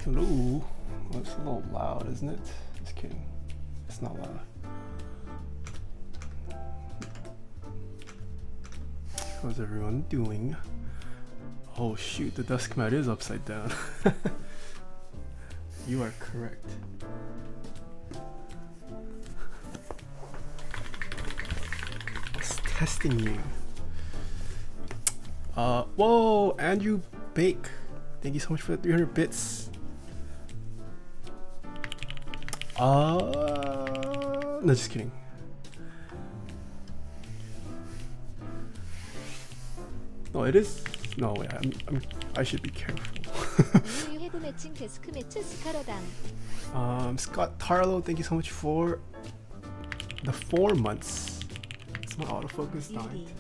Hello. Oh, it's a little loud, isn't it? Just kidding. It's not loud. How's everyone doing? Oh shoot, the desk mat is upside down. You are correct. It's testing you. Whoa, Andrew Bake. Thank you so much for the 300 bits. No, just kidding. No, it is. No, wait, I should be careful. Scott Tarlow, thank you so much for the 4 months. It's my autofocus dying today.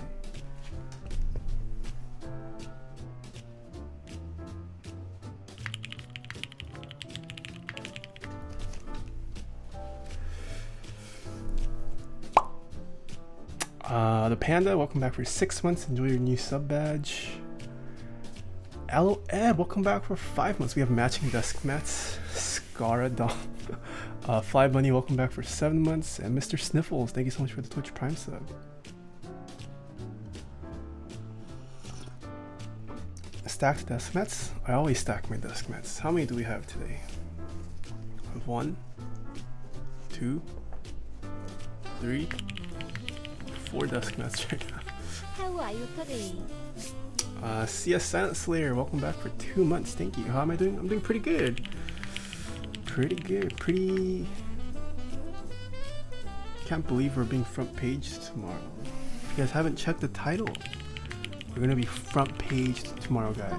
The Panda, welcome back for 6 months. Enjoy your new sub badge. Aloe Ed, welcome back for 5 months. We have matching desk mats. Scara Dom. Fly Bunny, welcome back for 7 months. And Mr. Sniffles, thank you so much for the Twitch Prime sub. Stacked desk mats. I always stack my desk mats. How many do we have today? 1, 2, 3, 4 desk mats right now. How are you today? CS Silent Slayer, welcome back for 2 months. Thank you. How am I doing? I'm doing pretty good. Pretty good. Can't believe we're being front page tomorrow. If you guys haven't checked the title, we're gonna be front page tomorrow, guys.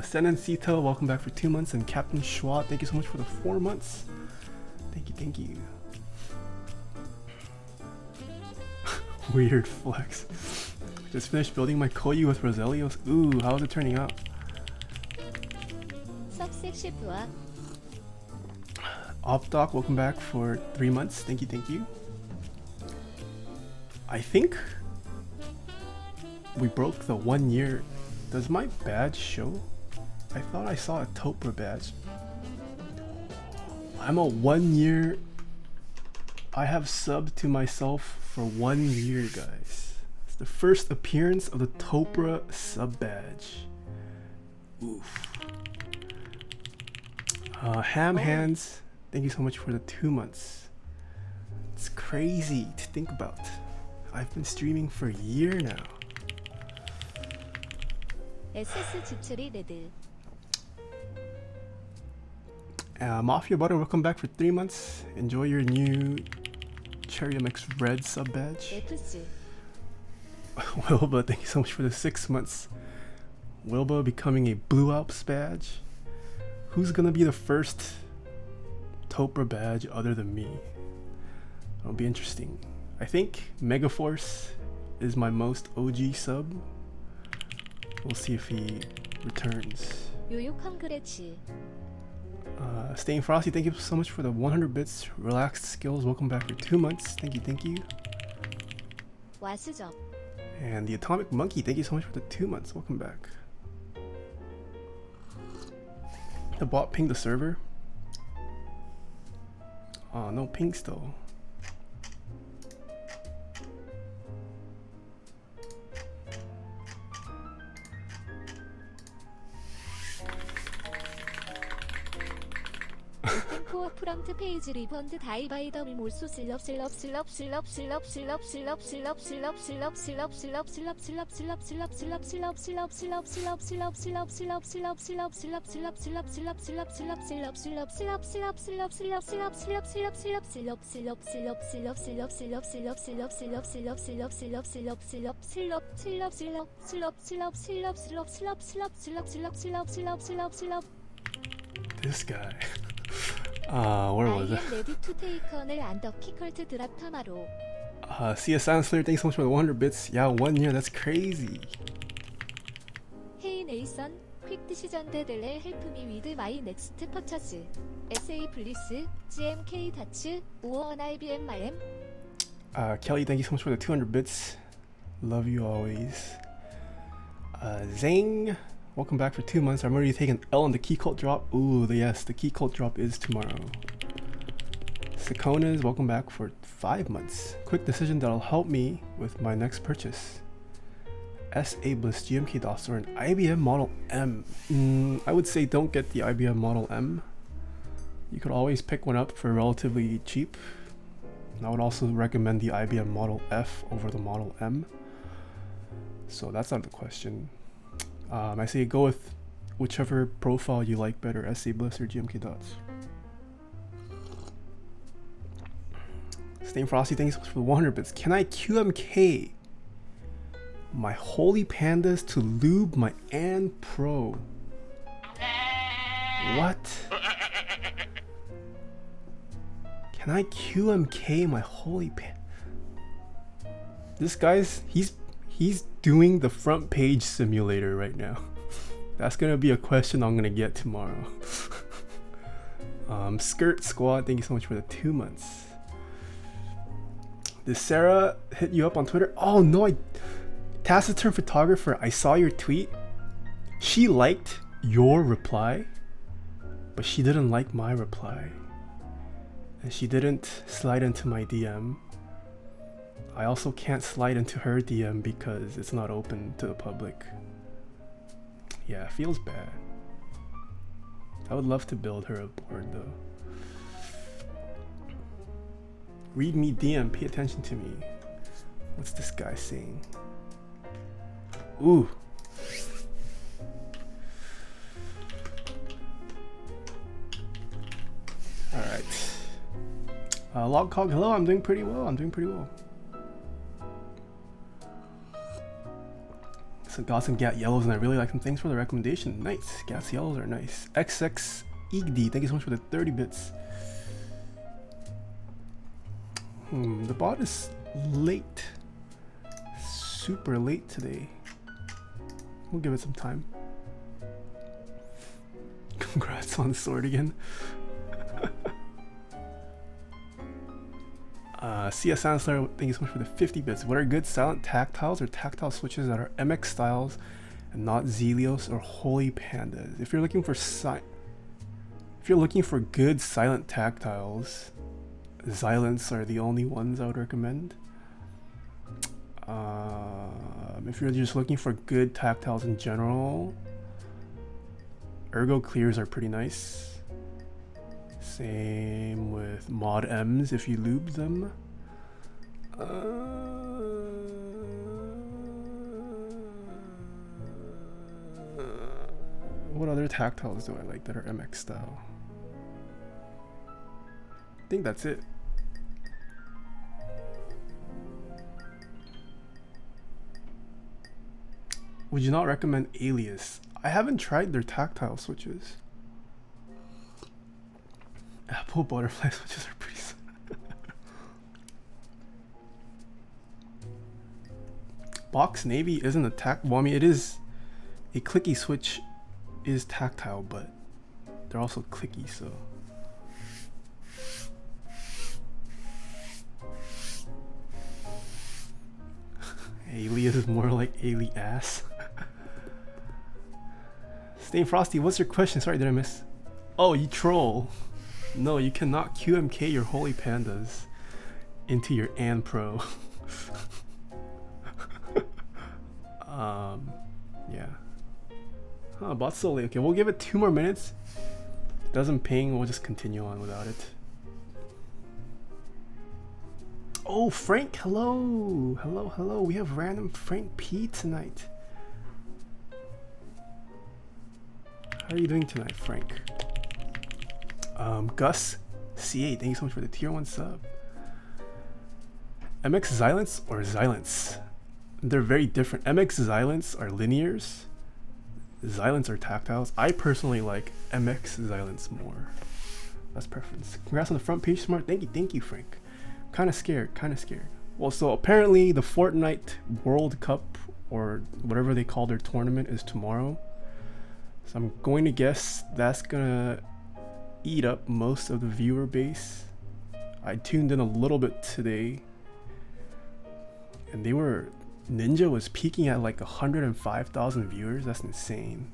Sen and Sito, welcome back for 2 months, and Captain Schwa, thank you so much for the 4 months. Thank you. Weird flex. Just finished building my Koyu with Roselios. Ooh, how's it turning out? Opdoc, welcome back for 3 months. Thank you. I think we broke the 1 year. Does my badge show? I thought I saw a Topra badge. I'm a 1 year. I have subbed to myself for 1 year, guys. It's the first appearance of the Topra sub badge. Oof. Ham Hands, thank you so much for the 2 months. It's crazy to think about. I've been streaming for a year now. Mafia Butter, welcome back for 3 months. Enjoy your new Cherry MX Red sub badge. Wilba, thank you so much for the 6 months. Wilba becoming a Blue Alps badge. Who's gonna be the first Topra badge other than me? It'll be interesting. I think Megaforce is my most OG sub. We'll see if he returns. Staying Frosty, thank you so much for the 100 bits. Relaxed Skills, welcome back for 2 months. Thank you. And the Atomic Monkey, thank you so much for the 2 months. Welcome back. The bot pinged the server. Oh, no pings though. 프런트 페이지 리번드 다이바이더블 몰수 슬럽 This guy. Where was it? CS Silent Slayer, thanks so much for the 100 bits. Yeah, 1 year, that's crazy. Hey Nelson, quick decision delay help me with my next purchase. SA Bliss, GMK Touch, or IBM RM. Kelly, thank you so much for the 200 bits. Love you always. Zang, welcome back for 2 months. I'm already taking L on the key cult drop. Ooh, yes, the key cult drop is tomorrow. Sakonas, welcome back for 5 months. Quick decision that'll help me with my next purchase. SA Bliss GMK DOS or an IBM Model M. I would say don't get the IBM Model M. You could always pick one up for relatively cheap. I would also recommend the IBM Model F over the Model M. So that's out of the question. I say go with whichever profile you like better, SA Bliss or GMK Dots. Staying Frosty, thanks for the 100 bits. Can I QMK my holy pandas to lube my and pro? What? Can I QMK my holy pan? This guy's he's doing the front page simulator right now. That's gonna be a question I'm gonna get tomorrow. Skirt Squad, thank you so much for the 2 months. Did Sarah hit you up on Twitter? Oh no, Taciturn Photographer, I saw your tweet. She liked your reply, but she didn't like my reply. And she didn't slide into my DM. I also can't slide into her DM because it's not open to the public. Yeah, it feels bad. I would love to build her a board though. Read me DM, pay attention to me. What's this guy saying? Ooh. Alright. Logcog, hello, I'm doing pretty well. So got some Gat yellows and I really like them. Thanks for the recommendation. Nice. Gat yellows are nice. XX Igd, thank you so much for the 30 bits. The bot is late. Super late today. We'll give it some time. Congrats on the sword again. CS Sansler, thank you so much for the 50 bits. What are good silent tactiles or tactile switches that are MX styles and not Zelios or Holy Pandas? If you're looking for good silent tactiles, Xylants are the only ones I would recommend. If you're just looking for good tactiles in general, Ergo Clears are pretty nice. Same with Mod M's if you lube them. What other tactiles do I like that are MX style? I think that's it. Would you not recommend Alias? I haven't tried their tactile switches. Apple butterfly switches are pretty sad. Box Navy isn't a well, I mean, it is a clicky switch, is tactile, but they're also clicky, so. Alias is more like Alias. Staying Frosty, what's your question? Sorry, did I miss? Oh, you troll. No, you cannot QMK your holy pandas into your and pro. Yeah. Huh, bot's so late. Okay, we'll give it 2 more minutes. Doesn't ping, we'll just continue on without it. Oh, Frank, hello. Hello. We have random Frank P tonight. How are you doing tonight, Frank? Gus C8, thank you so much for the tier 1 sub. MX Xylants or Xylants? They're very different. MX Xylants are linears. Xylants are tactiles. I personally like MX Xylants more. That's preference. Congrats on the front page, Smart. Thank you, Frank. Kind of scared. Well, so apparently the Fortnite World Cup or whatever they call their tournament is tomorrow. So I'm going to guess that's gonna eat up most of the viewer base. I tuned in a little bit today and they were Ninja was peaking at like 105,000 viewers. That's insane.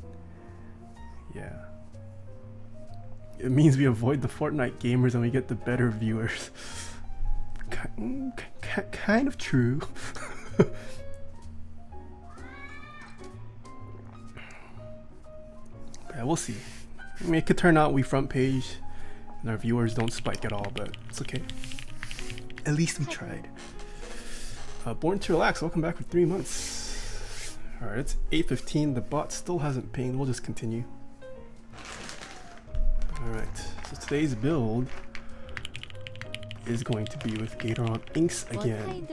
Yeah. It means we avoid the Fortnite gamers and we get the better viewers. Kind of true. Yeah, we'll see. I mean, it could turn out we front page and our viewers don't spike at all, but it's okay. At least we tried. Born to Relax, welcome back for 3 months. Alright, it's 8:15. The bot still hasn't pinged. We'll just continue. Alright, so today's build is going to be with Gateron inks again.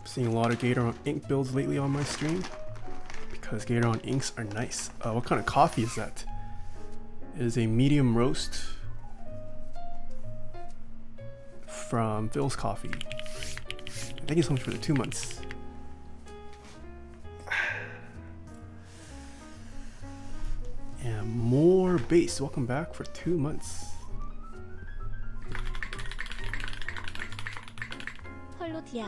Seeing a lot of Gateron ink builds lately on my stream because Gateron inks are nice. What kind of coffee is that? It is a medium roast from Phil's Coffee. Thank you so much for the 2 months. And more base. Welcome back for 2 months. 헐로디아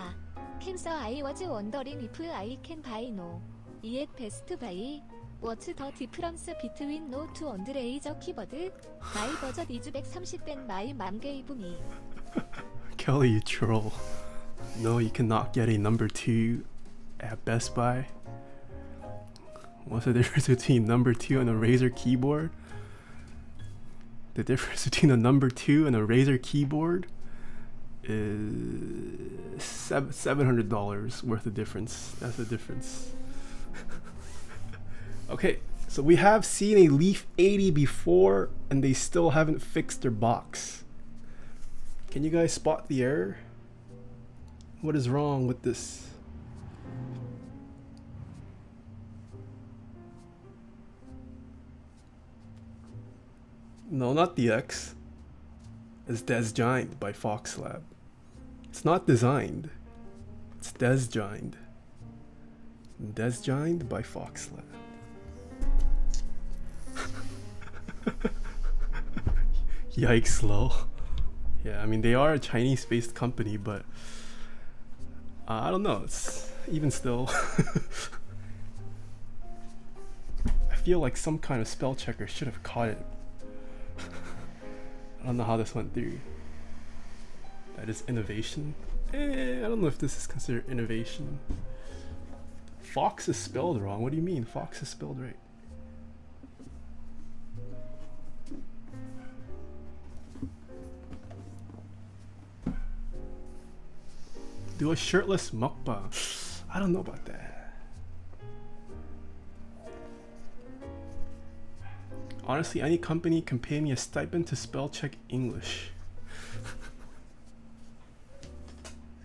캔서 I was wondering if I can buy no yet best buy what's the difference between no to underage keyboard my budget is 130 and my mom gave me. Kelly, you troll. No, you cannot get a number 2 at Best Buy. What's the difference between number 2 and a Razer keyboard? The difference between a number 2 and a Razer keyboard is $700 worth of difference. That's the difference. Okay, so we have seen a Leaf80 before and they still haven't fixed their box. Can you guys spot the error? What is wrong with this? No, not the X. It's designed by Fox Lab. It's not designed. It's designed. Designed by Fox Lab. Yikes, lol. Yeah, I mean, they are a Chinese-based company, but I don't know. It's even still. I feel like some kind of spell checker should have caught it. I don't know how this went through. That is innovation. I don't know if this is considered innovation. Fox is spelled wrong. What do you mean? Fox is spelled right. Do a shirtless mukbang. I don't know about that. Honestly, any company can pay me a stipend to spell check English.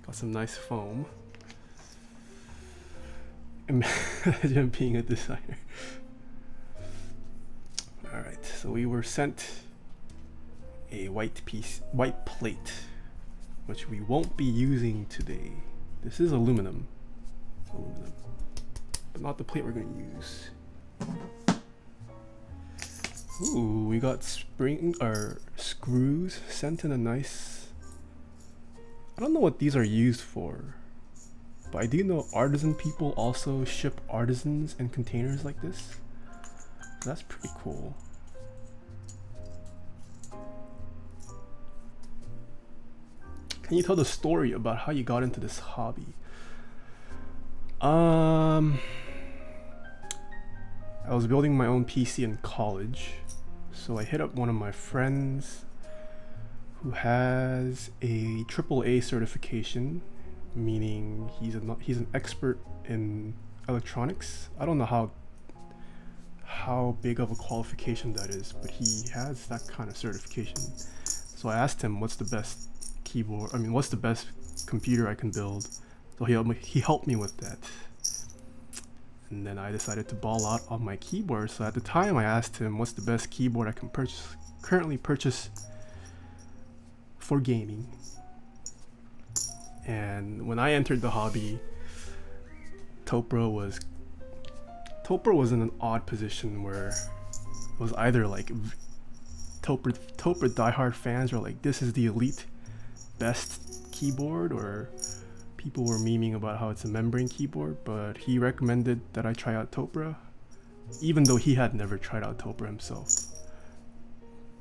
Got some nice foam. Imagine being a designer. Alright, so we were sent a white plate, which we won't be using today. This is aluminum, but not the plate we're going to use. Ooh, we got screws sent in a nice. I don't know what these are used for, but I do know artisan people also ship artisans in containers like this. That's pretty cool. Can you tell the story about how you got into this hobby? I was building my own PC in college, so I hit up one of my friends who has a AAA certification, meaning he's an expert in electronics. I don't know how big of a qualification that is, but he has that kind of certification. So I asked him, what's the best keyboard, what's the best computer I can build? So he helped me with that. And then I decided to ball out on my keyboard. So at the time I asked him, what's the best keyboard I can currently purchase for gaming? And when I entered the hobby, Topra was in an odd position where it was either like Topra diehard fans were like, this is the elite best keyboard, or people were memeing about how it's a membrane keyboard, but he recommended that I try out Topra, even though he had never tried out Topra himself.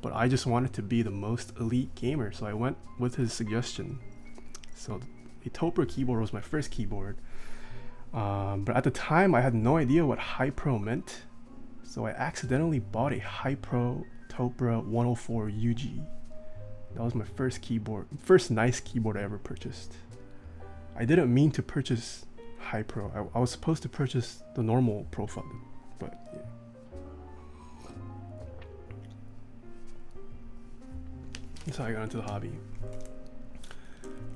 But I just wanted to be the most elite gamer, so I went with his suggestion. So the Topra keyboard was my first keyboard, but at the time I had no idea what High Pro meant, so I accidentally bought a High Pro Topra 104 UG. That was my first keyboard, first nice keyboard I ever purchased. I didn't mean to purchase High Pro. I was supposed to purchase the normal profile, but yeah. That's how I got into the hobby.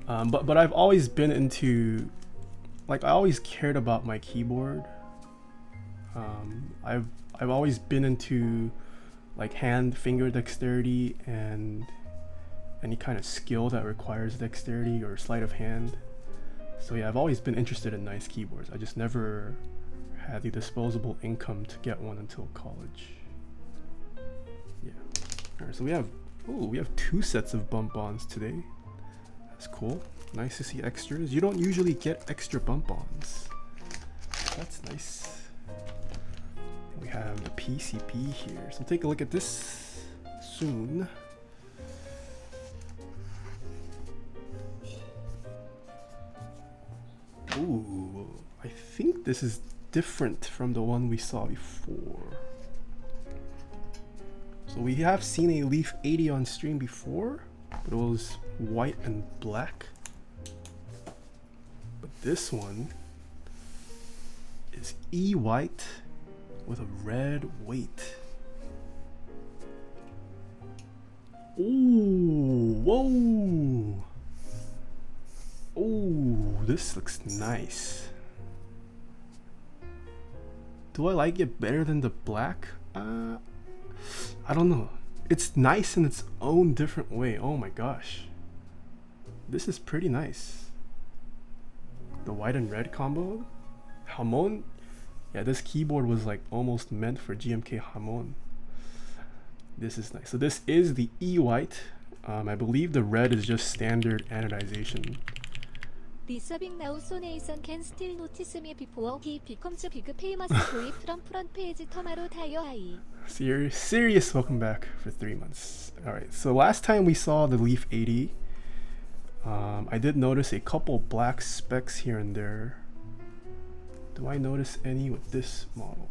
But I've always been into, like, I always cared about my keyboard. I've always been into like hand finger dexterity and any kind of skill that requires dexterity or sleight of hand. So yeah, I've always been interested in nice keyboards. I just never had the disposable income to get one until college. Yeah. All right, so we have 2 sets of bump-ons today. That's cool. Nice to see extras. You don't usually get extra bump-ons. That's nice. We have the PCP here. So take a look at this soon. Ooh, I think this is different from the one we saw before. So we have seen a Leaf80 on stream before, but it was white and black. But this one is ewhite with a red weight. Ooh, whoa. Oh, this looks nice. Do I like it better than the black? I don't know. It's nice in its own different way. Oh my gosh. This is pretty nice. The white and red combo. Jamon. Yeah, this keyboard was like almost meant for GMK Jamon. This is nice. So this is the ewhite. I believe the red is just standard anodization. Disturbing now sonation can still notice me before he becomes big famous boy from front page tomorrow Taeha. Serious welcome back for 3 months. Alright, so last time we saw the Leaf80, I did notice a couple black specks here and there. Do I notice any with this model?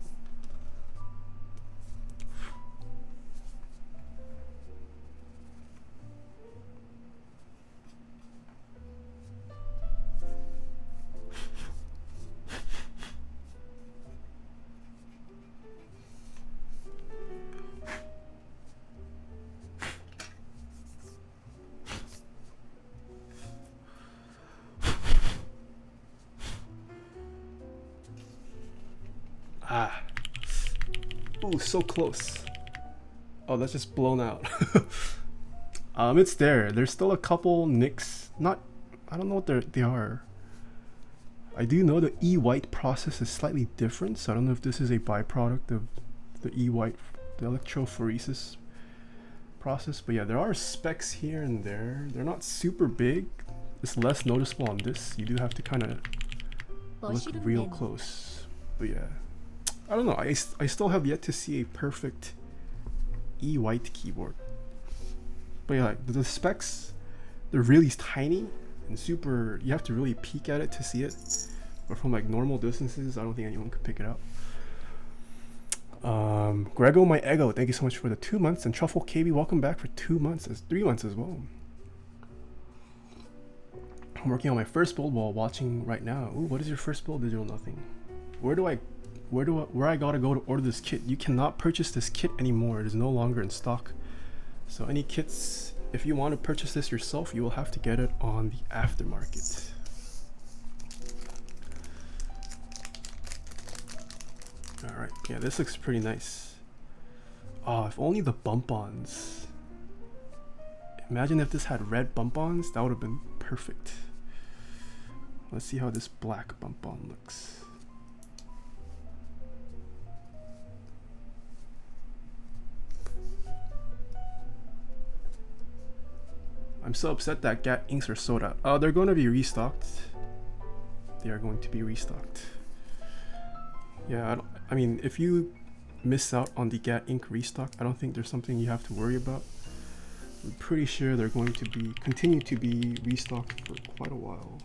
Ah. Ooh, so close. Oh, that's just blown out. It's there. There's still a couple nicks. I don't know what they are. I do know the ewhite process is slightly different, so I don't know if this is a byproduct of the ewhite, the electrophoresis process. But yeah, there are specks here and there. They're not super big. It's less noticeable on this. You do have to kind of look real close. But yeah. I don't know, I still have yet to see a perfect ewhite keyboard. But yeah, the specs, they're really tiny and super, you have to really peek at it to see it. But from like normal distances, I don't think anyone could pick it out. Grego my ego, thank you so much for the 2 months. And Truffle KB, welcome back for 2 months, 3 months as well. I'm working on my first build while watching right now. Ooh, what is your first build? Digital nothing. Where I gotta go to order this kit? You cannot purchase this kit anymore. It is no longer in stock. So any kits, if you want to purchase this yourself, you will have to get it on the aftermarket. All right, yeah, this looks pretty nice. Oh, if only the bump-ons. Imagine if this had red bump-ons, that would have been perfect. Let's see how this black bump-on looks. I'm so upset that GAT inks are sold out. They're going to be restocked. they are going to be restocked. Yeah, I mean, if you miss out on the GAT Inc. restock, I don't think there's something you have to worry about. I'm pretty sure they're going to be continue to be restocked for quite a while.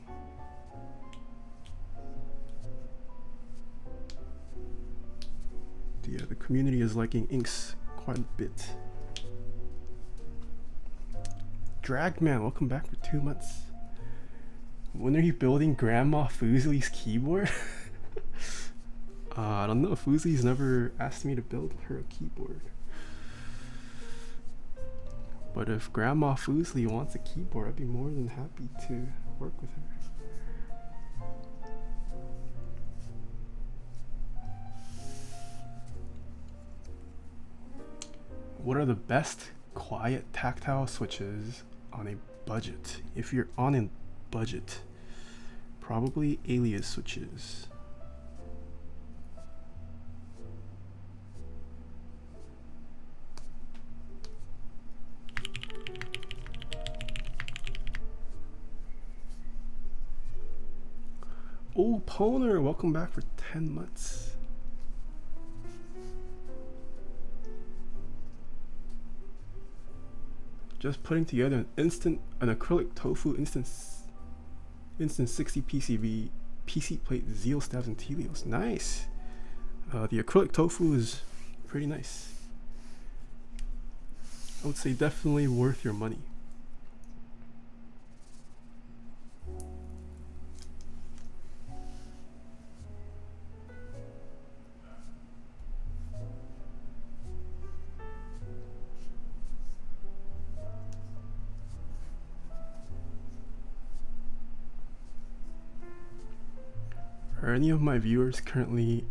Yeah, the community is liking inks quite a bit. Dragman, welcome back for 2 months. When are you building Grandma Fuzli's keyboard? I don't know. Fuzli's never asked me to build her a keyboard. But if Grandma Fuzli wants a keyboard, I'd be more than happy to work with her. What are the best quiet tactile switches on a budget? If you're on a budget, probably Alias switches. Oh, Poner, welcome back for 10 months. Just putting together an acrylic tofu instance 60 PCV PC plate Zeal stabs and Telios. Nice. The acrylic tofu is pretty nice. I would say definitely worth your money. Are any of my viewers currently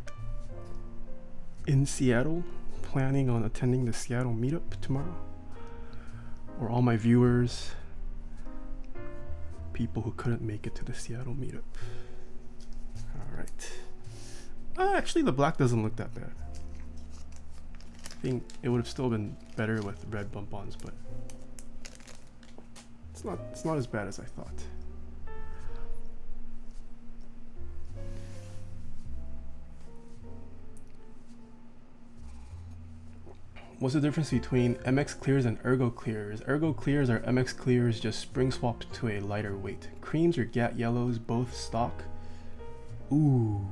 in Seattle planning on attending the Seattle meetup tomorrow? Or all my viewers people who couldn't make it to the Seattle meetup? Alright. Actually, the black doesn't look that bad. I think it would have still been better with red bump-ons, but it's not as bad as I thought. What's the difference between MX clears and ergo clears? Ergo clears are MX clears just spring swapped to a lighter weight. Creams or GAT yellows, both stock. Ooh.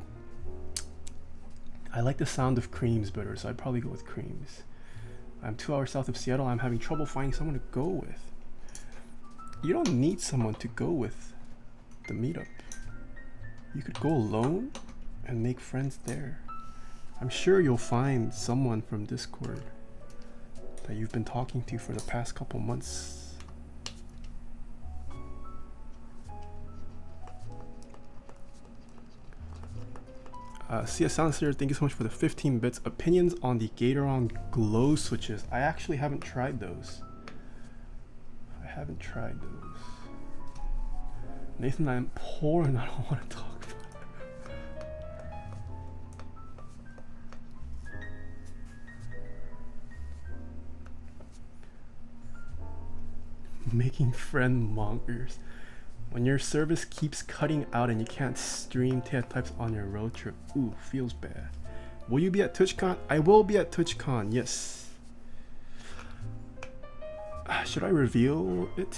I like the sound of creams better, so I'd probably go with creams. I'm 2 hours south of Seattle. I'm having trouble finding someone to go with. You don't need someone to go with the meetup. You could go alone and make friends there. I'm sure you'll find someone from Discord that you've been talking to for the past couple months. CS Silencer, thank you so much for the 15 bits. Opinions on the Gateron glow switches. I actually haven't tried those. Nathan, I'm poor and I don't want to talk about it. Making friend mongers. When your service keeps cutting out and you can't stream Taeha types on your road trip. Ooh, feels bad. Will you be at TwitchCon? I will be at TwitchCon, yes. Should I reveal it?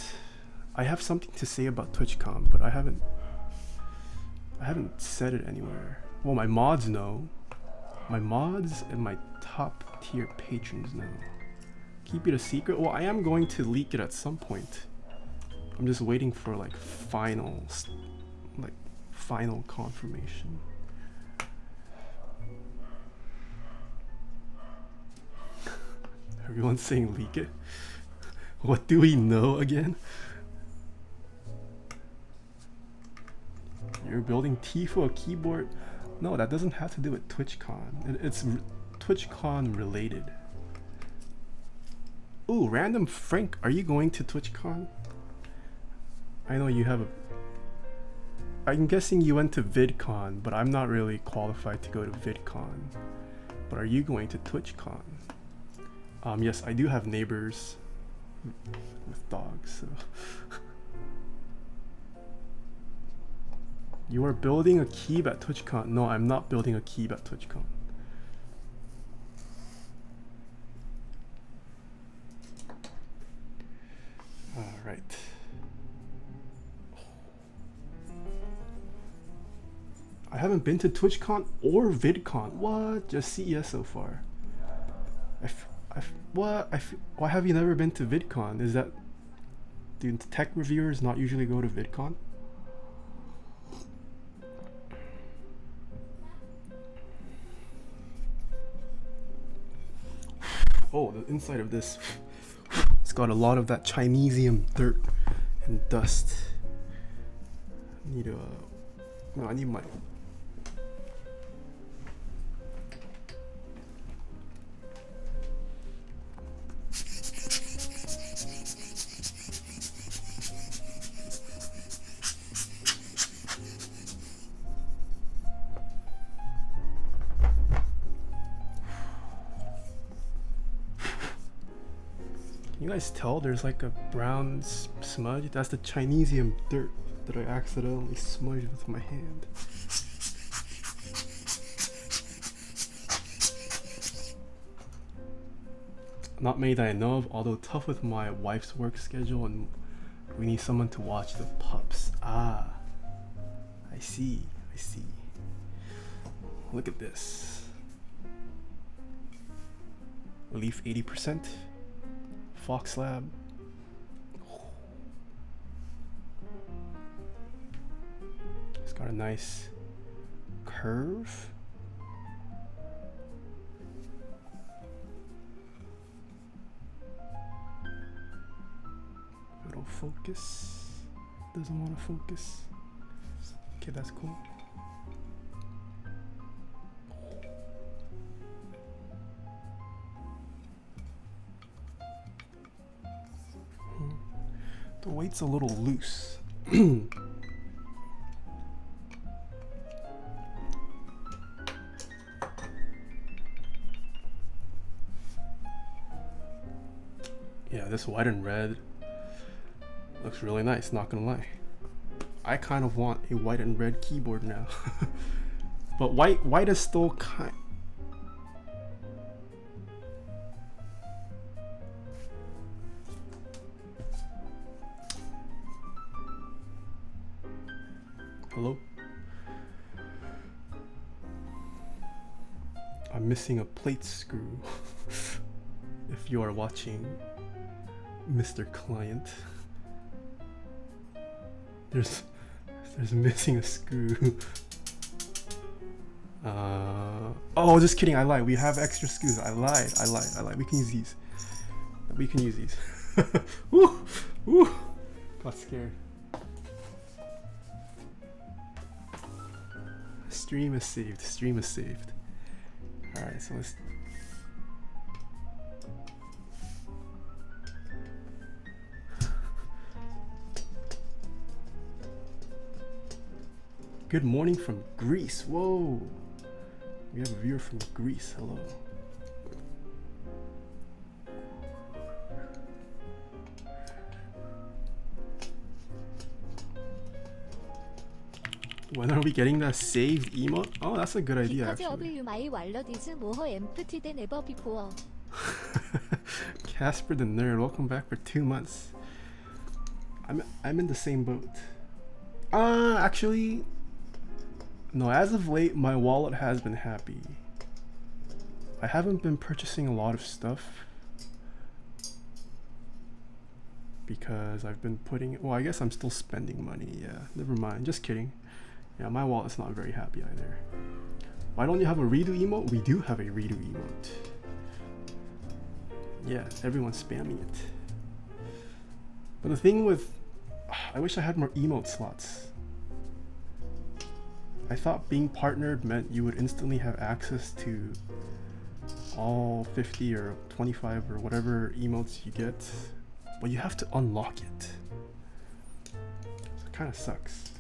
I have something to say about TwitchCon, but I haven't said it anywhere. Well, my mods know. My mods and my top tier patrons know. Keep it a secret? Well, I am going to leak it at some point. I'm just waiting for like final confirmation. Everyone's saying leak it. What do we know again? You're building Tifo a keyboard? No, that doesn't have to do with TwitchCon. It's TwitchCon related. Ooh, Random Frank, are you going to TwitchCon? I know you have a... I'm guessing you went to VidCon, but I'm not really qualified to go to VidCon. But are you going to TwitchCon? Yes, I do have neighbors with dogs, so... You are building a keyb at TwitchCon. No, I'm not building a keyb at TwitchCon. Alright. I haven't been to TwitchCon or VidCon. What? Just CES so far. Why have you never been to VidCon? Is that... Do tech reviewers not usually go to VidCon? Oh, the inside of this, it's got a lot of that Chinesium dirt and dust. I need no, I need my... You guys tell there's like a brown smudge? That's the Chinesium dirt that I accidentally smudged with my hand. Not many that I know of, although tough with my wife's work schedule and we need someone to watch the pups. Ah, I see, I see. Look at this. Leaf 80%. Fox Lab. It's got a nice curve. It'll focus. Doesn't want to focus. Okay, that's cool. The weight's a little loose. Yeah, this white and red looks really nice, not gonna lie. I kind of want a white and red keyboard now. But white is still kind... Hello? I'm missing a plate screw. If you are watching, Mr. Client. There's missing a screw. Oh, just kidding, I lied. We have extra screws. I lied. We can use these. We can use these. Woo! Woo! Got scared. Stream is saved. Stream is saved. Alright, so let's... Good morning from Greece. Whoa! We have a viewer from Greece. Hello. When are we getting that saved emote? Oh, that's a good idea actually. Casper the Nerd, welcome back for 2 months. I'm in the same boat. Actually, no, as of late my wallet has been happy. I haven't been purchasing a lot of stuff because I've been putting, well, I guess I'm still spending money. Yeah, never mind, just kidding. Yeah, my wallet's not very happy either. Why don't you have a redo emote? We do have a redo emote. Yeah, everyone's spamming it. But the thing with... I wish I had more emote slots. I thought being partnered meant you would instantly have access to all 50 or 25 or whatever emotes you get. But you have to unlock it. So it kind of sucks.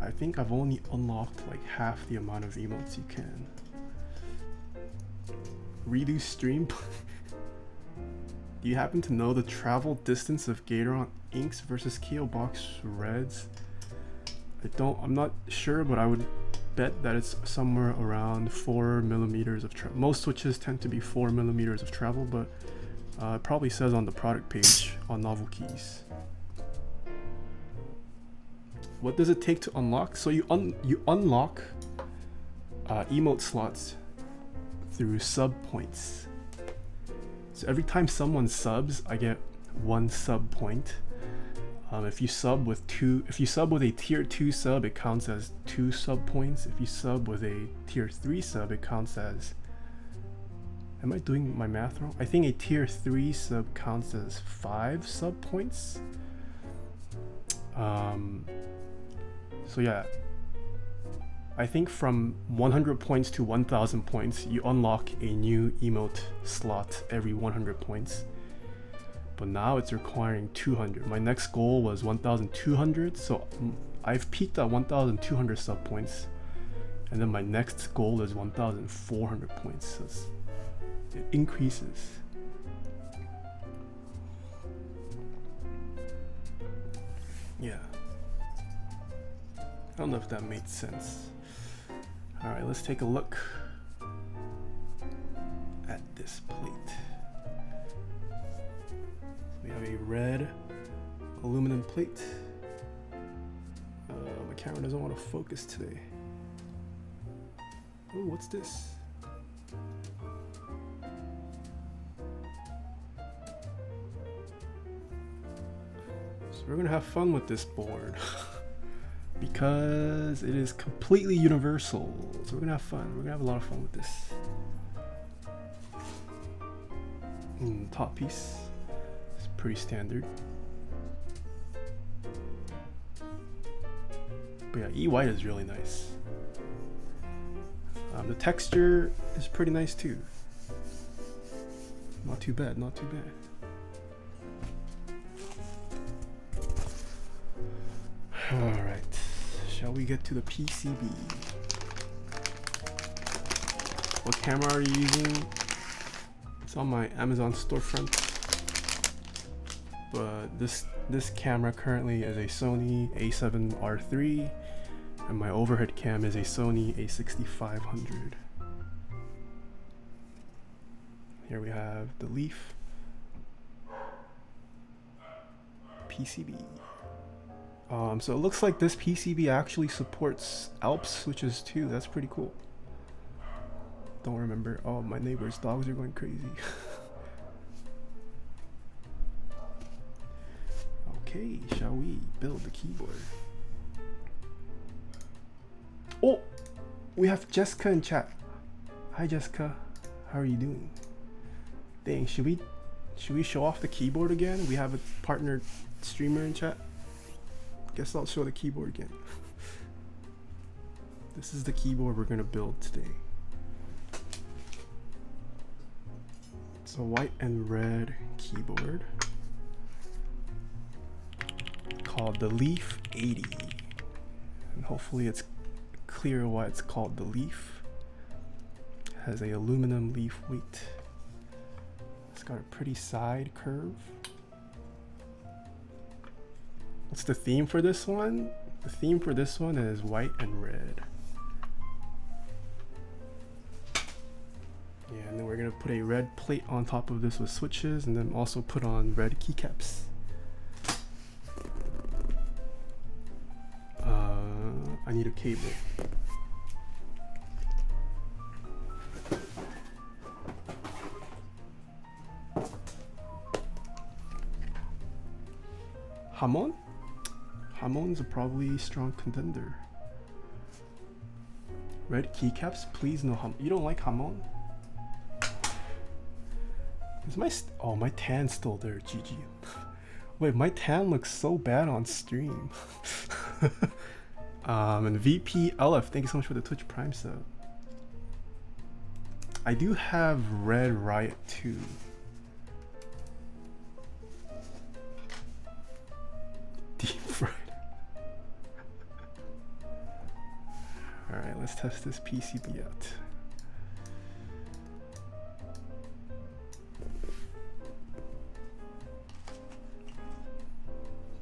I think I've only unlocked like half the amount of emotes you can. Redo stream? Do you happen to know the travel distance of Gateron inks versus KO Box Reds? I'm not sure, but I would bet that it's somewhere around 4 millimeters of travel. Most switches tend to be 4 millimeters of travel, but it probably says on the product page on Novel Keys. What does it take to unlock? So you unlock emote slots through sub points. So every time someone subs, I get 1 sub point. If you sub with a tier 2 sub, it counts as 2 sub points. If you sub with a tier 3 sub, it counts as, am I doing my math wrong? I think a tier 3 sub counts as 5 sub points. So yeah, I think from 100 points to 1000 points, you unlock a new emote slot every 100 points. But now it's requiring 200. My next goal was 1200, so I've peaked at 1200 sub points, and then my next goal is 1400 points. So it increases. Yeah. I don't know if that made sense. All right, let's take a look at this plate. We have a red aluminum plate. My camera doesn't want to focus today. Oh, what's this? So we're gonna have fun with this board because it is completely universal. So we're gonna have fun. We're gonna have a lot of fun with this. Top piece. Pretty standard. But yeah, ewhite is really nice. The texture is pretty nice too. Not too bad, not too bad. Alright, shall we get to the PCB? What camera are you using? It's on my Amazon storefront. But this camera currently is a Sony a7R III, and my overhead cam is a Sony a6500. Here we have the Leaf PCB. So it looks like this PCB actually supports ALP switches too. That's pretty cool. Don't remember. Oh, my neighbor's dogs are going crazy. Okay, shall we build the keyboard? Oh, we have Jessica in chat. Hi Jessica, how are you doing? Dang, should we show off the keyboard again? We have a partner streamer in chat. Guess I'll show the keyboard again. This is the keyboard we're gonna build today. It's a white and red keyboard called the Leaf80, and hopefully it's clear why it's called the Leaf. It has a aluminum leaf weight. It's got a pretty side curve. What's the theme for this one? The theme for this one is white and red. Yeah, and then we're gonna put a red plate on top of this with switches, and then also put on red keycaps. I need a cable. Jamon? Jamon's a probably strong contender. Red keycaps, please no Jamon. You don't like Jamon? Is my oh, my tan's still there, GG. Wait, my tan looks so bad on stream. And VP LF, thank you so much for the Twitch Prime sub. I do have Red Riot too. Deep fried. Alright, let's test this PCB out.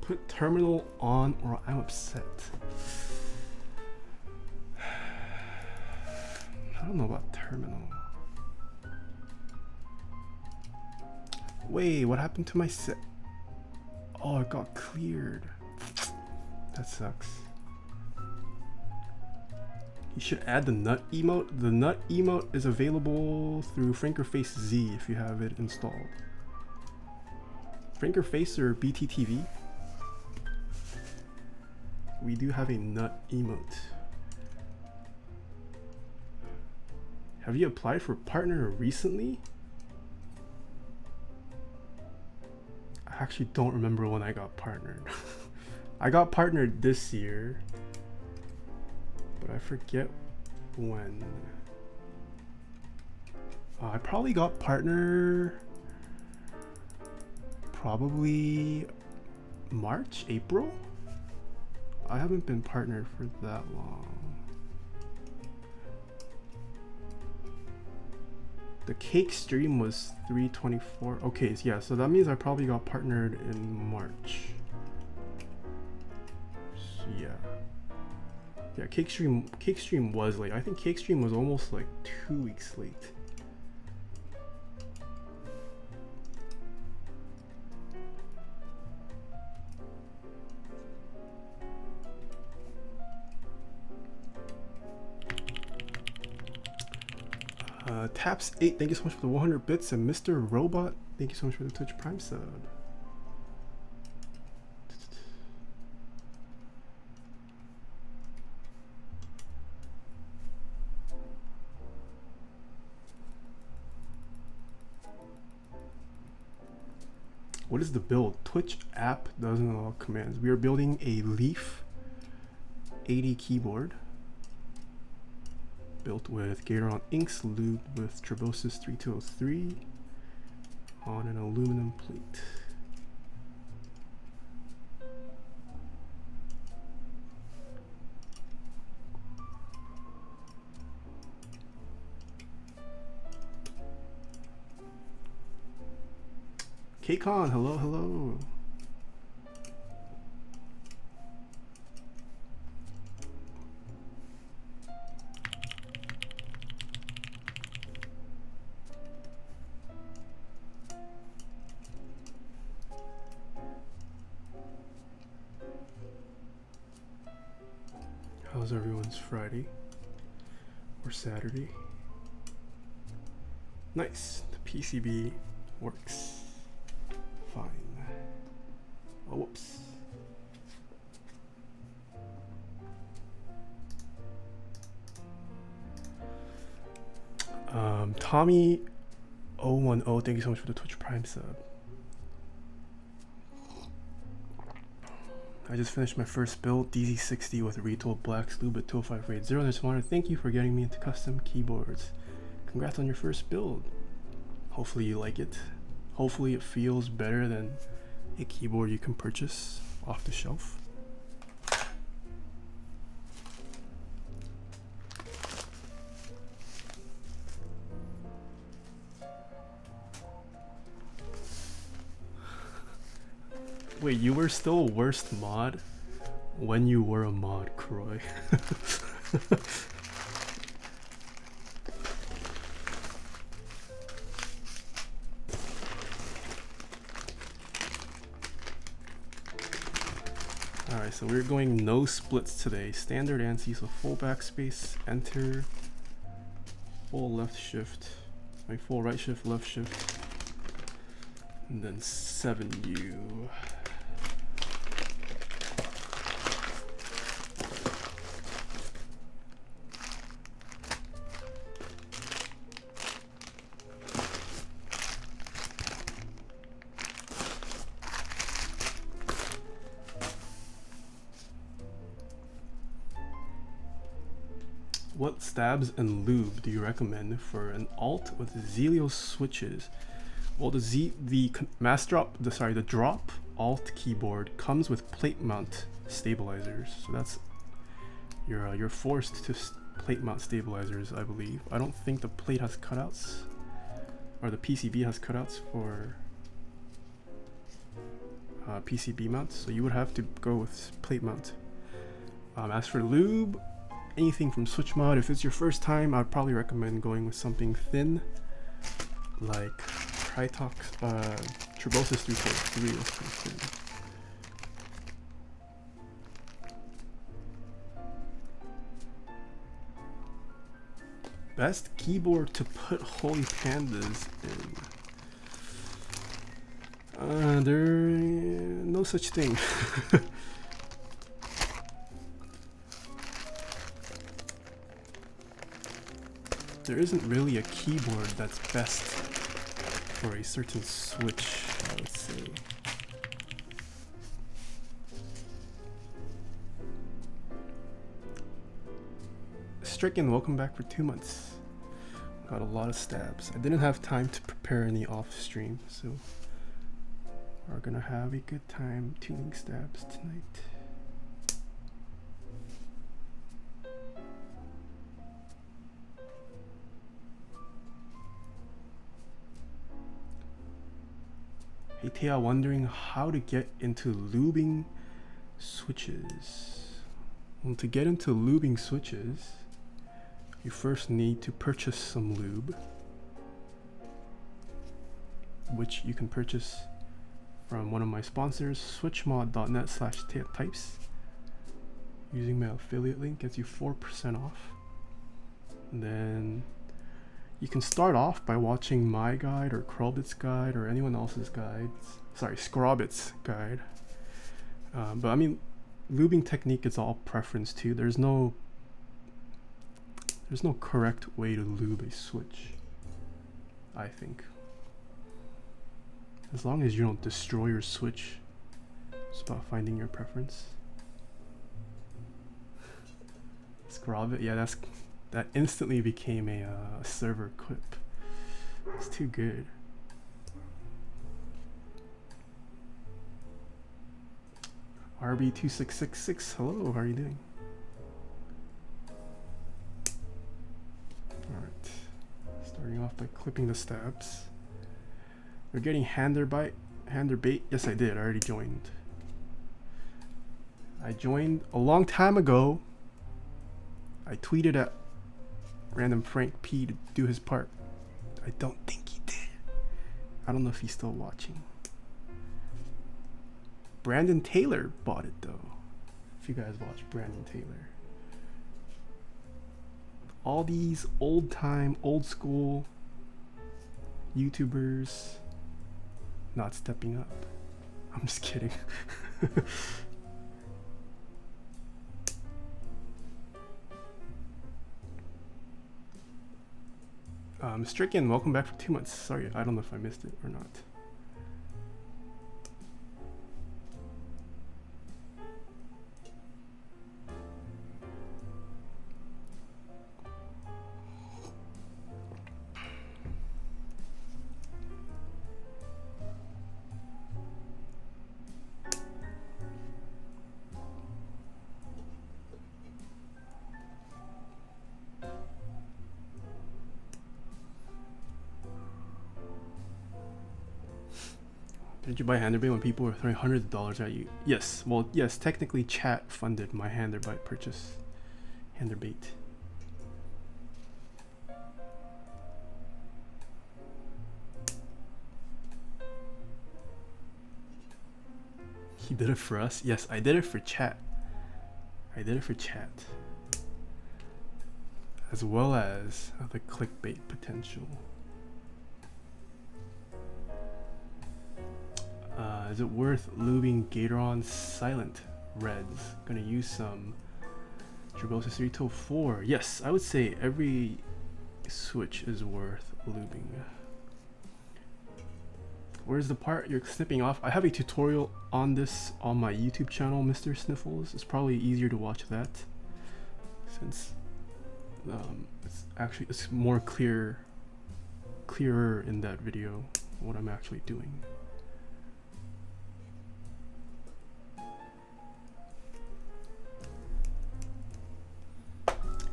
Put terminal on or I'm upset. don't know about terminal. Wait, what happened to my set? Oh, it got cleared. That sucks. You should add the nut emote. The nut emote is available through Frankerface Z if you have it installed. Frankerface or BTTV? We do have a nut emote. Have you applied for partner recently? I actually don't remember when I got partnered. I got partnered this year, but I forget when. I probably got partner probably March, April. I haven't been partnered for that long. The cake stream was 3/24. Okay, yeah, so that means I probably got partnered in March. So yeah, cake stream was late. I think cake stream was almost like 2 weeks late. Taps8, thank you so much for the 100 bits, and Mr. Robot, thank you so much for the Twitch Prime sub. What is the build? Twitch app doesn't allow commands. We are building a Leaf80 keyboard built with Gateron inks, lubed with Tribosys 3203 on an aluminum plate. Kcon, hello, hello. How's everyone's Friday or Saturday? Nice, the PCB works fine. Oh, whoops. Tommy 010, thank you so much for the Twitch Prime sub. I just finished my first build, DZ60 with retooled blacks, Lube at 20580. And I just want to thank you for getting me into custom keyboards. Congrats on your first build. Hopefully you like it. Hopefully it feels better than a keyboard you can purchase off the shelf. Wait, you were still worst mod when you were a mod, Croy. Alright, so we're going no splits today. Standard ANSI, so full backspace, enter, full left shift, full right shift, left shift, and then 7U. What stabs and lube do you recommend for an alt with Zelio switches? Well, the drop alt keyboard comes with plate mount stabilizers, so that's you're forced to plate mount stabilizers, I believe. I don't think the plate has cutouts, or the PCB has cutouts for PCB mounts, so you would have to go with plate mount. As for lube, anything from switch mod. If it's your first time, I'd probably recommend going with something thin, like Tribosys 3.3. That's pretty thin. Best keyboard to put Holy Pandas in. There no such thing. There isn't really a keyboard that's best for a certain switch, I would say. Stricken, welcome back for 2 months. Got a lot of stabs. I didn't have time to prepare any off stream, so we're gonna have a good time tuning stabs tonight. Hey Taeha, wondering how to get into lubing switches. Well, to get into lubing switches, you first need to purchase some lube, which you can purchase from one of my sponsors, switchmod.net/types. Using my affiliate link gets you 4% off. And then you can start off by watching my guide or Krolbit's guide or anyone else's guides. Sorry, Scrobit's guide. But I mean, lubing technique is all preference too. There's no correct way to lube a switch, I think. As long as you don't destroy your switch, it's about finding your preference. Scrobit, yeah, that instantly became a server quip. It's too good. RB2666, hello, how are you doing? Alright, starting off by clipping the stabs. We're getting hander bait. Yes, I did. I already joined. I joined a long time ago. I tweeted at random Frank P to do his part. I don't think he did. I don't know if he's still watching. Brandon Taylor bought it though. If you guys watch Brandon Taylor. All these old school YouTubers not stepping up. I'm just kidding. Stricken, welcome back for 2 months. Sorry, I don't know if I missed it or not. Did you buy Handerbait when people were throwing hundreds of dollars at you? Yes. Well, yes, technically chat funded my Handerbait purchase. Handerbait. He did it for us? Yes, I did it for chat. I did it for chat. As well as the clickbait potential. Is it worth lubing Gateron silent reds? Gonna use some Tribosys 3.4. Yes, I would say every switch is worth lubing. Where's the part you're snipping off? I have a tutorial on this on my YouTube channel, Mr. Sniffles. It's probably easier to watch that since it's more clearer in that video what I'm actually doing.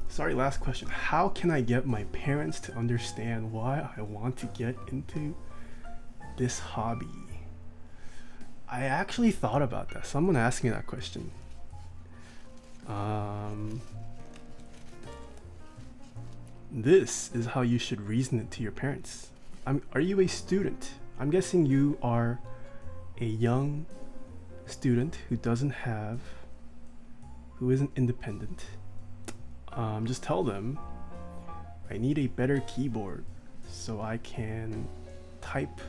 Sorry, last question. How can I get my parents to understand why I want to get into this hobby? I actually thought about that. Someone asked me that question. This is how you should reason it to your parents. Are you a student? I'm guessing you are a young student who isn't independent. Just tell them, I need a better keyboard so I can type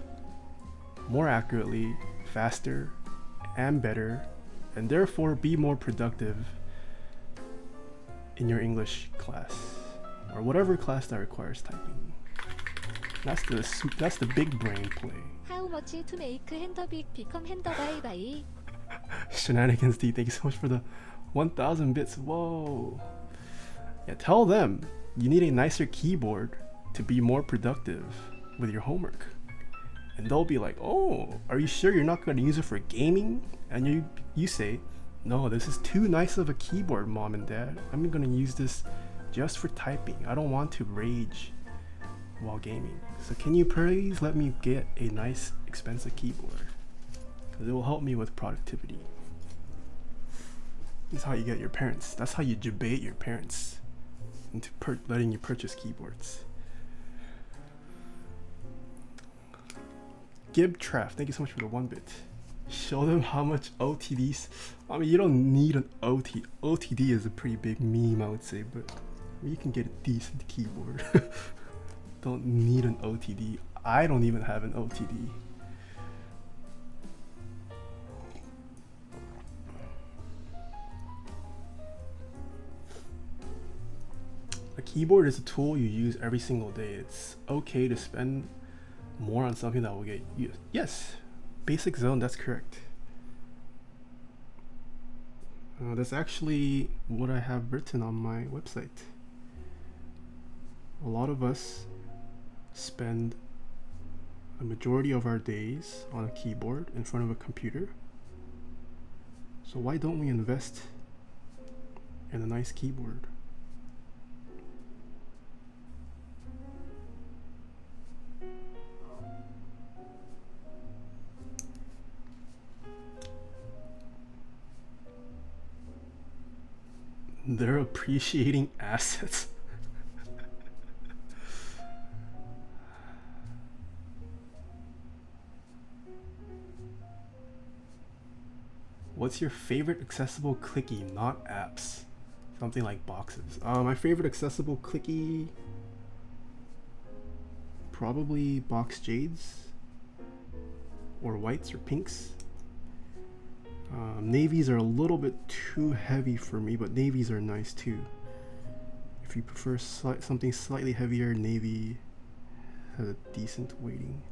more accurately, faster, and better, and therefore be more productive in your English class or whatever class that requires typing. That's the big brain play. How much to make Henderbig become Henderby? Shenanigans D, thank you so much for the 1,000 bits. Whoa. Yeah, tell them you need a nicer keyboard to be more productive with your homework. And they'll be like, oh, are you sure you're not going to use it for gaming? And you say, no, this is too nice of a keyboard, mom and dad. I'm going to use this just for typing. I don't want to rage while gaming. So can you please let me get a nice expensive keyboard? Because it will help me with productivity. This is how you get your parents. That's how you debate your parents into letting you purchase keyboards. Gib Traff, thank you so much for the 1-bit. Show them how much OTDs. I mean, you don't need an OTD is a pretty big meme, I would say, but you can get a decent keyboard. Don't need an OTD. I don't even have an OTD. A keyboard is a tool you use every single day. It's okay to spend more on something that will get used. Yes, basic zone, that's correct. That's actually what I have written on my website. A lot of us spend a majority of our days on a keyboard in front of a computer. So why don't we invest in a nice keyboard? They're appreciating assets. What's your favorite accessible clicky, not apps? Something like boxes. My favorite accessible clicky, probably box jades or whites or pinks. Navies are a little bit too heavy for me, but navies are nice too. If you prefer something slightly heavier, navy has a decent weighting.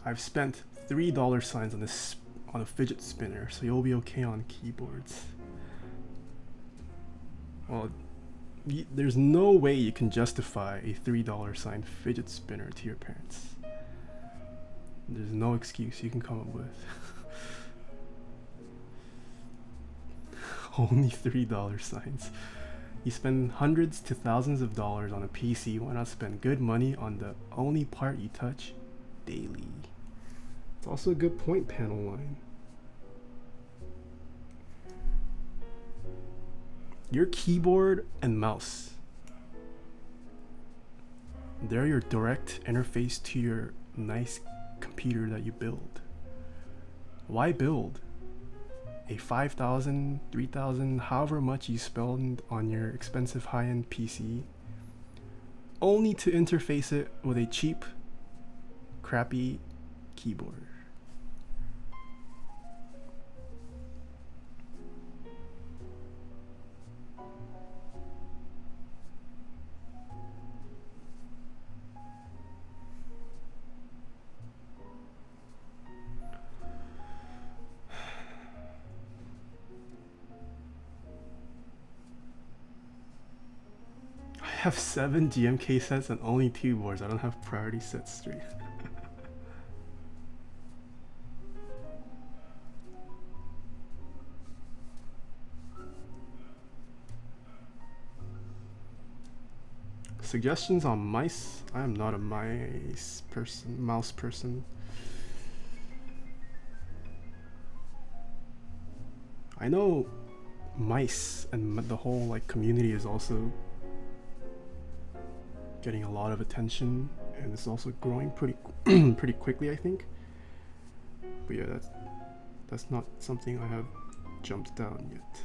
I've spent $3 signs on this on a fidget spinner, so you'll be okay on keyboards. Well, there's no way you can justify a $3 sign fidget spinner to your parents. There's no excuse you can come up with. Only $3 signs. You spend hundreds to thousands of dollars on a PC, why not spend good money on the only part you touch daily? It's also a good point, panel line. Your keyboard and mouse, they're your direct interface to your nice computer that you build. Why build a $5,000, $3,000, however much you spend on your expensive high-end PC, only to interface it with a cheap, crappy keyboard? I have 7 GMK sets and only 2 boards. I don't have priority sets straight. Suggestions on mice? I am not a mouse person. I know mice and the whole like community is also getting a lot of attention, and it's also growing pretty pretty quickly, I think. But yeah, that's not something I have jumped down yet.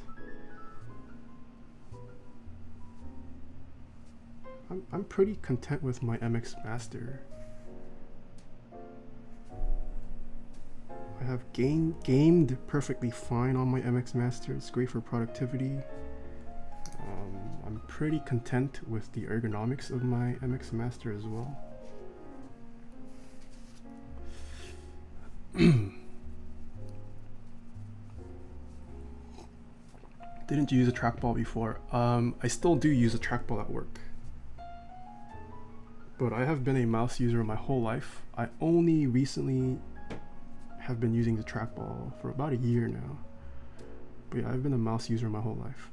I'm pretty content with my MX Master. I have gamed perfectly fine on my MX Master. It's great for productivity. I'm pretty content with the ergonomics of my MX Master as well. Didn't use a trackball before. I still do use a trackball at work. But I have been a mouse user my whole life. I only recently have been using the trackball for about a year now. But yeah, I've been a mouse user my whole life.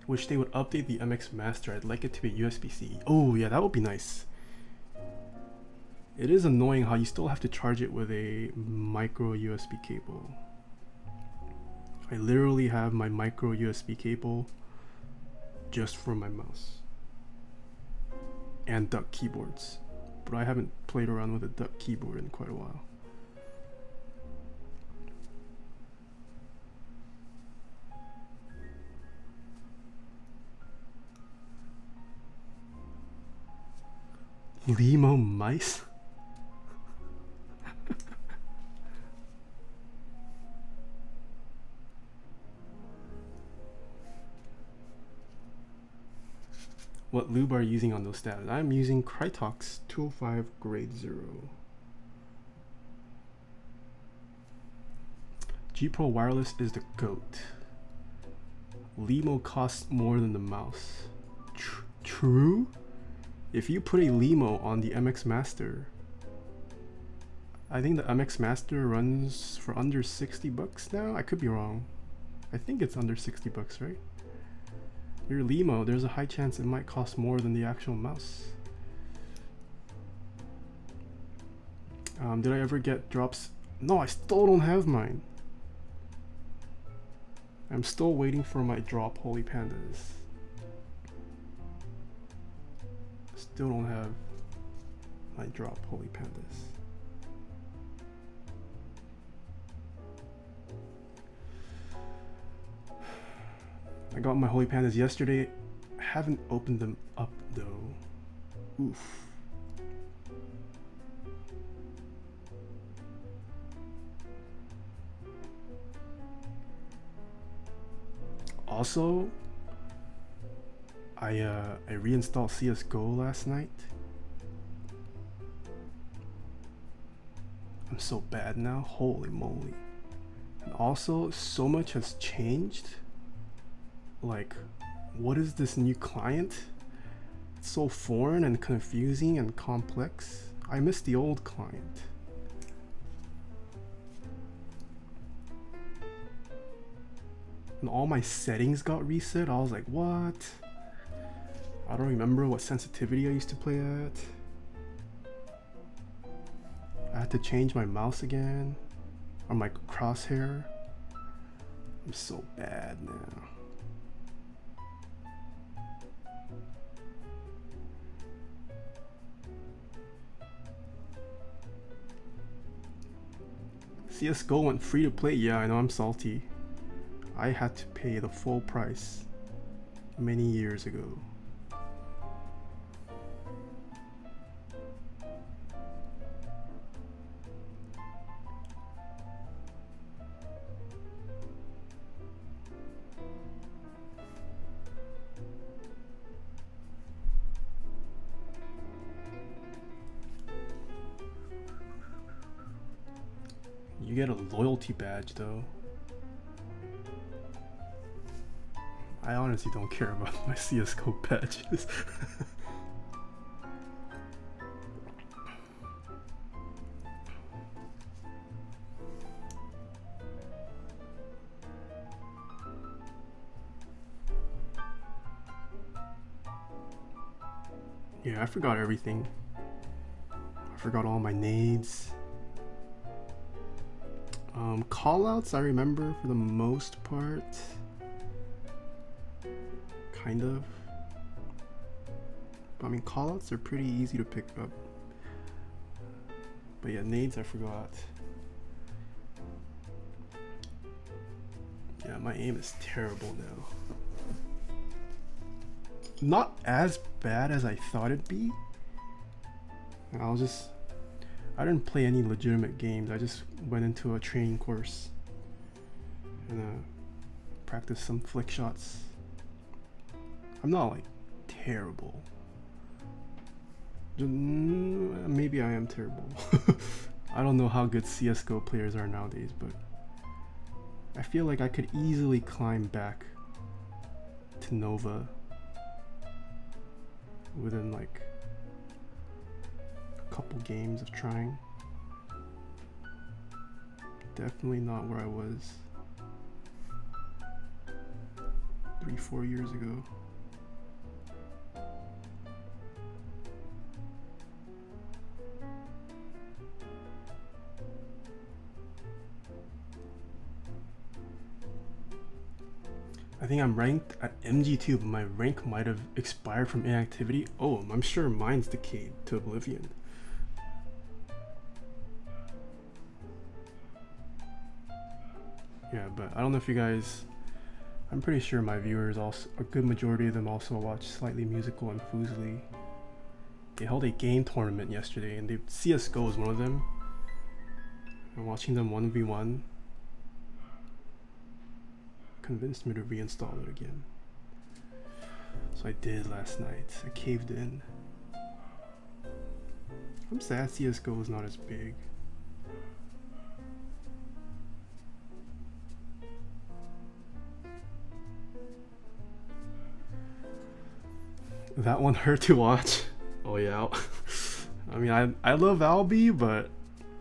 Wish they would update the MX Master. I'd like it to be USB-C. Oh yeah, that would be nice. It is annoying how you still have to charge it with a micro USB cable. I literally have my micro USB cable just for my mouse and duck keyboards, but I haven't played around with a duck keyboard in quite a while. Limo mice? What lube are you using on those stabs? I'm using Krytox 205 grade 0. G Pro Wireless is the GOAT. Limo costs more than the mouse. True? If you put a Limo on the MX Master, I think the MX Master runs for under 60 bucks now. I could be wrong. I think it's under 60 bucks, right? Your Limo, there's a high chance it might cost more than the actual mouse. Did I ever get drops? No, I still don't have mine. I'm still waiting for my drop Holy Pandas. Still don't have my drop Holy Pandas. I got my Holy Pandas yesterday. I haven't opened them up though. Oof. Also, I reinstalled CSGO last night. I'm so bad now, holy moly. And also, so much has changed. Like, what is this new client? It's so foreign and confusing and complex. I miss the old client. And all my settings got reset. I was like, what? I don't remember what sensitivity I used to play at. I had to change my mouse again, or my crosshair. I'm so bad now. CSGO went free to play. Yeah, I know, I'm salty. I had to pay the full price many years ago. You get a loyalty badge though. I honestly don't care about my CSGO badges. Yeah, I forgot everything. I forgot all my nades. Callouts I remember for the most part. Kind of. But I mean, callouts are pretty easy to pick up. But yeah, nades I forgot. Yeah, my aim is terrible now. Not as bad as I thought it'd be. I didn't play any legitimate games. I just went into a training course and practiced some flick shots. I'm not like terrible. Maybe I am terrible. I don't know how good CSGO players are nowadays, but I feel like I could easily climb back to Nova within like a couple games of trying. Definitely not where I was 3-4 years ago. I think I'm ranked at MG2, but my rank might have expired from inactivity. Oh, I'm sure mine's decayed to oblivion. Yeah, but I don't know if you guys... I'm pretty sure my viewers, also a good majority of them, also watch Slightly Musical and Foozly. They held a game tournament yesterday, and CSGO was one of them. And watching them 1v1 convinced me to reinstall it again. So I did last night. I caved in. I'm sad CSGO is not as big. That one hurt to watch. Oh yeah. I mean, I love Albie, but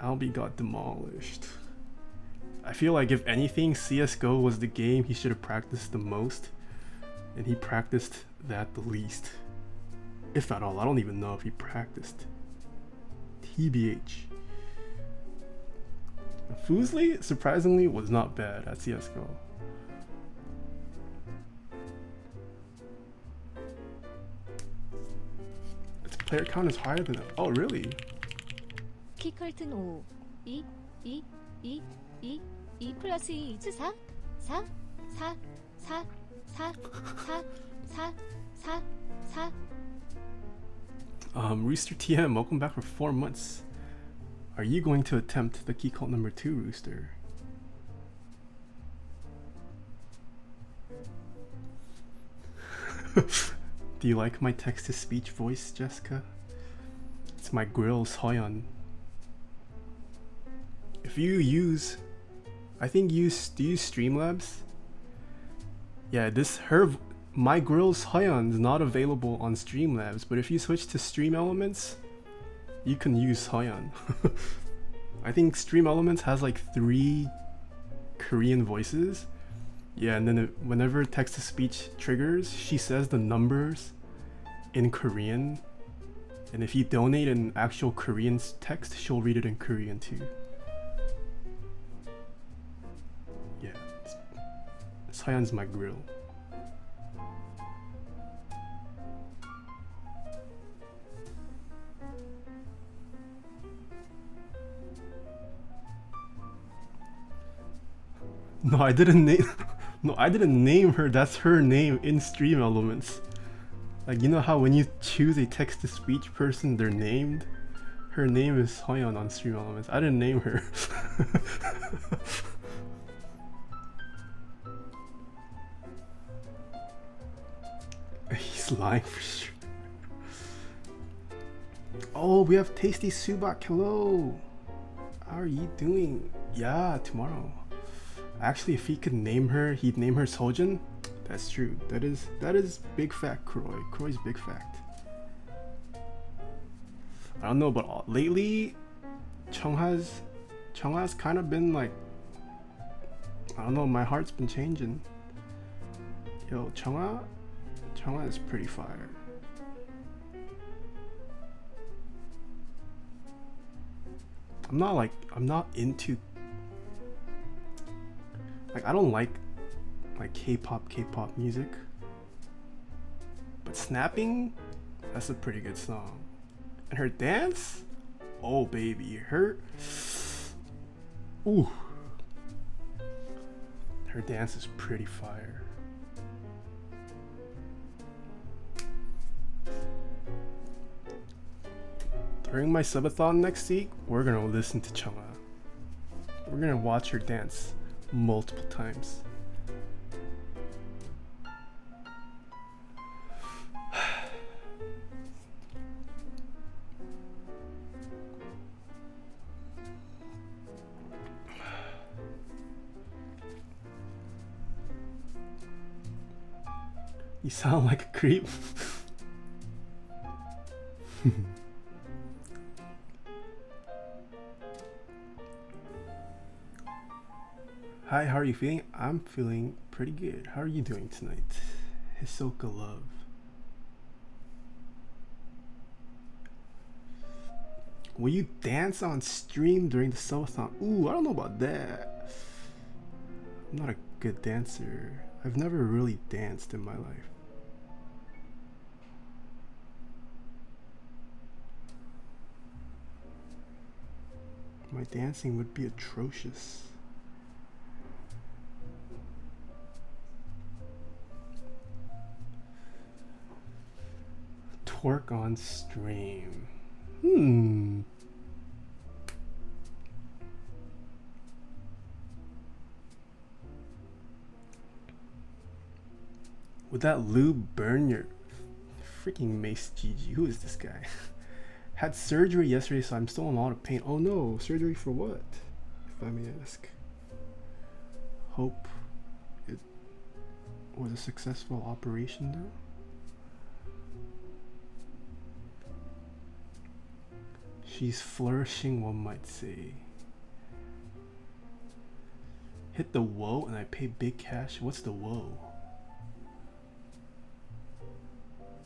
Albie got demolished. I feel like if anything, CSGO was the game he should have practiced the most, and he practiced that the least. If at all. I don't even know if he practiced. TBH. Foozly, surprisingly, was not bad at CSGO. Its player count is higher than... Oh, really? 키컬튼 5 2 플러스 2 is 4 4 4 4 4 4 4 4 4 Rooster TM, welcome back for 4 months. Are you going to attempt the key cult number 2, Rooster? Do you like my text-to-speech voice, Jessica? It's my grill, Soyeon. If you use... I think do you use Streamlabs? Yeah, my grill's Soyeon is not available on Streamlabs, but if you switch to Stream Elements, you can use Soyeon. I think Stream Elements has like 3 Korean voices. Yeah, and then whenever text-to-speech triggers, she says the numbers in Korean. And if you donate an actual Korean text, she'll read it in Korean too. Yeah, Soyeon's my grill. No, I didn't name. No, I didn't name her. That's her name in Stream Elements. Like, you know how when you choose a text-to-speech person, they're named? Her name is Soyeon on Stream Elements. I didn't name her. He's lying for sure. Oh, we have Tasty Subak. Hello. How are you doing? Yeah, tomorrow. Actually, if he could name her, he'd name her Sojin. That's true. That is big fact, Croy. Croy's big fact. I don't know, but lately, Chungha's kind of been like, I don't know, my heart's been changing. Yo, Chungha is pretty fire. I'm not into, like, I don't like K-pop music, but Snapping, that's a pretty good song. And her dance, oh baby, her dance is pretty fire. During my subathon next week, we're gonna listen to Chungha. We're gonna watch her dance multiple times. You sound like a creep. Hi, how are you feeling? I'm feeling pretty good. How are you doing tonight? Hisoka Love. Will you dance on stream during the subathon? Ooh, I don't know about that. I'm not a good dancer. I've never really danced in my life. My dancing would be atrocious. Twerk on stream. Would that lube burn your freaking mace, GG? Who is this guy? Had surgery yesterday, so I'm still in a lot of pain. Oh no, surgery for what? If I may ask. Hope it was a successful operation though. She's flourishing, one might say. Hit the whoa and I pay big cash. What's the whoa?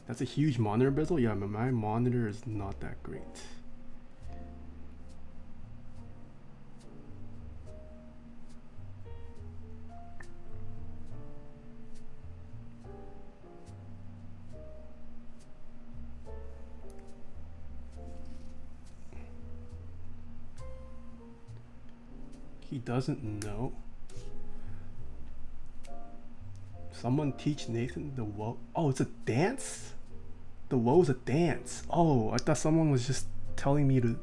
That's a huge monitor bezel? Yeah, but my monitor is not that great. He doesn't know. Someone teach Nathan the whoa. Oh, it's a dance? The whoa is a dance. Oh, I thought someone was just telling me to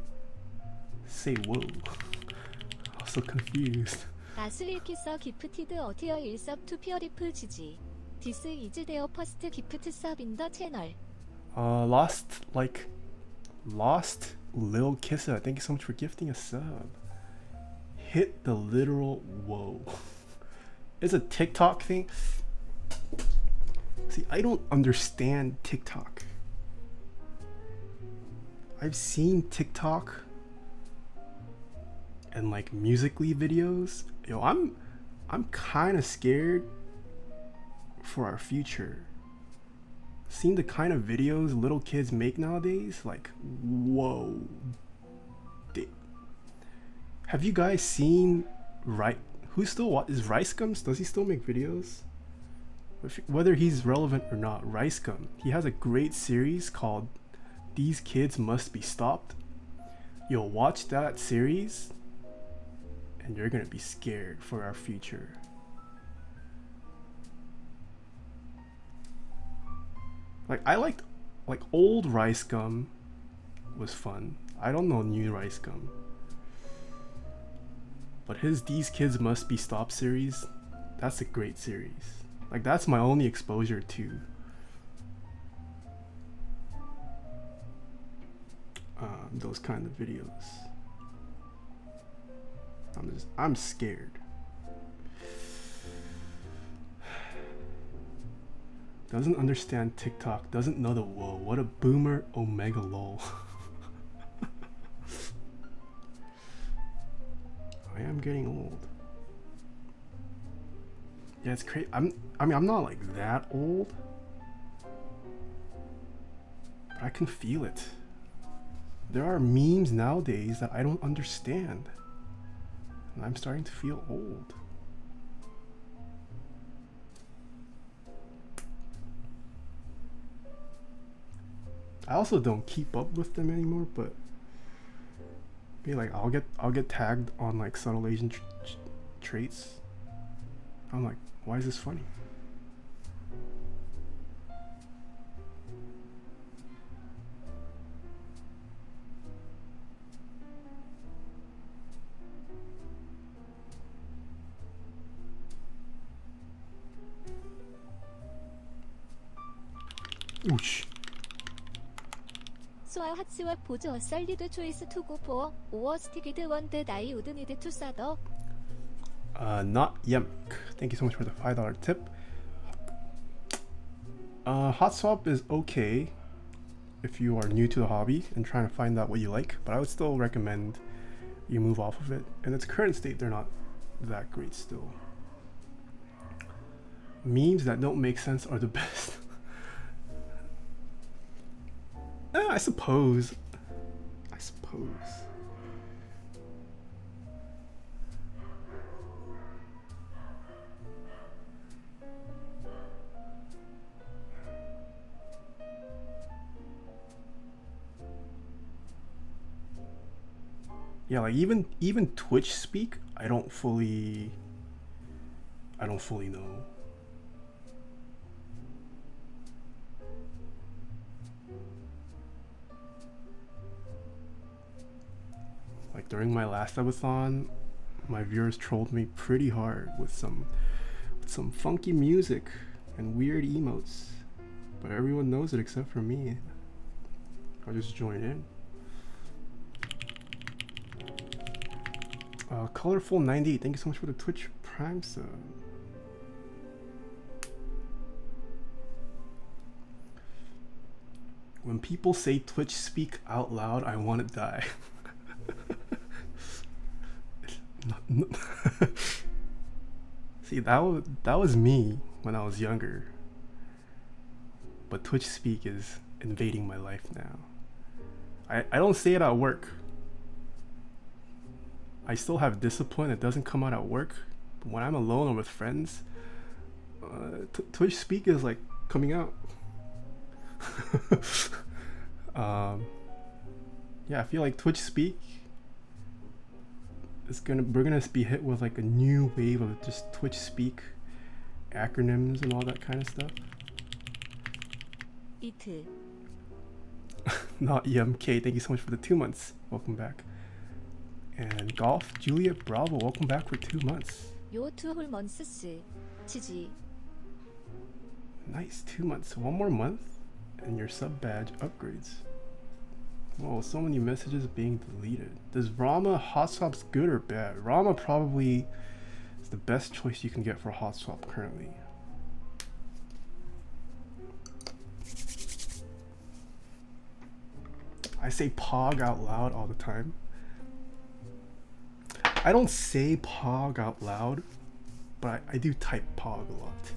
say whoa. I was so confused. 아슬리키서 기프티드 어티어 일섭 투 피어리플 지지. This is their first gift sub in the channel. Lost Lil Kissa. Thank you so much for gifting a sub. Hit the literal whoa. It's a TikTok thing. See, I don't understand TikTok. I've seen TikTok and like Musical.ly videos. Yo, I'm kind of scared for our future. Seeing the kind of videos little kids make nowadays, like, whoa. Have you guys seen who still is Ricegums? Does he still make videos? Whether he's relevant or not, Ricegum. He has a great series called These Kids Must Be Stopped. You'll watch that series and you're gonna be scared for our future. I liked old Ricegum was fun. I don't know new Ricegum. But his These Kids Must Be Stopped series, that's a great series. Like, that's my only exposure to those kind of videos. I'm scared. Doesn't understand TikTok, doesn't know the whoa, what a boomer, omega lol. I am getting old. Yeah, it's crazy. I mean, I'm not like that old, but I can feel it. There are memes nowadays that I don't understand, and I'm starting to feel old. I also don't keep up with them anymore, but be like I'll get tagged on like subtle Asian traits. I'm like, why is this funny? Oosh. 소아 핫스와 보조 어썰리드 초이스 투고 포 오어 스티기드 원드 나이 우드 니드 투 사더. Not YMK. Thank you so much for the $5 tip. Hot swap is okay if you are new to the hobby and trying to find out what you like, but I would still recommend you move off of it. In its current state, they're not that great still. Memes that don't make sense are the best. I suppose. Yeah, like even Twitch speak, I don't fully know. Like during my last episode, my viewers trolled me pretty hard with some funky music and weird emotes, but everyone knows it except for me. I'll just join in. Colorful 98, thank you so much for the Twitch Prime sub. When people say Twitch speak out loud, I want to die. See, that was me when I was younger, but Twitch speak is invading my life now. I don't say it at work. I still have discipline. It doesn't come out at work, but when I'm alone or with friends, Twitch speak is like coming out. Yeah, I feel like Twitch speak is we're gonna be hit with like a new wave of just Twitch speak acronyms and all that kind of stuff. 이트. Not GMK, thank you so much for the 2 months. Welcome back. And Golf Juliet Bravo, welcome back for 2 months. 요 투홀 먼스스. 지지. Nice, 2 months. 1 more month and your sub badge upgrades. Whoa, so many messages being deleted. Does Rama hot swaps good or bad? Rama probably is the best choice you can get for hot swap currently. I say Pog out loud all the time. I don't say Pog out loud, but I do type Pog a lot.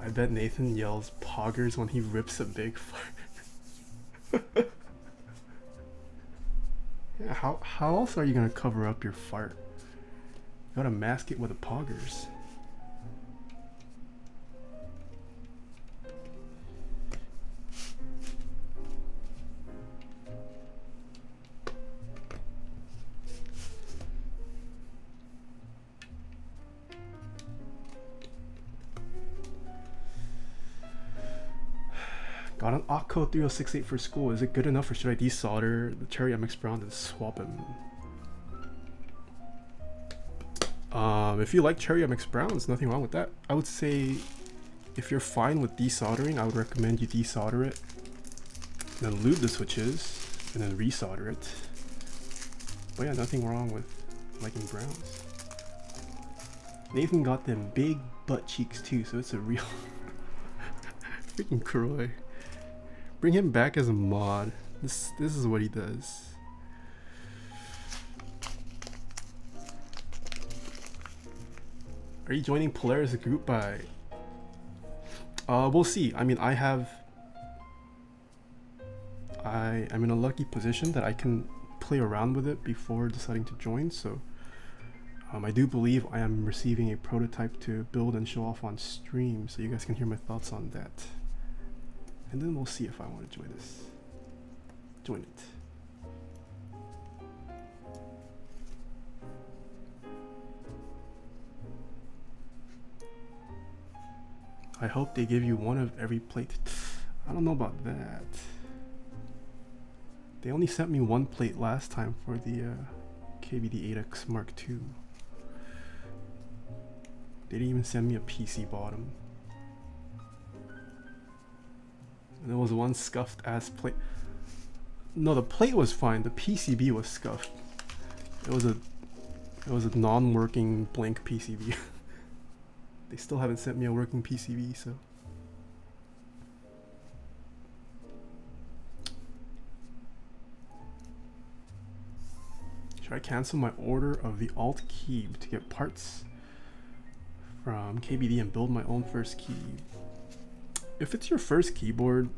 I bet Nathan yells Poggers when he rips a big fart. Yeah, how else are you gonna cover up your fart? You gotta mask it with a Poggers. Got an Akko 3068 for school. Is it good enough or should I desolder the Cherry MX Brown and swap him? If you like Cherry MX Brown, there's nothing wrong with that. I would say if you're fine with desoldering, I would recommend you desolder it, then lube the switches, and then resolder it. But yeah, nothing wrong with liking browns. Nathan got them big butt cheeks too, so it's a real freaking Croy. Bring him back as a mod. This is what he does. Are you joining Polaris group by? We'll see. I mean, I'm in a lucky position that I can play around with it before deciding to join. So I do believe I am receiving a prototype to build and show off on stream, so you guys can hear my thoughts on that. And then we'll see if I want to join it. I hope they give you one of every plate. I don't know about that. They only sent me one plate last time for the KBD8X Mark II. They didn't even send me a PC bottom. And there was one scuffed ass plate. No, the plate was fine. The PCB was scuffed. It was a non-working blank PCB. They still haven't sent me a working PCB, so. Should I cancel my order of the alt key to get parts from KBD and build my own first key? If it's your first keyboard,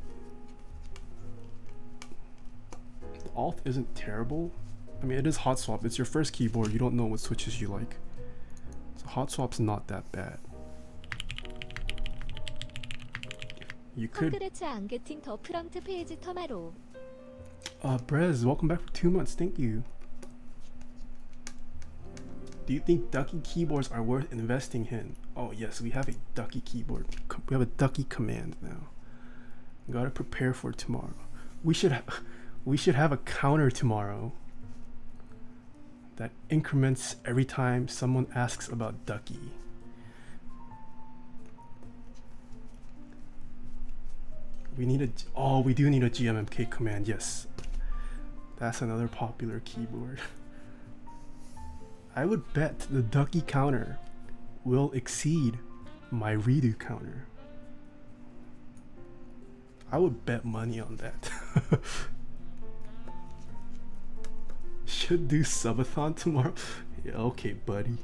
the alt isn't terrible. I mean, it is hot swap. It's your first keyboard. You don't know what switches you like. So hot swap's not that bad. You could. Brez, welcome back for 2 months. Thank you. Do you think Ducky keyboards are worth investing in? Oh yes, we have a Ducky keyboard. We have a Ducky command now. Gotta prepare for tomorrow. We should have a counter tomorrow that increments every time someone asks about Ducky. We need we do need a GMK command, yes. That's another popular keyboard. I would bet the Ducky counter will exceed my redo counter. I would bet money on that. Should do subathon tomorrow. Yeah, okay, buddy.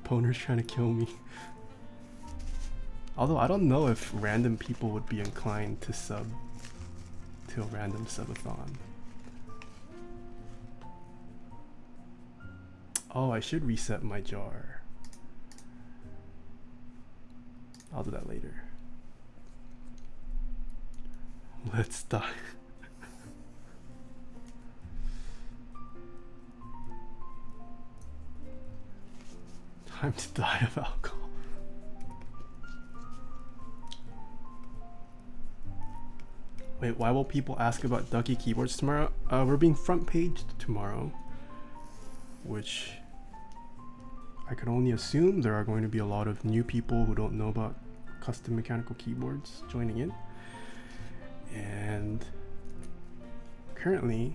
Poner's trying to kill me. Although I don't know if random people would be inclined to sub to a random subathon. Oh, I should reset my jar. I'll do that later. Let's die. Time to die of alcohol. Wait, why will people ask about Ducky keyboards tomorrow? We're being front paged tomorrow, which I can only assume there are going to be a lot of new people who don't know about custom mechanical keyboards joining in. And currently,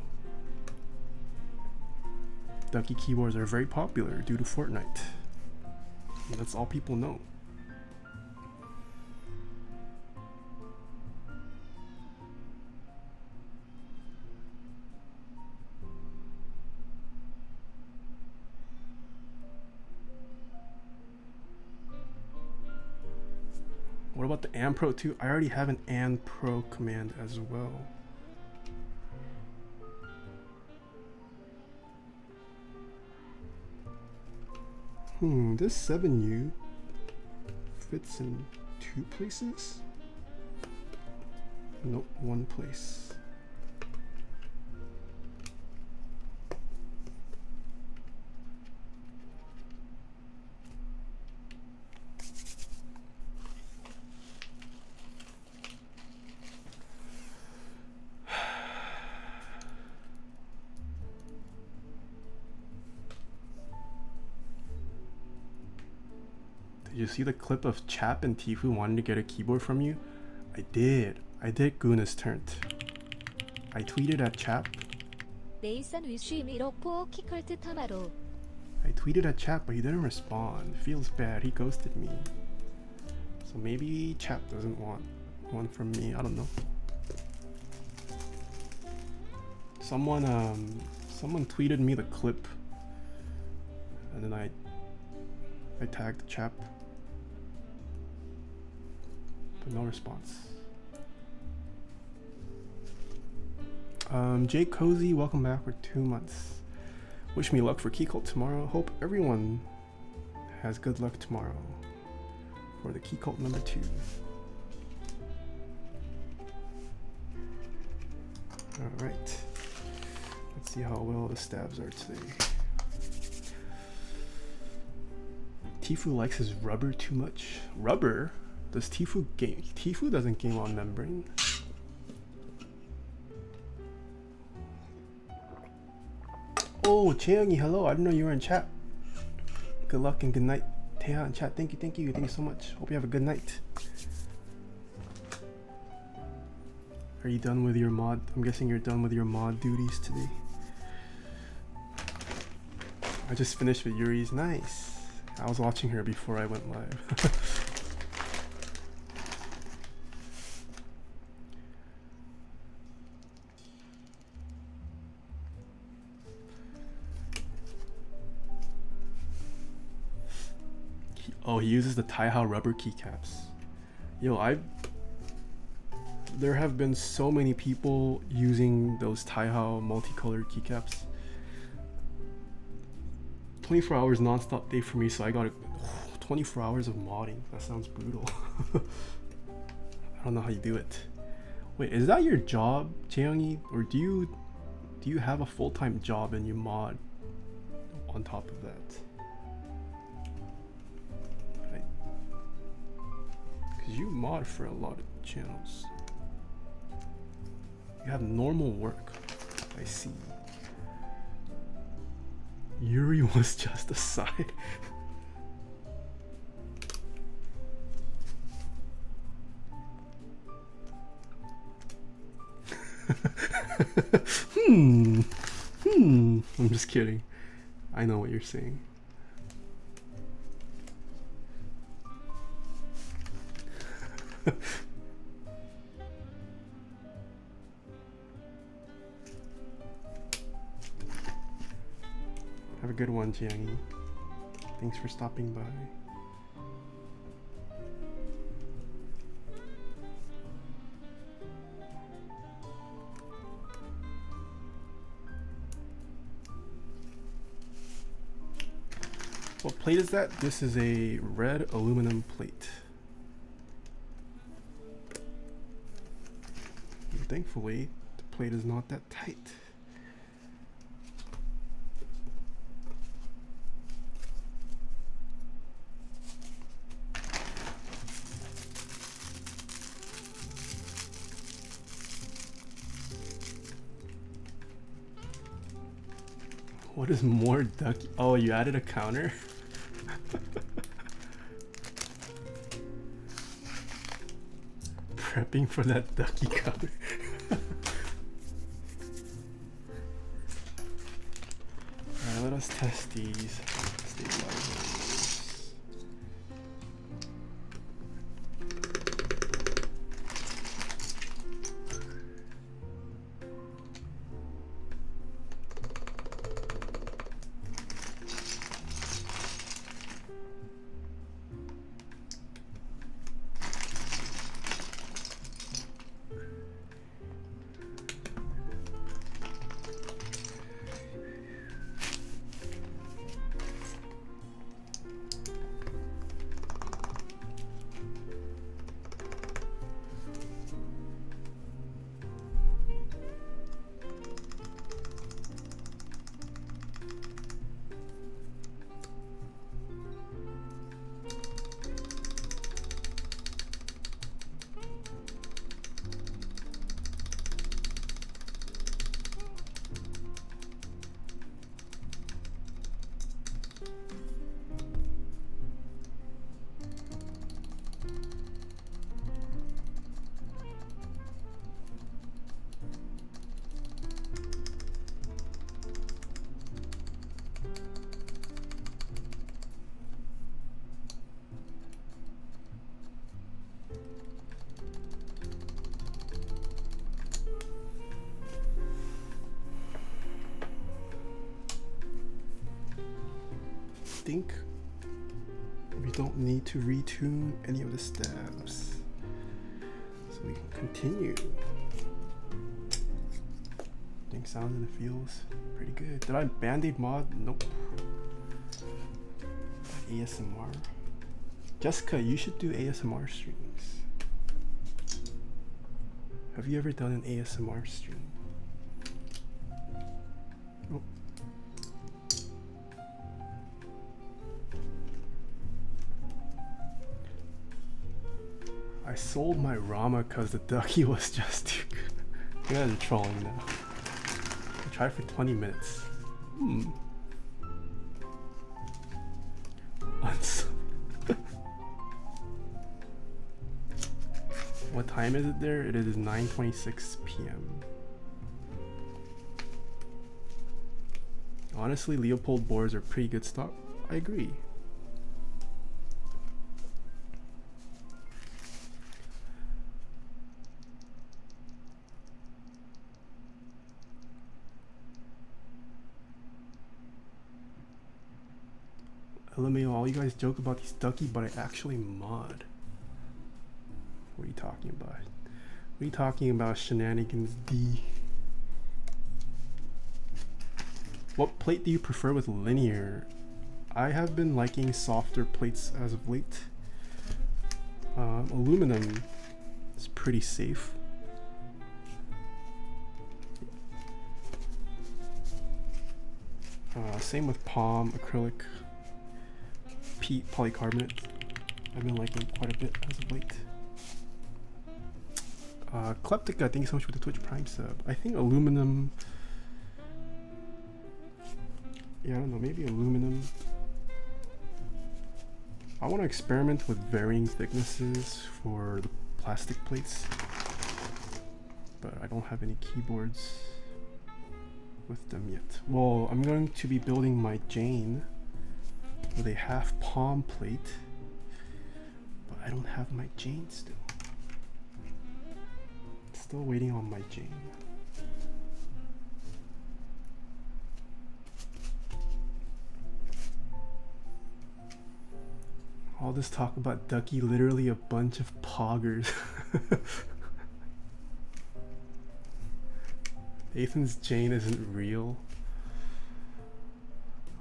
Ducky keyboards are very popular due to Fortnite. And that's all people know. What about the AND Pro 2? I already have an AND Pro command as well. This 7U fits in 2 places? Nope, 1 place. Did you see the clip of Chap and Tifu wanting to get a keyboard from you? I did Guna's turn. I tweeted at Chap. 네이선 위쉬 미로포 키컬트 타마로. I tweeted at Chap, but he didn't respond. Feels bad. He ghosted me. So maybe Chap doesn't want one from me. I don't know. Someone tweeted me the clip, and then I tagged Chap, but no response. Jake Cozy, welcome back for 2 months. Wish me luck for Key Cult tomorrow. Hope everyone has good luck tomorrow for the Key Cult number 2. Alright. Let's see how well the stabs are today. Tifu likes his rubber too much. Rubber? Does Tifu game? Tifu doesn't game on membrane. Oh, Chaeyoungi, hello. I didn't know you were in chat. Good luck and good night. Taeha in chat. Thank you, thank you. Thank you so much. Hope you have a good night. Are you done with your mod? I'm guessing you're done with your mod duties today. I just finished with Yuri's. Nice. I was watching her before I went live. Oh, he uses the Taeha rubber keycaps. Yo, there have been so many people using those Taeha multicolored keycaps. 24 hours non-stop day for me, so I got 24 hours of modding. That sounds brutal. I don't know how you do it. Wait, is that your job, Chaeyoungi? Or do you have a full-time job and you mod on top of that? You mod for a lot of channels. You have normal work. I see. Yuri was just a side. I'm just kidding. I know what you're saying. Have a good one, Jiangi. Thanks for stopping by. What plate is that? This is a red aluminum plate. And thankfully, the plate is not that tight. What is more ducky? Oh, you added a counter? Prepping for that ducky counter. Alright, let us test these stabilizers. think we don't need to retune any of the stabs. So we can continue. I think sounds and feels pretty good. Did I band-aid mod? Nope. ASMR. Jessica, you should do ASMR streams. Have you ever done an ASMR stream? Oh. I sold my Rama because the ducky was just too good. You guys are trolling now. I tried for 20 minutes. What time is it there? It is 9:26 p.m. Honestly, Leopold boards are pretty good stock. I agree. LMAO, all you guys joke about these ducky, but I actually mod. What are you talking about? What are you talking about, shenanigans D? What plate do you prefer with linear? I have been liking softer plates as of late. Aluminum is pretty safe. Same with palm, acrylic, peat, polycarbonate. I've been liking quite a bit as of late. Kleptica, thank you so much for the Twitch Prime sub. I think aluminum. Yeah, I don't know, maybe aluminum. I want to experiment with varying thicknesses for the plastic plates, but I don't have any keyboards with them yet. Well, I'm going to be building my Jane with a half palm plate, but I don't have my Jane still. Still waiting on my Jane. All this talk about ducky, literally a bunch of poggers. Ethan's Jane isn't real.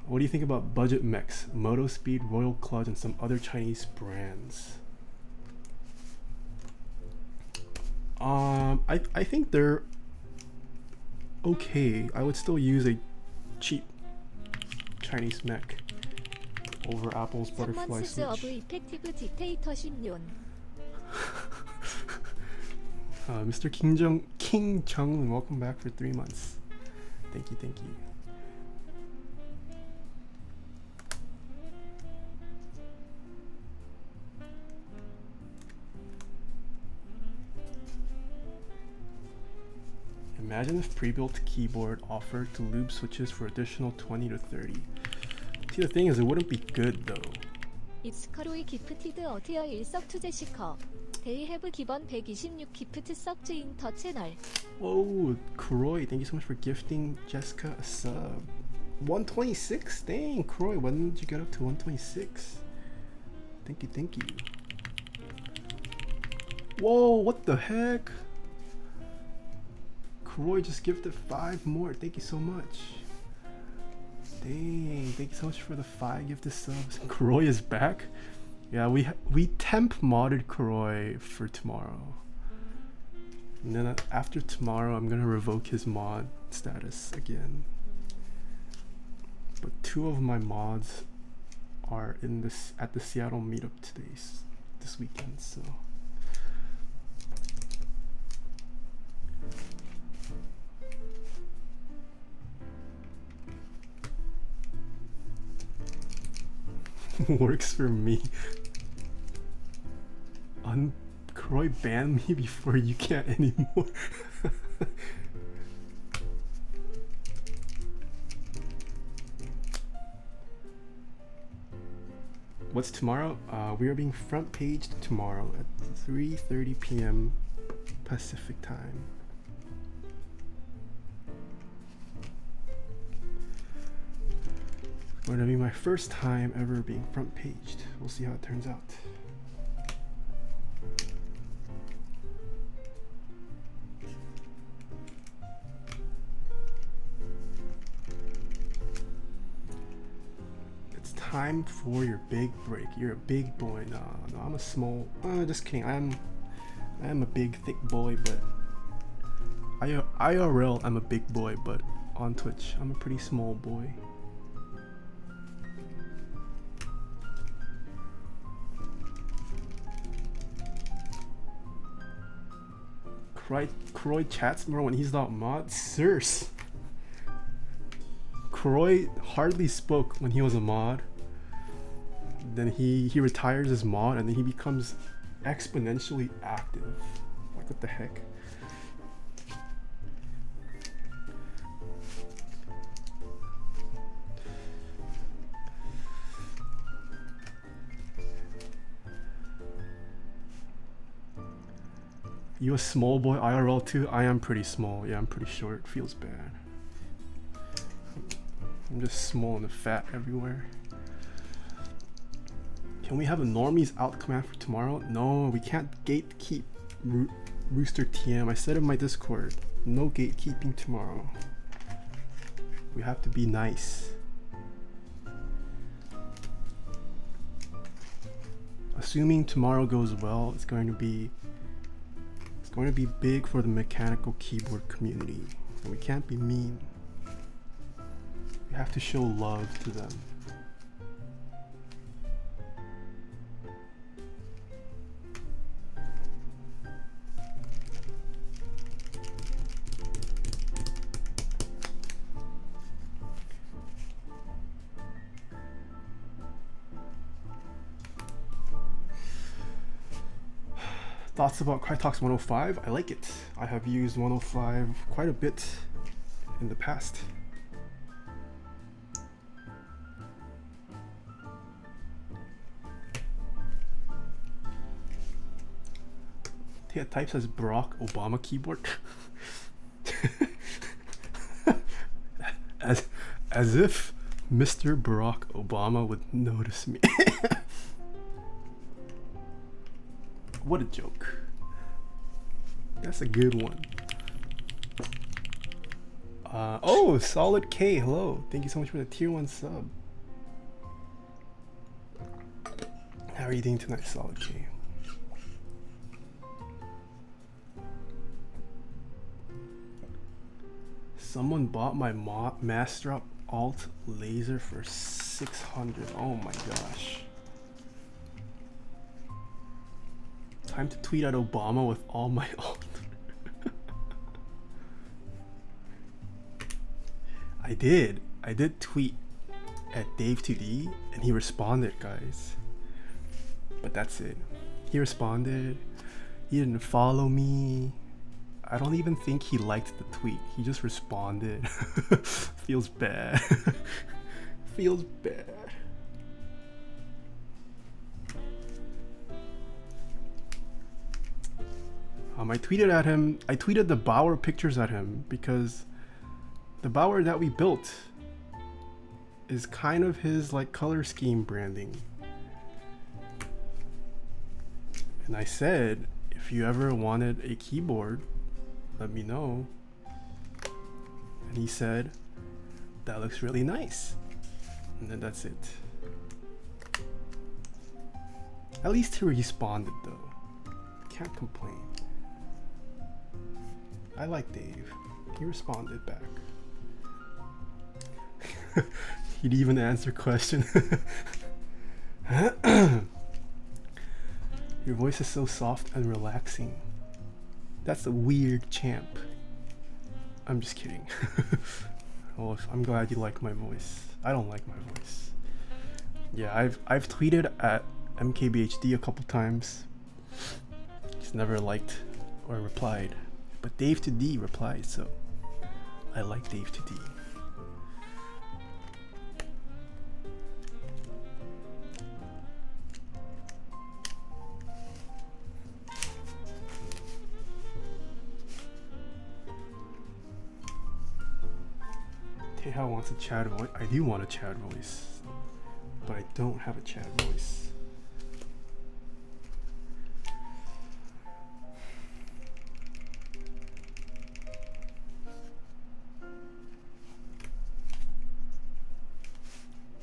What do you think about budget mechs, Moto Speed, Royal Clutch, and some other Chinese brands? I think they're okay. I would still use a cheap Chinese mech over Apple's butterfly switch. Mr. King Jong, welcome back for 3 months. Thank you, thank you. Imagine if pre-built keyboard offered to lube switches for additional 20 to 30. See, the thing is, it wouldn't be good though. It's Karo이 gifted a tier 1 sub to Jessica. They have given 126 gift sub in the channel. Oh, Kroy, thank you so much for gifting Jessica a sub. 126? Dang, Kroy, when did you get up to 126? Thank you, thank you. Whoa, what the heck? Kroy just gifted 5 more. Thank you so much. Dang, thank you so much for the 5 gifted subs. Kroy is back. Yeah, we temp modded Kroy for tomorrow. And then after tomorrow, I'm gonna revoke his mod status again. But 2 of my mods are in this at the Seattle meetup this weekend, so. Works for me. Kroy banned me before you can't anymore. What's tomorrow? We are being front paged tomorrow at 3:30 p.m. Pacific time. Going to be my first time ever being front paged. We'll see how it turns out. It's time for your big break. You're a big boy. No, I'm a small. Just kidding. I am a big, thick boy, but IRL I'm a big boy, but on Twitch I'm a pretty small boy. Croy chats more when he's not mod? Sirs. Croy hardly spoke when he was a mod. Then he retires as mod and then he becomes exponentially active. Like what the heck? You a small boy IRL too? I am pretty small. Yeah, I'm pretty short. Feels bad. I'm just small and fat everywhere. Can we have a normies out command for tomorrow? No, we can't gatekeep Rooster TM. I said in my Discord, no gatekeeping tomorrow. We have to be nice. Assuming tomorrow goes well, it's going to be big for the mechanical keyboard community. And we can't be mean. We have to show love to them. Thoughts about Crytox 105? I like it. I have used 105 quite a bit in the past. Taeha types as Barack Obama keyboard. as if Mr. Barack Obama would notice me. What a joke. That's a good one. Oh, Solid K, hello. Thank you so much for the tier 1 sub. How are you doing tonight, Solid K? Someone bought my Master Alt laser for 600. Oh my gosh. Time to tweet at Obama with all my alt. I did tweet at Dave2D and he responded, guys. But that's it. He responded. He didn't follow me. I don't even think he liked the tweet. He just responded. Feels bad. Feels bad. I tweeted at him. I tweeted the Bauer pictures at him because the Bauer that we built is kind of his like color scheme branding. And I said, if you ever wanted a keyboard, let me know. And he said, that looks really nice. And then that's it. At least he responded though. Can't complain. I like Dave. He responded back. He'd even answer question. Your voice is so soft and relaxing. That's a weird champ. I'm just kidding. Well, I'm glad you like my voice. I don't like my voice. Yeah, I've tweeted at MKBHD a couple times. He's never liked or replied. But Dave2D replied, so I like Dave2D. Taeha wants a Chad voice. I do want a Chad voice. but I don't have a chat voice.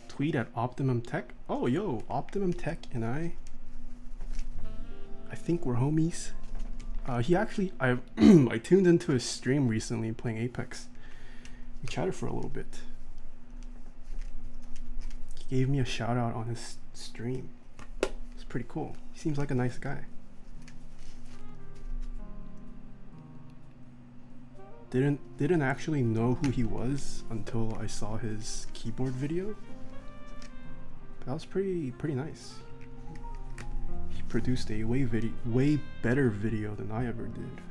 Tweet at Optimum Tech. Oh, yo, Optimum Tech and I think we're homies. He actually, I I tuned into his stream recently playing Apex. We chatted for a little bit. He gave me a shout out on his stream. It's pretty cool. He seems like a nice guy. Didn't actually know who he was until I saw his keyboard video. That was pretty nice. He produced a way better video than I ever did.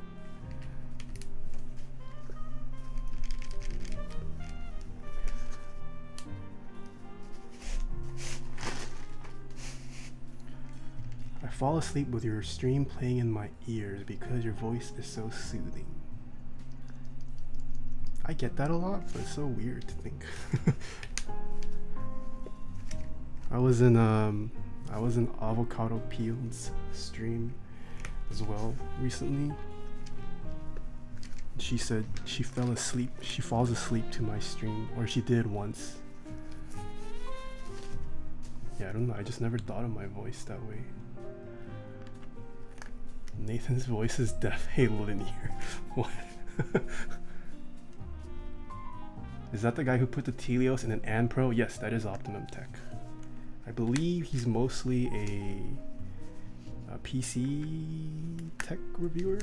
I fall asleep with your stream playing in my ears because your voice is so soothing. I get that a lot, but it's so weird to think. I was in Avocado Peel's stream as well recently. She said she fell asleep. She falls asleep to my stream, or she did once. Yeah, I don't know. I just never thought of my voice that way. Nathan's voice is definitely linear. What? Is that the guy who put the Telios in an AND Pro? Yes, that is Optimum Tech. I believe he's mostly a PC tech reviewer.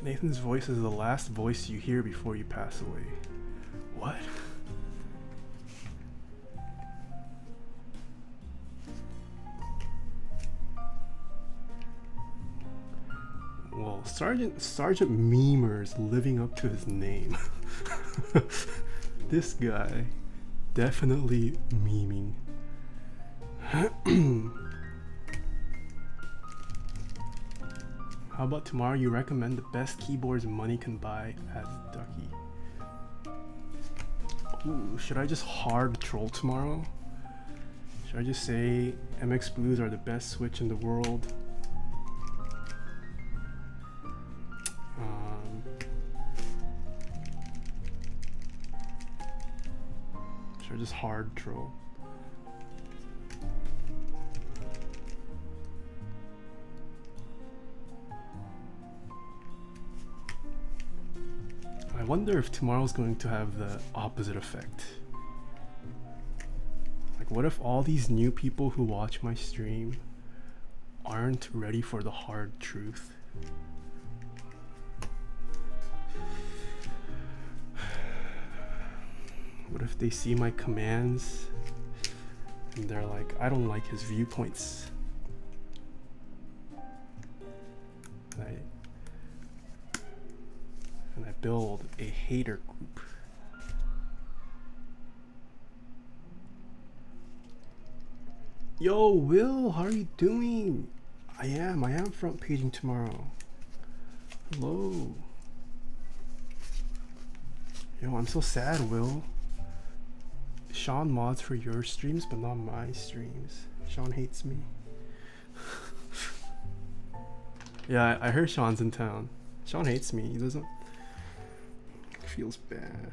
Nathan's voice is the last voice you hear before you pass away. What? Well, Sergeant Memer is living up to his name. This guy definitely memeing. How about tomorrow you recommend the best keyboards money can buy as Ducky? Ooh, should I just hard troll tomorrow? Should I just say MX Blues are the best Switch in the world? Should I just hard troll? I wonder if tomorrow's going to have the opposite effect. Like, what if all these new people who watch my stream aren't ready for the hard truth? What if they see my commands and they're like, I don't like his viewpoints. And I build a hater group. Yo, Will, how are you doing? I am front paging tomorrow. Hello. Yo, I'm so sad, Will. Sean mods for your streams, but not my streams. Sean hates me. Yeah, I heard Sean's in town. Sean hates me. He doesn't. Feels bad.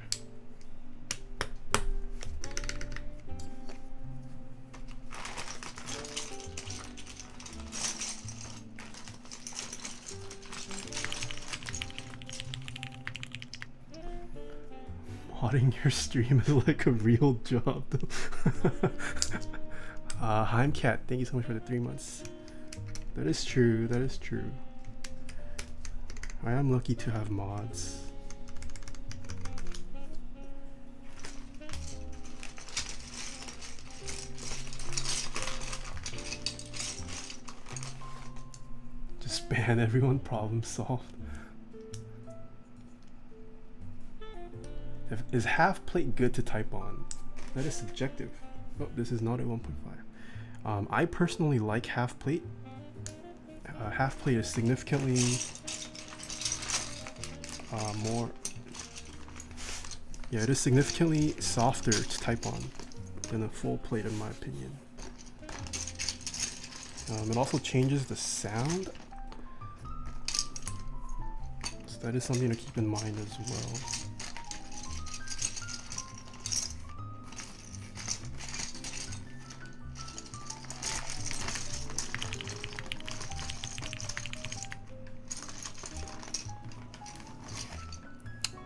Modding your stream is like a real job though. Heimcat, thank you so much for the 3 months. That is true, that is true. I am lucky to have mods. Just ban everyone, problem solved. Is half plate good to type on? That is subjective. Oh, this is not a 1.5. I personally like half plate. Half plate is significantly more. Yeah, it is significantly softer to type on than a full plate, in my opinion. It also changes the sound, so that is something to keep in mind as well.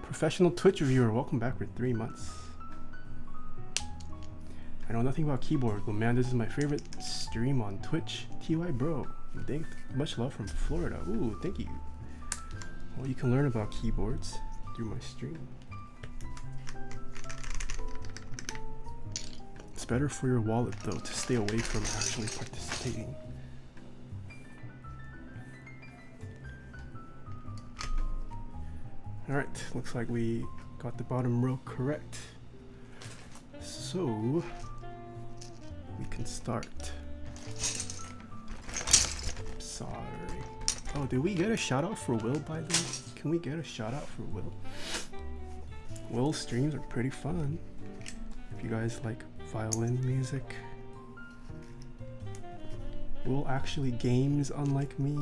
Professional Twitch reviewer, welcome back for 3 months. I know nothing about keyboard, but man, this is my favorite stream on Twitch. TY bro, much love from Florida. Ooh, thank you. Well, you can learn about keyboards through my stream. It's better for your wallet though to stay away from actually participating. Alright, looks like we got the bottom row correct. So we can start soldering. Oh, did we get a shout out for Will by the way? Can we get a shout out for Will? Will's streams are pretty fun. If you guys like violin music. Will actually games unlike me.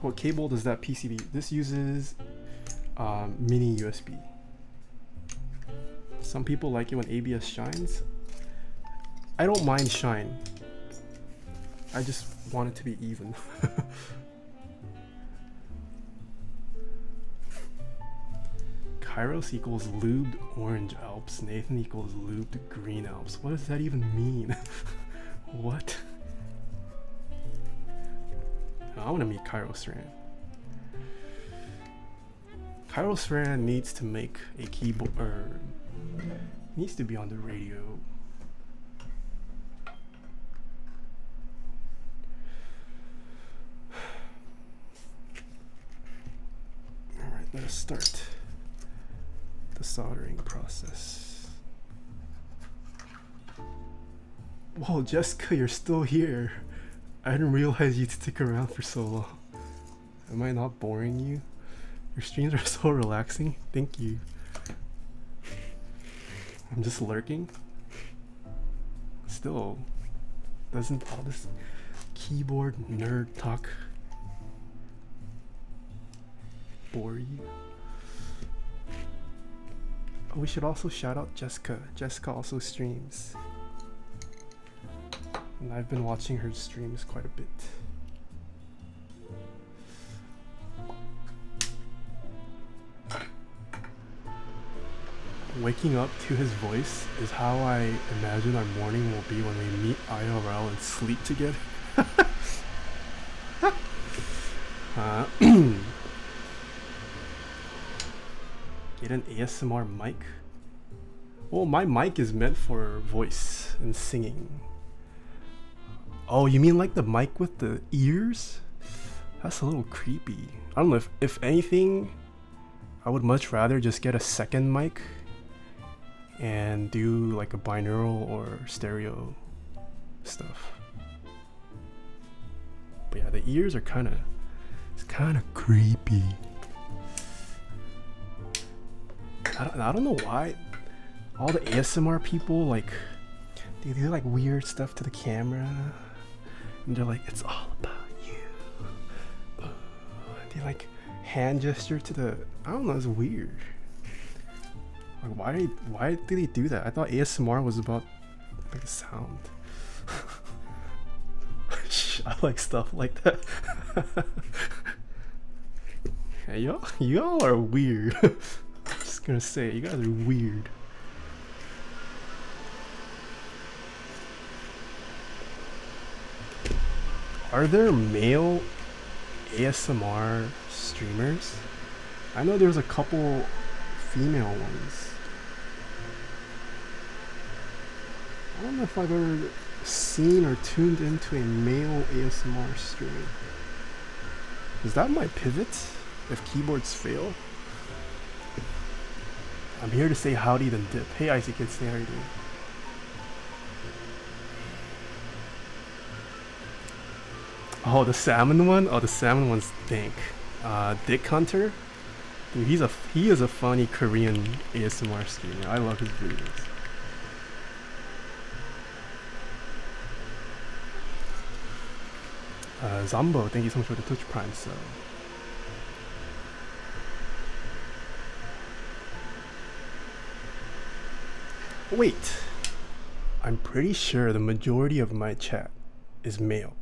What cable does that PCB? This uses mini USB. Some people like it when ABS shines. I don't mind shine. I just want it to be even. Kairos equals lubed orange Alps. Nathan equals lubed green Alps. What does that even mean? What? I want to meet Kairos Ran. Kairos Ran needs to make a keyboard, or needs to be on the radio. Alright, let us start the soldering process. Whoa, Jessica, you're still here. I didn't realize you'd stick around for so long. Am I not boring you? Your streams are so relaxing. Thank you. I'm just lurking. Still, doesn't all this keyboard nerd talk bore you? Oh, we should also shout out Jessica. Jessica also streams. And I've been watching her streams quite a bit. Waking up to his voice is how I imagine our morning will be when we meet IRL and sleep together. Get an ASMR mic? Well, my mic is meant for voice and singing. Oh, you mean like the mic with the ears? That's a little creepy. I don't know, if anything, I would much rather just get a second mic and do like a binaural or stereo stuff. But yeah, the ears are it's kind of creepy. I don't know why all the ASMR people like they do like weird stuff to the camera. And they're like, it's all about you. They like hand gesture to the, I don't know, it's weird. Like why do they do that? I thought ASMR was about like a sound. I like stuff like that. Hey, y'all are weird. I'm just gonna say, you guys are weird. Are there male ASMR streamers? I know there's a couple female ones. I don't know if I've ever seen or tuned into a male ASMR stream. Is that my pivot if keyboards fail? I'm here to say howdy then dip. Hey Isaac, it's how are you doing? Oh, the salmon one? Oh, the salmon one's dank. Dick Hunter? Dude, he is a funny Korean ASMR streamer. I love his videos. Zombo, thank you so much for the Twitch Prime sub. Wait, I'm pretty sure the majority of my chat is male.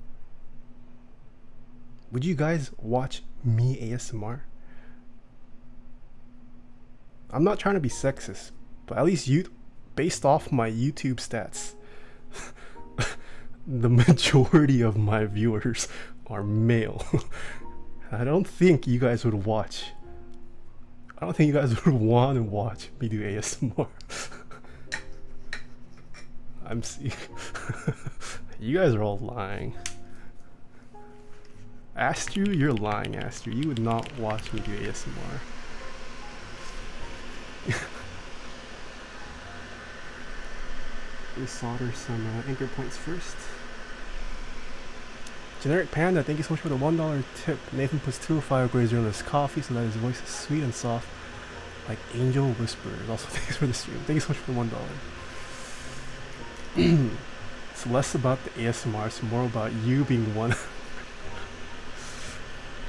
Would you guys watch me ASMR? I'm not trying to be sexist, but at least based off my YouTube stats, the majority of my viewers are male. I don't think you guys would watch. I don't think you guys would want to watch me do ASMR. I'm seeing. You guys are all lying. Astru, you're lying, Astru. You would not watch me do ASMR. Let's solder some anchor points first. Generic Panda, thank you so much for the $1 tip. Nathan puts 205 grazer in his coffee so that his voice is sweet and soft like angel whispers. Also, thanks for the stream. Thank you so much for the $1. It's less about the ASMR, it's more about you being one.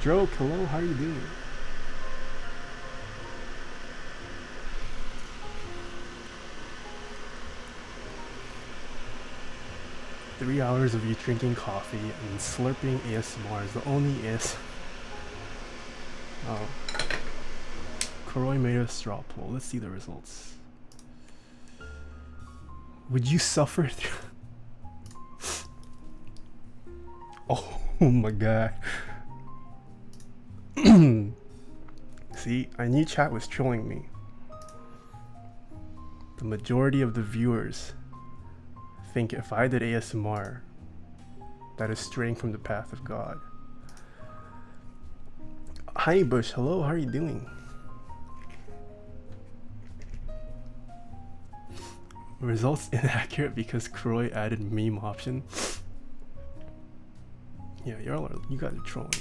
Droke, hello, how are you doing? Three hours of you drinking coffee and slurping ASMR is the only ASMR. Oh. Koroi made a straw poll. Let's see the results. Would you suffer through... Oh my god. See, I knew chat was trolling me. The majority of the viewers think if I did ASMR, that is straying from the path of God. Honeybush, hello, how are you doing? Results inaccurate because Kroy added meme option. Yeah, you guys are trolling.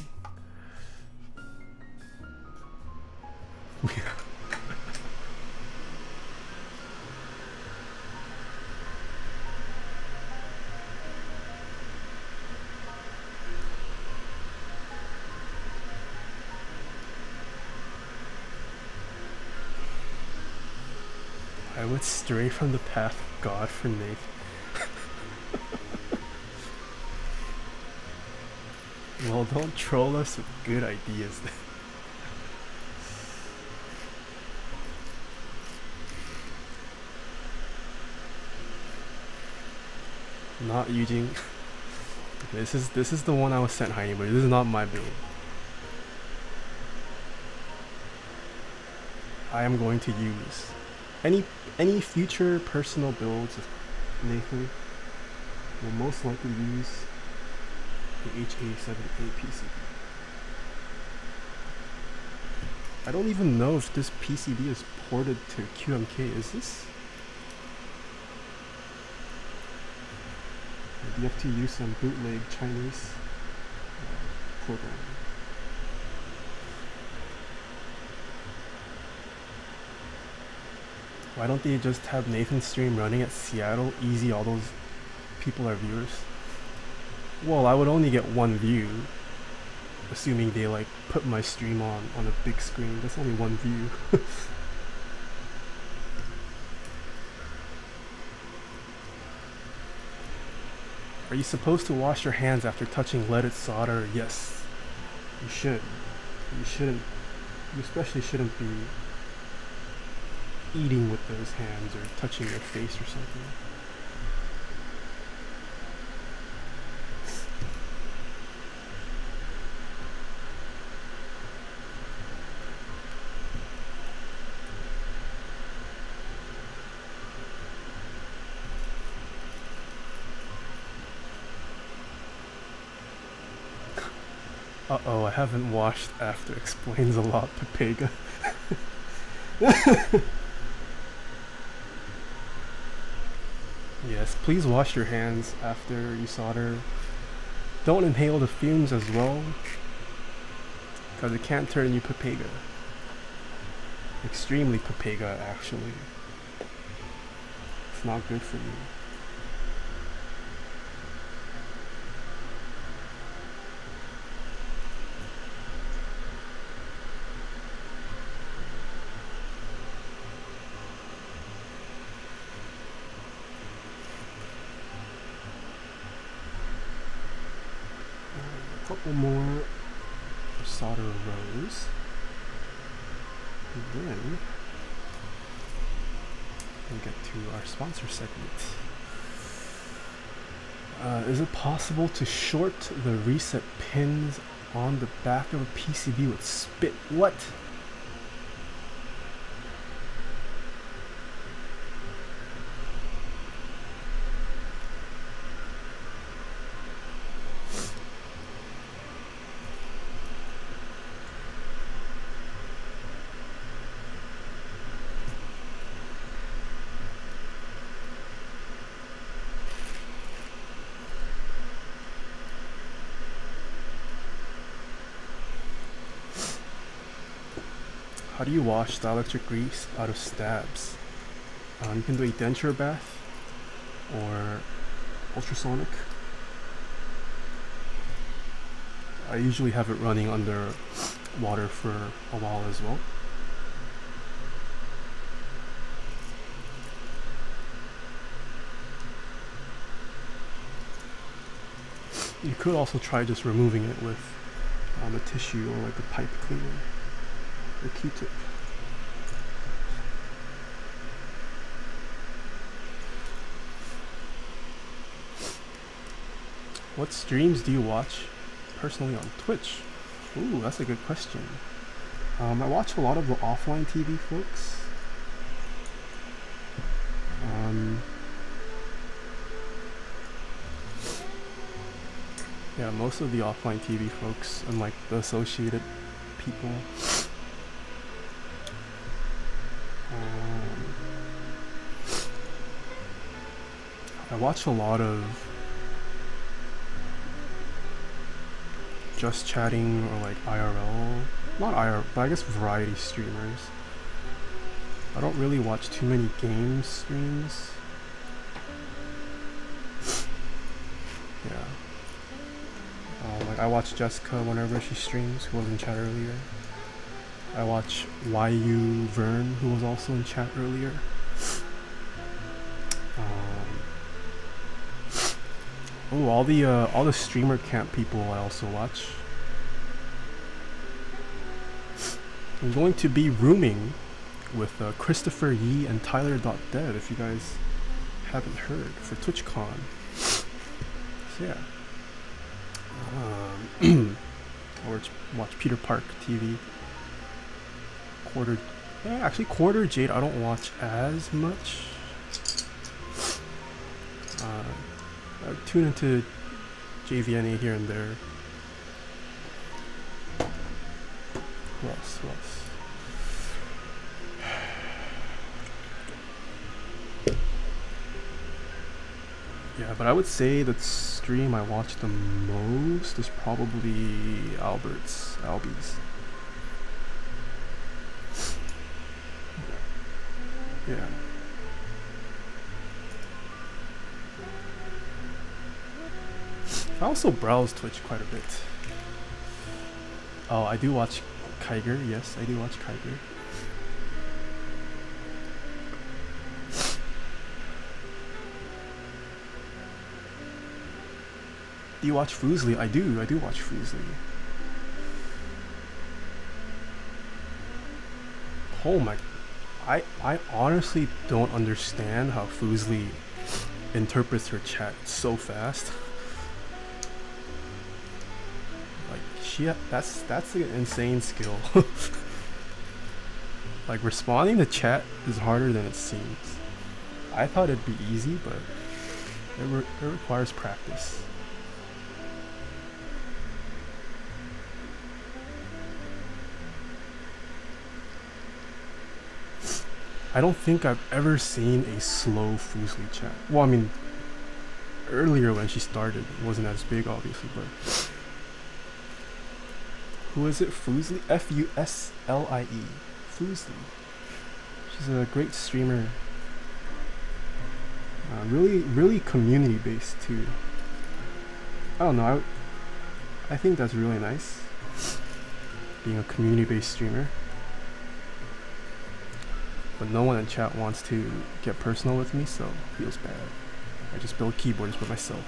I would stray from the path of God for Nathan. Well, don't troll us with good ideas then. Not using. This is the one I was sent, Heine, but this is not my build. I am going to use any future personal builds of Nathan will most likely use the H87A PCB. I don't even know if this PCB is ported to QMK. Is this? Or do you have to use some bootleg Chinese program? Why don't they just have Nathan's stream running at Seattle? Easy, all those people are viewers. Well, I would only get one view, assuming they like put my stream on a big screen. That's only one view. Are you supposed to wash your hands after touching leaded solder? Yes, you should. You shouldn't. You especially shouldn't be eating with those hands or touching your face or something. Uh-oh, I haven't washed after explains a lot, Pepega. Yes, please wash your hands after you solder. Don't inhale the fumes as well, because it can turn you papega. Extremely papega, actually. It's not good for you. A couple more solder rows, and then we'll get to our sponsor segment. Is it possible to short the reset pins on the back of a PCB with spit? What? How do you wash dielectric grease out of stabs? You can do a denture bath or ultrasonic. I usually have it running under water for a while as well. You could also try just removing it with a tissue or like a pipe cleaner. A Q-tip. What streams do you watch personally on Twitch? Ooh, that's a good question. I watch a lot of the offline TV folks. Yeah, most of the offline TV folks and like the associated people. I watch a lot of just chatting or like IRL, not IRL, but I guess variety streamers. I don't really watch too many game streams. Yeah. Like I watch Jessica whenever she streams, who was in chat earlier. I watch YU Vern, who was also in chat earlier. Oh, all the streamer camp people I also watch. I'm going to be rooming with Christopher Yee and Tyler.dev, if you guys haven't heard, for TwitchCon. So yeah. Or watch Peter Park TV. Actually Quarter Jade I don't watch as much. I tune into JVNA here and there. Who else? Yeah, but I would say the stream I watch the most is probably Albies. Yeah. I also browse Twitch quite a bit. Oh, I do watch Kiger. Yes, I do watch Kiger. Do you watch Foosley? I do watch Foosley. Oh my, I honestly don't understand how Foosley interprets her chat so fast. Like that's an insane skill. Like responding to chat is harder than it seems. I thought it'd be easy, but it requires practice. I don't think I've ever seen a slow Fuslie chat. Well, I mean, earlier when she started, it wasn't as big, obviously, but who is it? Fuslie? F-U-S-L-I-E. Fuslie. She's a great streamer. Really community based too. I don't know. I think that's really nice. Being a community based streamer. But no one in chat wants to get personal with me, so it feels bad. I just build keyboards by myself.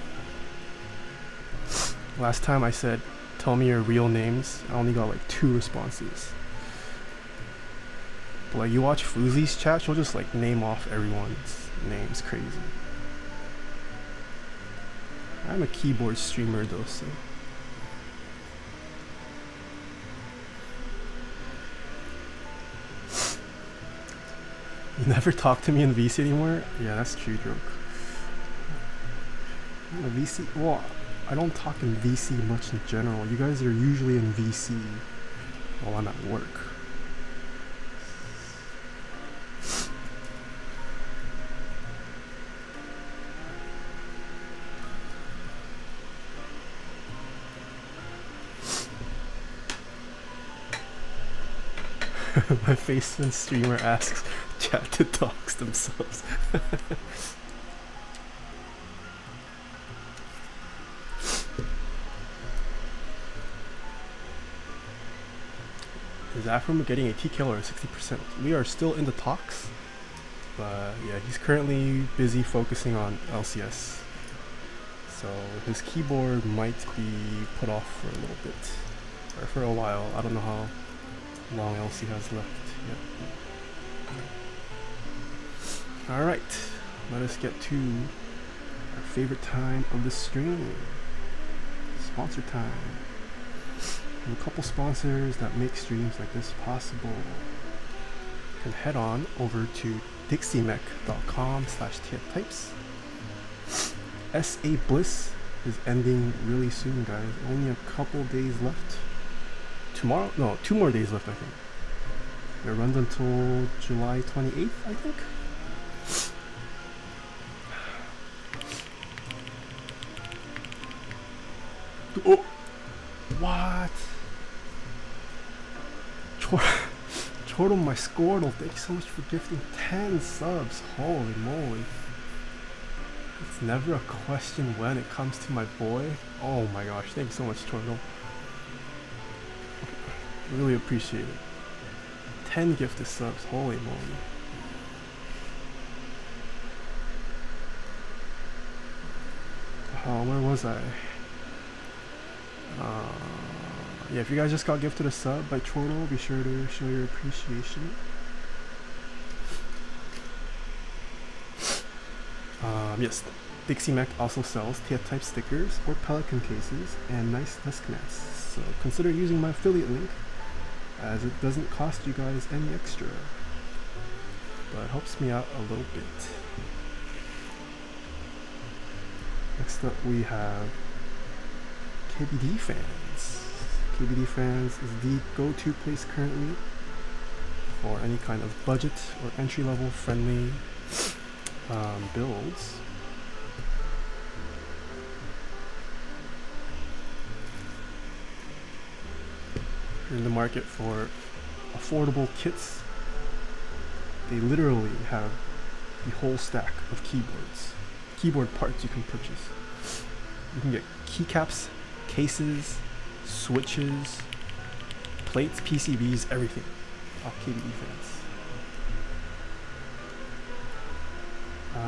Last time I said, tell me your real names, I only got like 2 responses. But like, you watch Fuslie's chat, she'll just like name off everyone's names. Crazy. I'm a keyboard streamer though, so. You never talk to me in VC anymore? Yeah, that's true, joke. VC, well, I don't talk in VC much in general. You guys are usually in VC while I'm at work. My Faceman streamer asks chat to dox themselves. Is Afram getting a T-kill or 60%? We are still in the talks, but yeah, he's currently busy focusing on LCS. So his keyboard might be put off for a little bit, or for a while. I don't know how long LC has left yet. Alright, let us get to our favorite time of the stream. Sponsor time. And a couple sponsors that make streams like this possible. You can head on over to dixiemech.com/types. SA Bliss is ending really soon, guys. Only a couple days left. Tomorrow? No, 2 more days left, I think. It runs until July 28th, I think. Oh! What? Chortle, my Squirtle, thank you so much for gifting 10 subs. Holy moly. It's never a question when it comes to my boy. Oh my gosh, thank you so much, Chortle. Really appreciate it. 10 gifted subs, holy moly. Where was I? Yeah, if you guys just got gifted a sub by Chortle, be sure to show your appreciation. Yes, Dixie Mech also sells Taeha type stickers or Pelican cases and nice desk mats. So consider using my affiliate link, as it doesn't cost you guys any extra, but it helps me out a little bit. Next up we have KBD Fans. KBD Fans is the go-to place currently for any kind of budget or entry-level friendly builds. If you're in the market for affordable kits, they literally have the whole stack of keyboard parts you can purchase. You can get keycaps, cases, switches, plates, PCBs, everything off KBD Fans.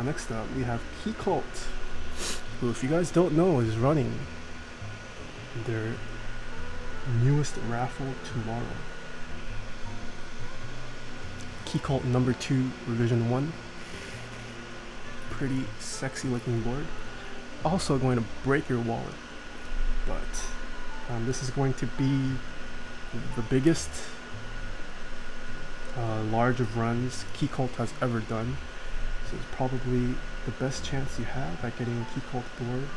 Next up, we have Keycult, who, if you guys don't know, is running their newest raffle tomorrow. Keycult number 2, revision 1. Pretty sexy looking board. Also going to break your wallet, but this is going to be the biggest large of runs Keycult has ever done. So it's probably the best chance you have at getting a Keycult board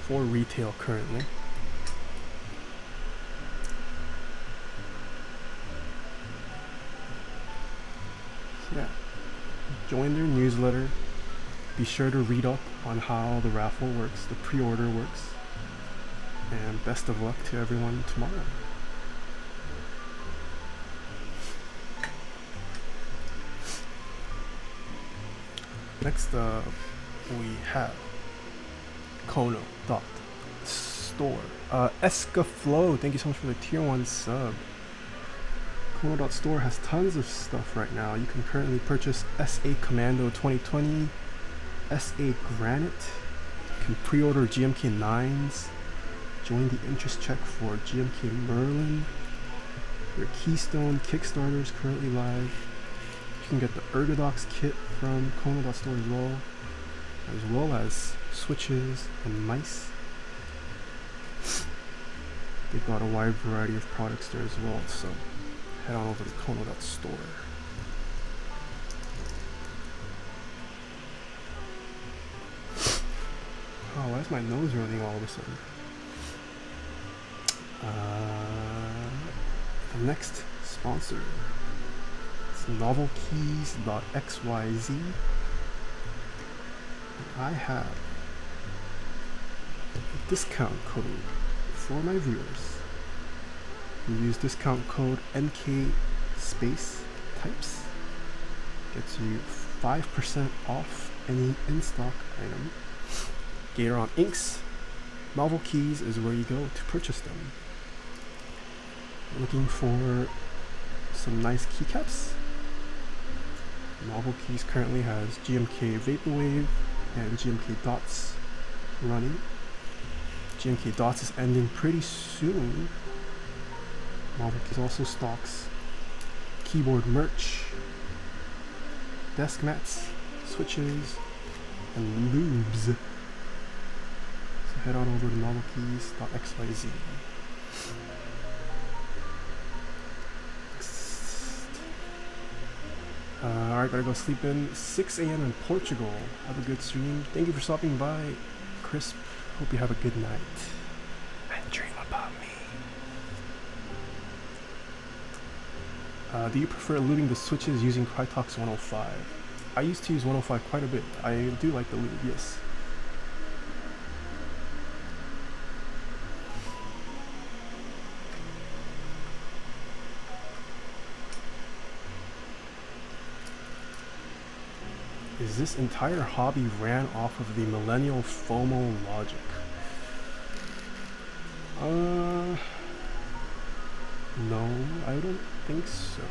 for retail currently. So yeah, join their newsletter. Be sure to read up on how the raffle works, the pre-order works. And best of luck to everyone tomorrow. Next up, we have Kono.store. Escaflow, thank you so much for the tier 1 sub. Kono.store has tons of stuff right now. You can currently purchase SA Commando 2020, SA Granite. You can pre-order GMK 9s. Join the interest check for GMK Merlin. Your Keystone Kickstarter is currently live. You can get the Ergodox kit from Kono.store as well as switches and mice. They've got a wide variety of products there as well, so head on over to Kono.store. Oh, why is my nose running all of a sudden? The next sponsor is novelkeys.xyz. I have a discount code for my viewers. You use discount code NK space types. Gets you 5% off any in-stock item. Gateron inks. Novel Keys is where you go to purchase them. Looking for some nice keycaps? Novel Keys currently has GMK Vaporwave and GMK Dots running. GMK Dots is ending pretty soon. Novel Keys also stocks keyboard merch, desk mats, switches, and lubes. So head on over to novelkeys.xyz. Alright, gotta go sleep in. 6 a.m. in Portugal. Have a good stream. Thank you for stopping by, Crisp. Hope you have a good night. And dream about me. Do you prefer lubing the switches using Crytox 105? I used to use 105 quite a bit. I do like the lube, yes. Is this entire hobby ran off of the millennial FOMO logic? No, I don't think so.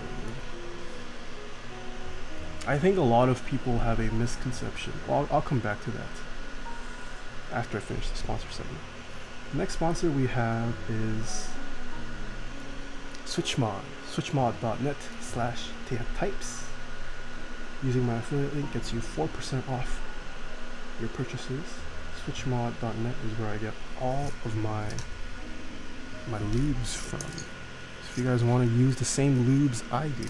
I think a lot of people have a misconception. Well, I'll come back to that after I finish the sponsor segment. The next sponsor we have is SwitchMod. SwitchMod.net/Taeha. Using my affiliate link gets you 4% off your purchases. SwitchMod.net is where I get all of my lubes from. So if you guys want to use the same lubes I do,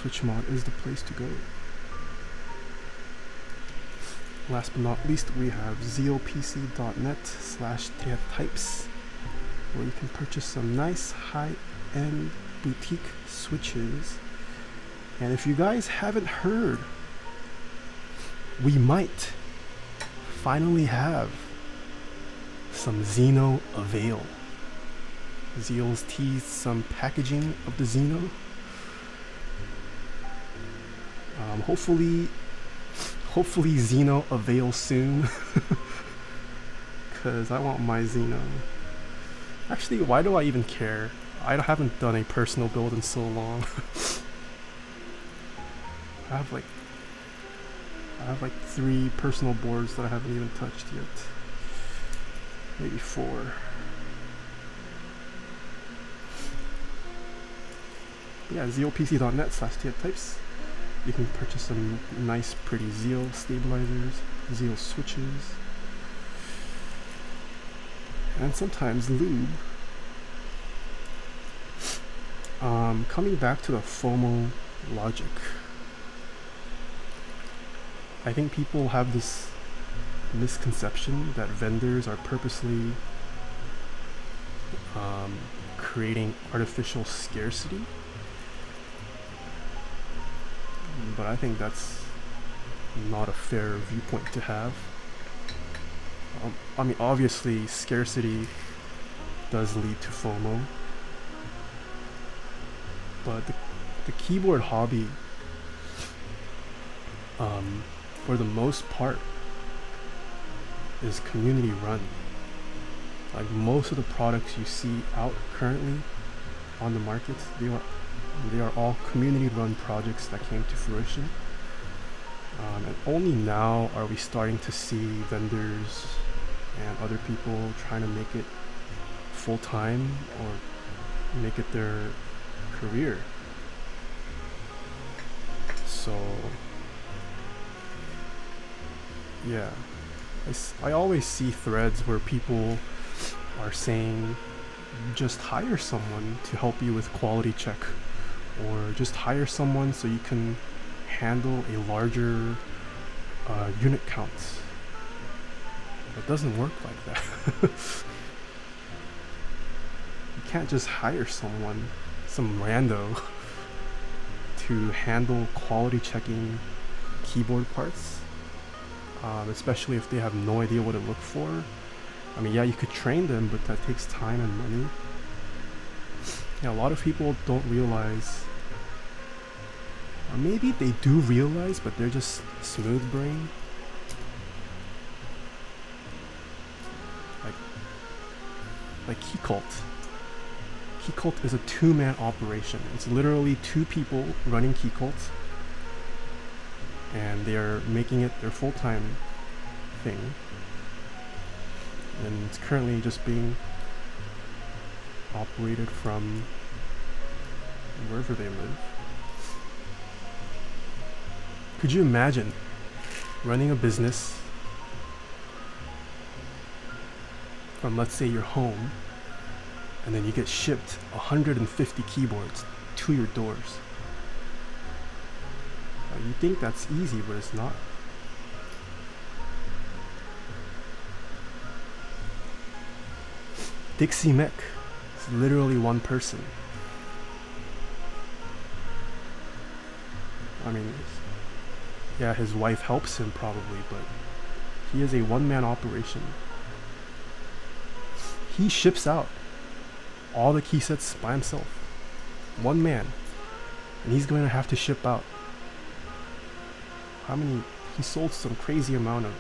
SwitchMod is the place to go. Last but not least, we have zeopc.net/Taeha, where you can purchase some nice high-end boutique switches. And if you guys haven't heard, we might finally have some Xeno Avail. Zeal's teased some packaging of the Xeno. Hopefully Xeno Avail soon. Cause I want my Xeno. Actually, why do I even care? I haven't done a personal build in so long. I have like 3 personal boards that I haven't even touched yet. Maybe 4. Yeah, zeopc.net/Taeha. You can purchase some nice, pretty Zeal stabilizers, Zeal switches, and sometimes lube. Coming back to the FOMO logic. I think people have this misconception that vendors are purposely creating artificial scarcity but I think that's not a fair viewpoint to have. I mean, obviously, scarcity does lead to FOMO, but the keyboard hobby, for the most part, is community run. Like most of the products you see out currently on the market, they are all community run projects that came to fruition. And only now are we starting to see vendors and other people trying to make it full-time or make it their career. So yeah, I always see threads where people are saying just hire someone to help you with quality check, or just hire someone so you can handle a larger unit count. It doesn't work like that. You can't just hire someone, some rando, to handle quality checking keyboard parts, especially if they have no idea what to look for. I mean, yeah, you could train them, but that takes time and money. Yeah, a lot of people don't realize, or maybe they do realize, but they're just smooth brain. Like Keycult. Keycult is a two-man operation. It's literally two people running Keycult, and they are making it their full-time thing. And it's currently just being operated from wherever they live. Could you imagine running a business from, let's say, your home, and then you get shipped 150 keyboards to your doors? You think that's easy, but it's not. Dixie Mech is literally one person. I mean, yeah, his wife helps him probably, but he is a one-man operation. He ships out all the key sets by himself. One man. And he's going to have to ship out how many? He sold some crazy amount of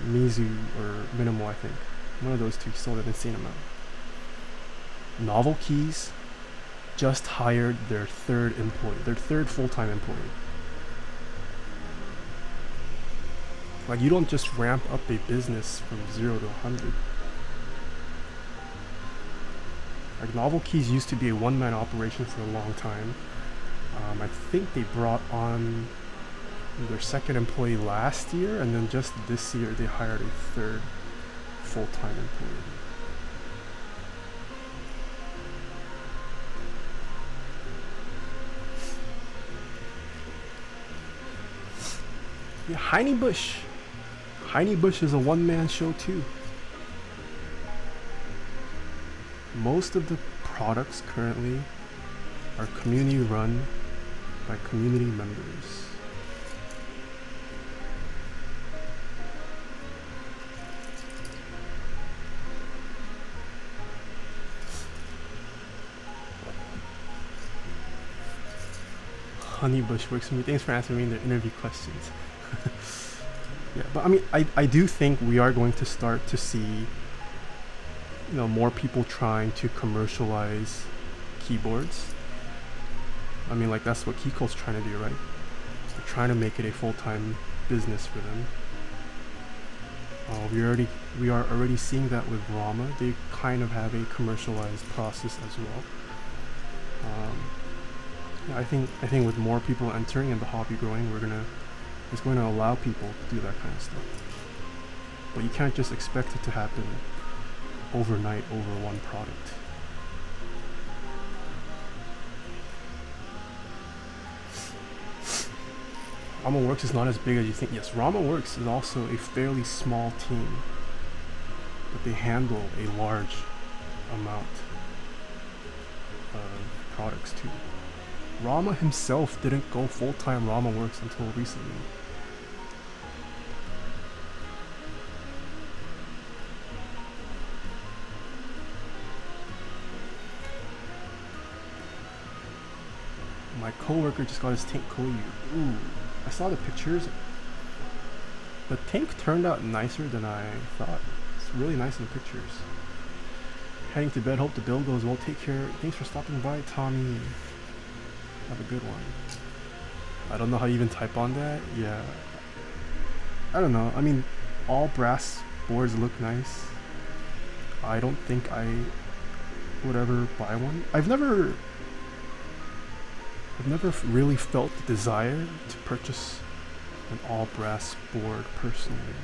Mizu or Minimal, I think. One of those two, he sold an insane amount. Novel Keys just hired their third full-time employee. Like, you don't just ramp up a business from 0 to 100. Like, Novel Keys used to be a one-man operation for a long time. I think they brought on their second employee last year, and then just this year they hired a third full-time employee. Yeah, Heine Bush. Heine Bush is a one-man show too. Most of the products currently are community run by community members. Honeybush works for me. Thanks for answering me the interview questions. Yeah, but I mean, I do think we are going to start to see, you know, more people trying to commercialize keyboards. I mean, like, that's what Keycult's trying to do, right? They're trying to make it a full-time business for them. We are already seeing that with Rama. They kind of have a commercialized process as well. Yeah, I think with more people entering and the hobby growing, it's going to allow people to do that kind of stuff. But you can't just expect it to happen overnight over one product. Rama Works is not as big as you think. Yes, Rama Works is also a fairly small team, but they handle a large amount of products too. Rama himself didn't go full-time Rama Works until recently. My coworker just got his tank coated. Ooh, I saw the pictures. The tank turned out nicer than I thought. It's really nice in the pictures. Heading to bed, hope the build goes well. Take care. Thanks for stopping by, Tommy. Have a good one. I don't know how you even type on that. Yeah. I don't know. I mean, all brass boards look nice. I don't think I would ever buy one. I've never really felt the desire to purchase an all brass board personally.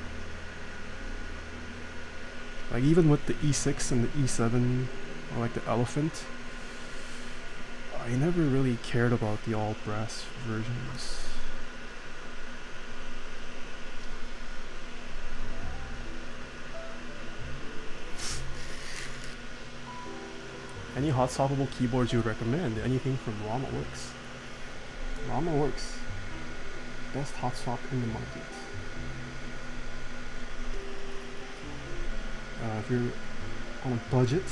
Like even with the E6 and the E7 or like the Elephant, I never really cared about the all brass versions. Any hot swappable keyboards you would recommend? Anything from Rama Works? Rama Works, best hot swap in the market. If you're on a budget,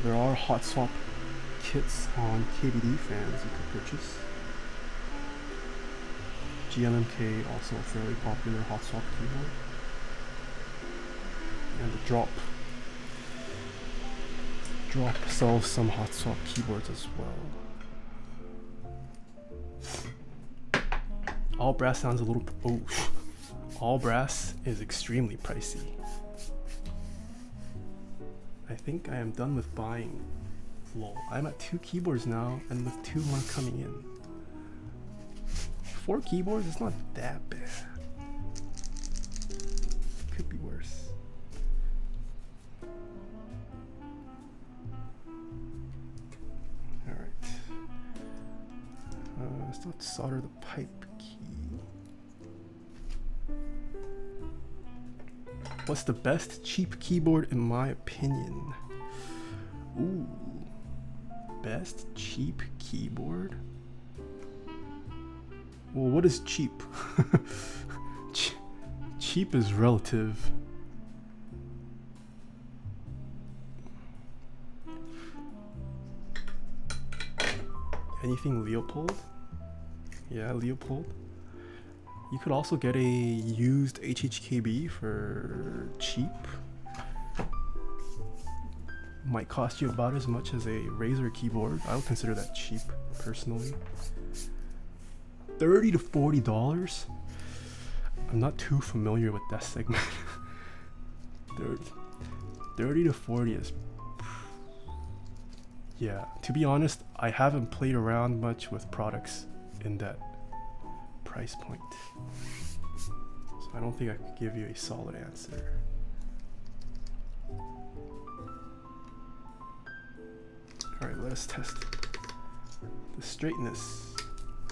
there are hot swap kits on KBD fans you could purchase. GMK also a fairly popular hot swap keyboard. And the Drop sells some hot swap keyboards as well. All brass sounds a little... Oh, all brass is extremely pricey. I think I am done with buying. Lol. I'm at 2 keyboards now, and with 2 more coming in. 4 keyboards? It's not that bad. Could be worse. Alright. Let's not solder the pipe key. What's the best cheap keyboard in my opinion? Ooh. Best cheap keyboard? Well, what is cheap? Cheap is relative. Anything Leopold? Yeah, Leopold. You could also get a used HHKB for cheap. Might cost you about as much as a Razer keyboard. I would consider that cheap, personally. $30 to $40? I'm not too familiar with that segment. 30 to 40 is... Yeah, to be honest, I haven't played around much with products in that price point. So I don't think I could give you a solid answer. Alright, let us test the straightness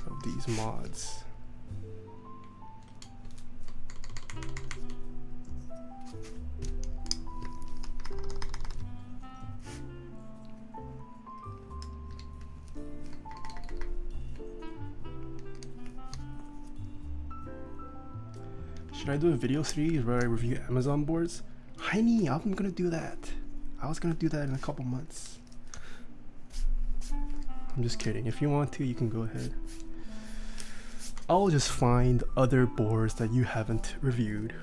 of these mods. Should I do a video series where I review Amazon boards? Heini, I'm gonna do that. I was gonna do that in a couple months. I'm just kidding. If you want to, you can go ahead. I'll just find other boards that you haven't reviewed.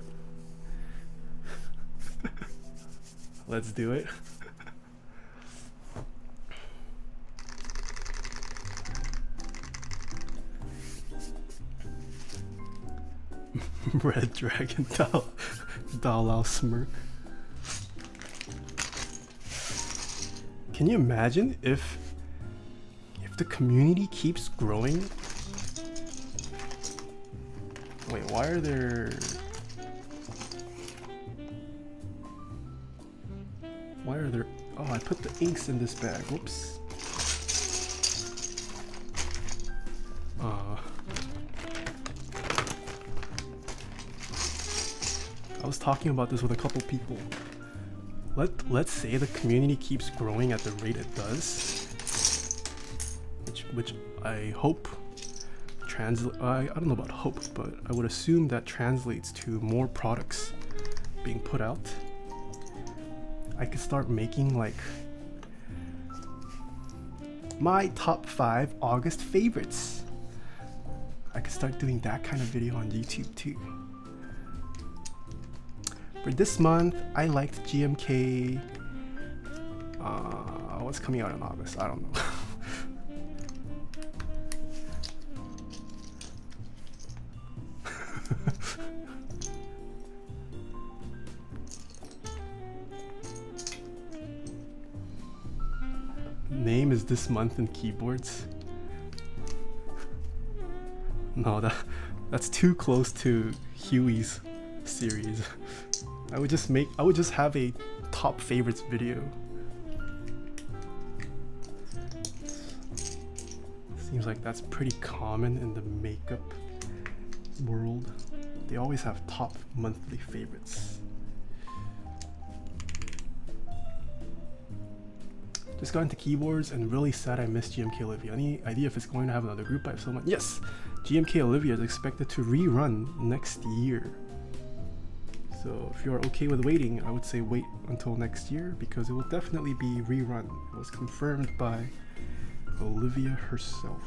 Let's do it. Red Dragon Dalao smirk. Can you imagine if the community keeps growing? Wait, why are there... Oh, I put the inks in this bag. Whoops. I was talking about this with a couple people. Let's say the community keeps growing at the rate it does, which which I hope I don't know about hope, but I would assume that translates to more products being put out. I could start making like my top 5 August favorites. I could start doing that kind of video on YouTube too. For this month, I liked GMK. What's coming out in August? I don't know. Name is this month in keyboards. No, that's too close to Huey's series. I would just have a top favorites video. Seems like that's pretty common in the makeup world. They always have top monthly favorites. Just got into keyboards and really sad I missed GMK Olivia. Any idea if it's going to have another group? I have so much. Yes! GMK Olivia is expected to rerun next year. So if you're okay with waiting, I would say wait until next year because it will definitely be rerun. It was confirmed by Olivia herself.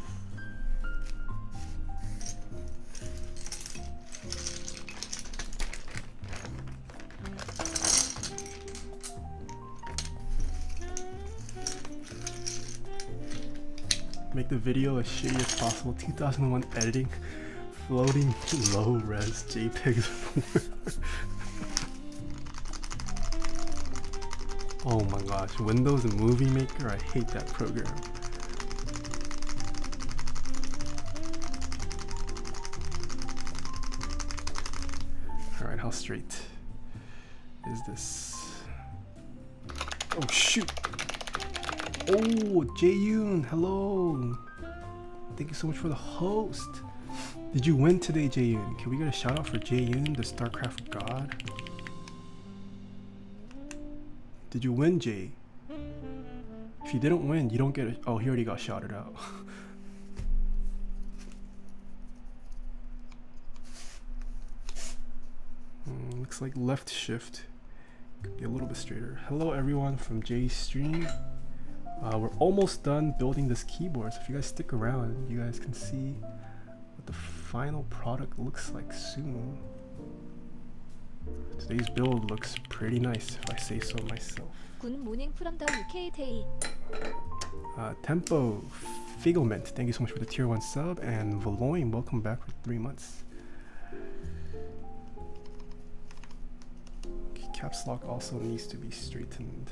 Make the video as shitty as possible. 2001 editing, floating low res JPEGs. Oh my gosh, Windows Movie Maker, I hate that program. Alright, how straight is this? Oh shoot! Oh, Jaeyoon, hello! Thank you so much for the host. Did you win today, Jaeyoon? Can we get a shout out for Jaeyoon, the StarCraft god? Did you win, Jay? If you didn't win, you don't get a... Oh, he already got shouted out. Looks like left shift. Could be a little bit straighter. Hello everyone from Jay's stream. We're almost done building this keyboard, so if you guys stick around, you guys can see what the final product looks like soon. Today's build looks pretty nice, if I say so myself. Good morning from the UK, Taeha. Tempo Figlement, thank you so much for the tier 1 sub, and Valoin, welcome back for 3 months. Caps lock also needs to be straightened.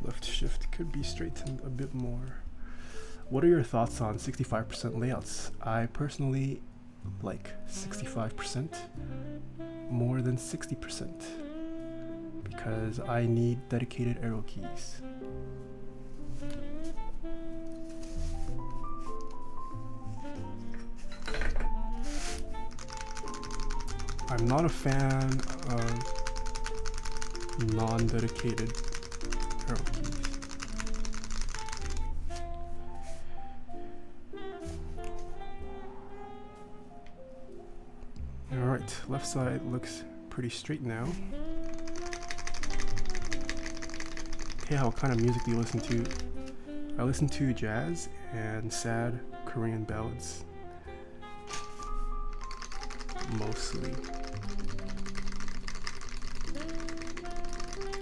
Left shift could be straightened a bit more. What are your thoughts on 65% layouts? I personally like 65% more than 60% because I need dedicated arrow keys. I'm not a fan of non-dedicated arrow keys. Alright, left side looks pretty straight now. Taeha, what kind of music do you listen to? I listen to jazz and sad Korean ballads. Mostly.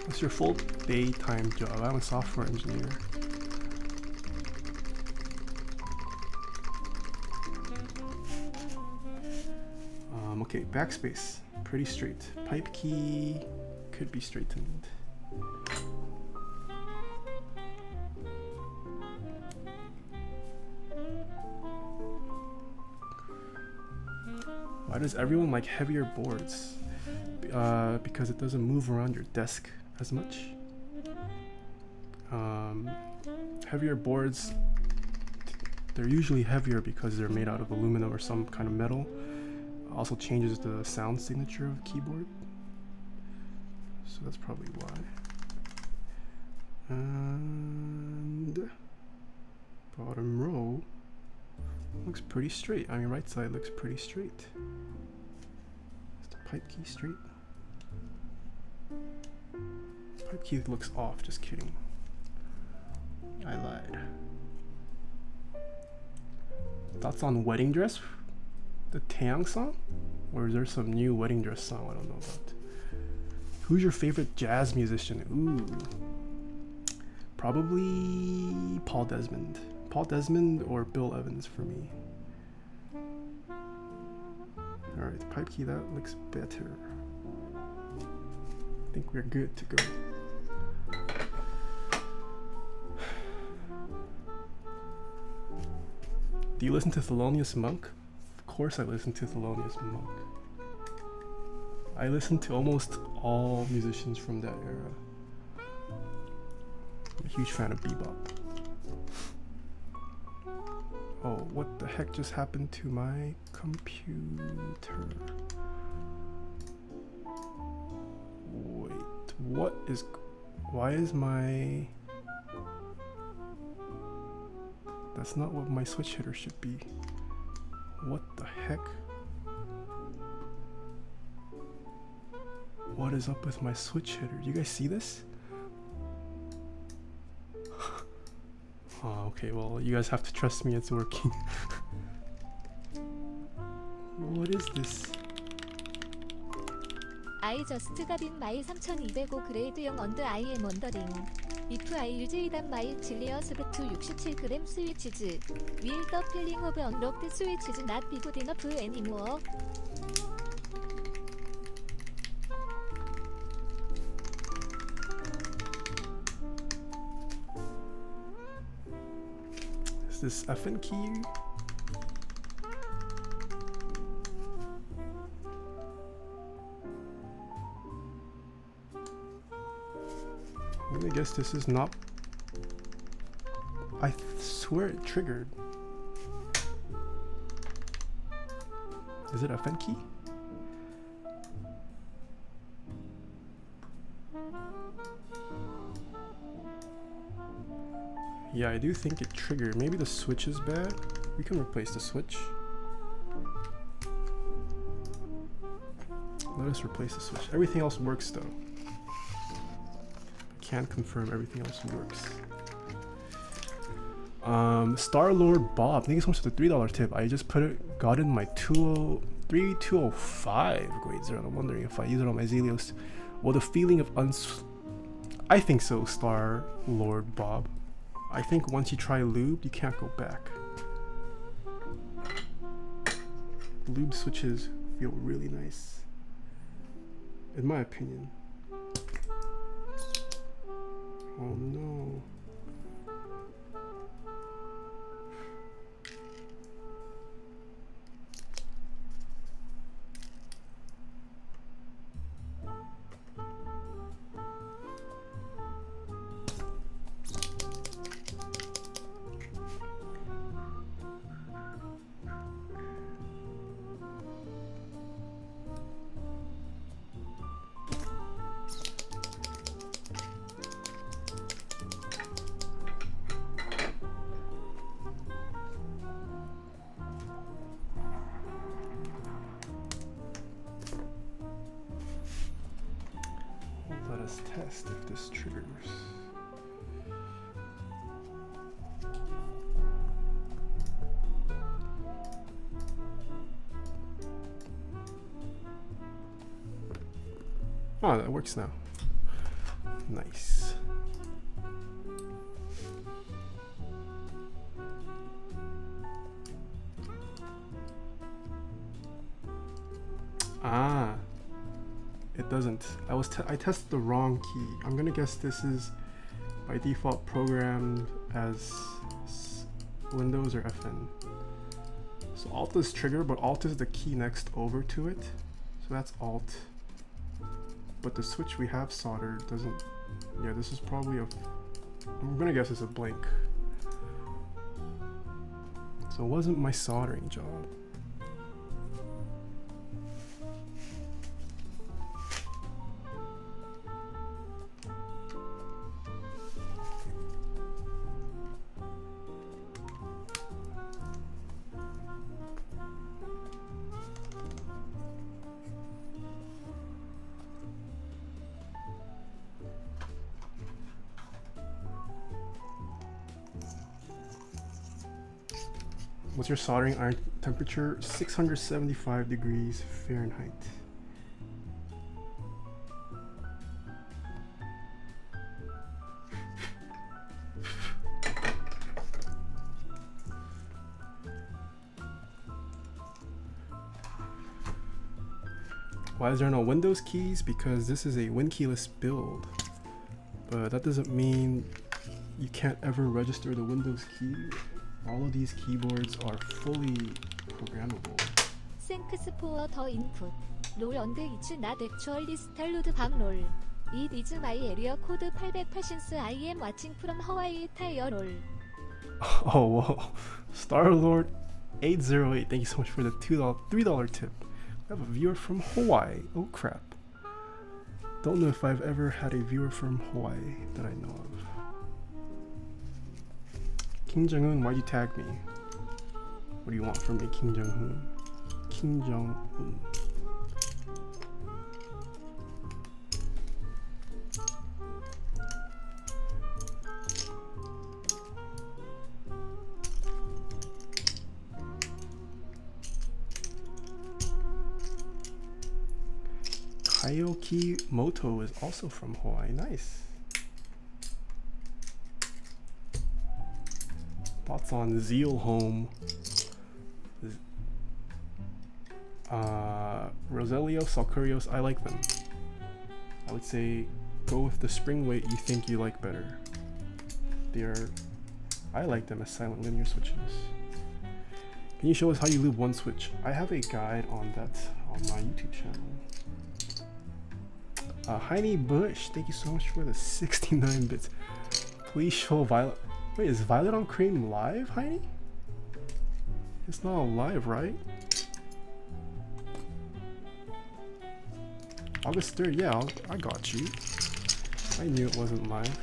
What's your full daytime job? I'm a software engineer. Okay, backspace, pretty straight. Pipe key could be straightened. Why does everyone like heavier boards? Because it doesn't move around your desk as much. Heavier boards, they're usually heavier because they're made out of aluminum or some kind of metal. Also changes the sound signature of the keyboard. So that's probably why. And bottom row looks pretty straight. I mean, right side looks pretty straight. Is the pipe key straight? Pipe key looks off, just kidding. I lied. Thoughts on Wedding Dress? The Taeha song? Or is there some new wedding dress song I don't know about? Who's your favorite jazz musician? Ooh. Probably Paul Desmond. Paul Desmond or Bill Evans for me. Alright, pipe key, that looks better. I think we're good to go. Do you listen to Thelonious Monk? Of course I listen to Thelonious Monk. I listen to almost all musicians from that era. I'm a huge fan of bebop. Oh, what the heck just happened to my computer? Wait, what is... Why is my... That's not what my switch hitter should be. What the heck? What is up with my switch hitter? Do you guys see this? Oh, okay, well, you guys have to trust me, it's working. What is this? I just got in my 3205 그레이드형 언더 I am wondering if I use that my Julius to 67g switches will the feeling of unlocked switches not be good enough anymore? Is this FN key? I guess this is not... I swear it triggered. Is it a FN key? Yeah, I do think it triggered. Maybe the switch is bad. We can replace the switch. Let us replace the switch. Everything else works though. Can't confirm everything else works. Star-Lord Bob, thank you so much for the $3 tip. I just got in my 205 grade 0 and I'm wondering if I use it on my Zelios. Well, the feeling of I think so, Star-Lord Bob. I think once you try Lube, you can't go back. Lube switches feel really nice, in my opinion. Oh no. Test if this triggers. Oh, that works now. Nice. Ah. It doesn't. I tested the wrong key. I'm gonna guess this is by default programmed as Windows or FN. So Alt is trigger, but Alt is the key next over to it. So that's Alt. But the switch we have soldered doesn't. Yeah, this is probably a I'm gonna guess it's a blank. So it wasn't my soldering job. What's your soldering iron temperature? 675 degrees Fahrenheit. Why is there no Windows keys? Because this is a WinKeyless build. But that doesn't mean you can't ever register the Windows key. All of these keyboards are fully programmable. Thanks for the input. Roll and it's not actually installed 방롤. It is my area code 808 since I am watching from Hawaii Taeha roll. Oh, whoa. Starlord 808, thank you so much for the $3 tip. I have a viewer from Hawaii. Oh crap. Don't know if I've ever had a viewer from Hawaii that I know of. Kim Jong-un, why'd you tag me? What do you want from me, Kim Jong-un? Kim Jong-un. Kaioki Moto is also from Hawaii. Nice. Thoughts on Zeal Home? Roselio, Salcurios, I like them. I would say go with the spring weight you think you like better. I like them as silent linear switches. Can you show us how you lube one switch? I have a guide on that on my YouTube channel. Heine Bush, thank you so much for the 69 bits. Please show Violet. Wait, is Violet on Cream live, Heine? It's not live, right? August 3rd, yeah, I got you. I knew it wasn't live.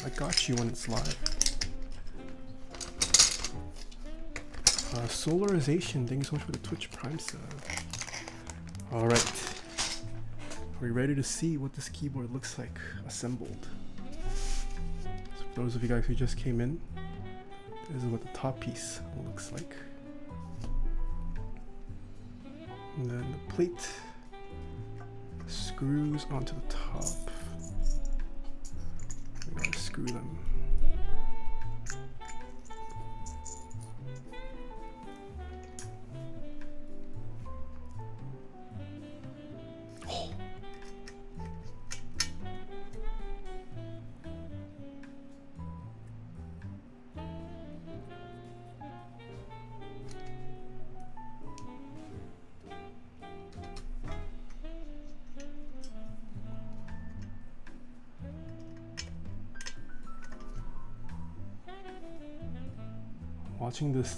I got you when it's live. Solarization, thank you so much for the Twitch Prime sub. Alright. Are we ready to see what this keyboard looks like assembled? So for those of you guys who just came in, this is what the top piece looks like. And then the plate screws onto the top. We gotta screw them. Watching this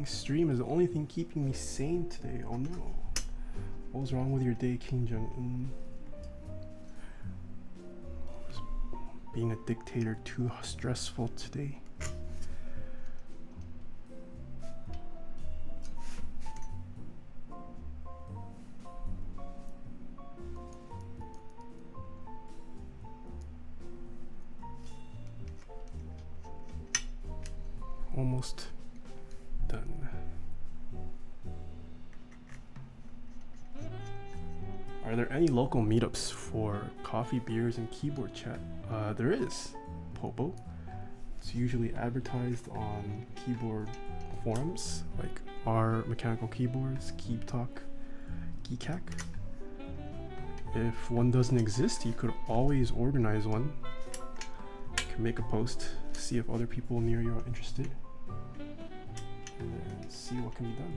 stream is the only thing keeping me sane today. Oh no. What was wrong with your day, Kim Jong-un? Was being a dictator too stressful today? Almost done. Are there any local meetups for coffee, beers, and keyboard chat? There is, Popo. It's usually advertised on keyboard forums like our Mechanical Keyboards, Keep Talk, Keycaps. If one doesn't exist, you could always organize one. You can make a post, see if other people near you are interested, and then see what can be done.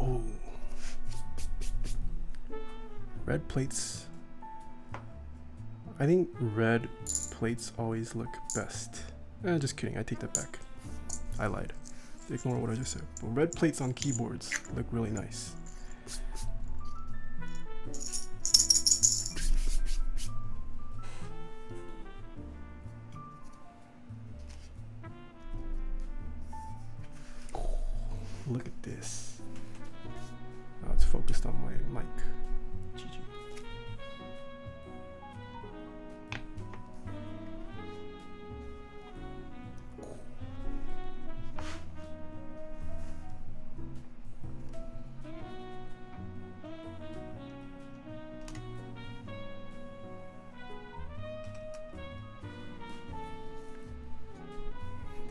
Oh, red plates. I think red plates always look best. Just kidding, I take that back. I lied. Ignore what I just said. But red plates on keyboards look really nice. Look at this. Now it's focused on my mic. GG.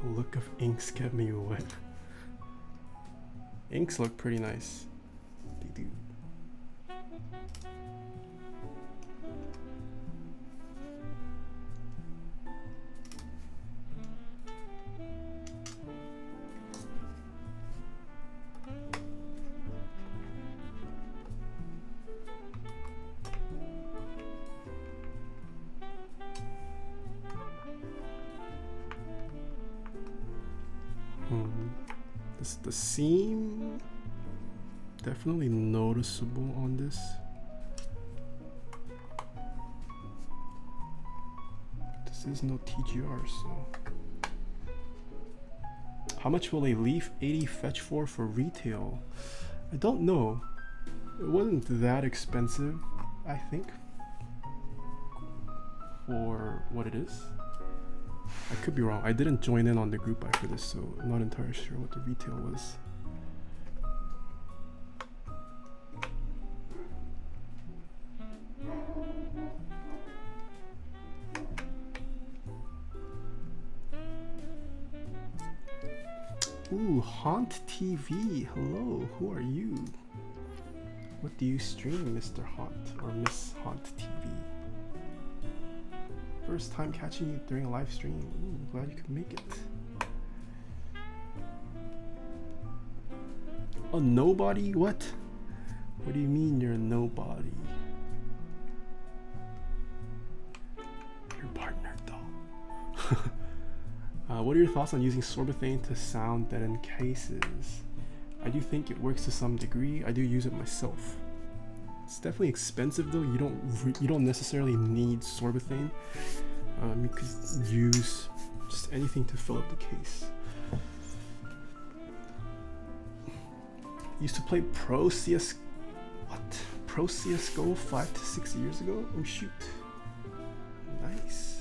The look of inks kept me wet. Inks look pretty nice. They do. The seam definitely noticeable on this. This is no TGR, so how much will a Leaf80 fetch for retail? I don't know. It wasn't that expensive, I think, for what it is. I could be wrong. I didn't join in on the group buy for this, so I'm not entirely sure what the retail was. Ooh, Haunt TV. Hello, who are you? What do you stream, Mr. Haunt or Miss Haunt TV? First time catching you during a live stream. Ooh, glad you could make it. A nobody? What? What do you mean you're a nobody? Your partner, doll. What are your thoughts on using sorbethane to sound deaden cases? I do think it works to some degree. I do use it myself. It's definitely expensive though. You don't necessarily need sorbethane. You could use just anything to fill up the case. Used to play Pro CSGO 5 to 6 years ago. Oh shoot! Nice.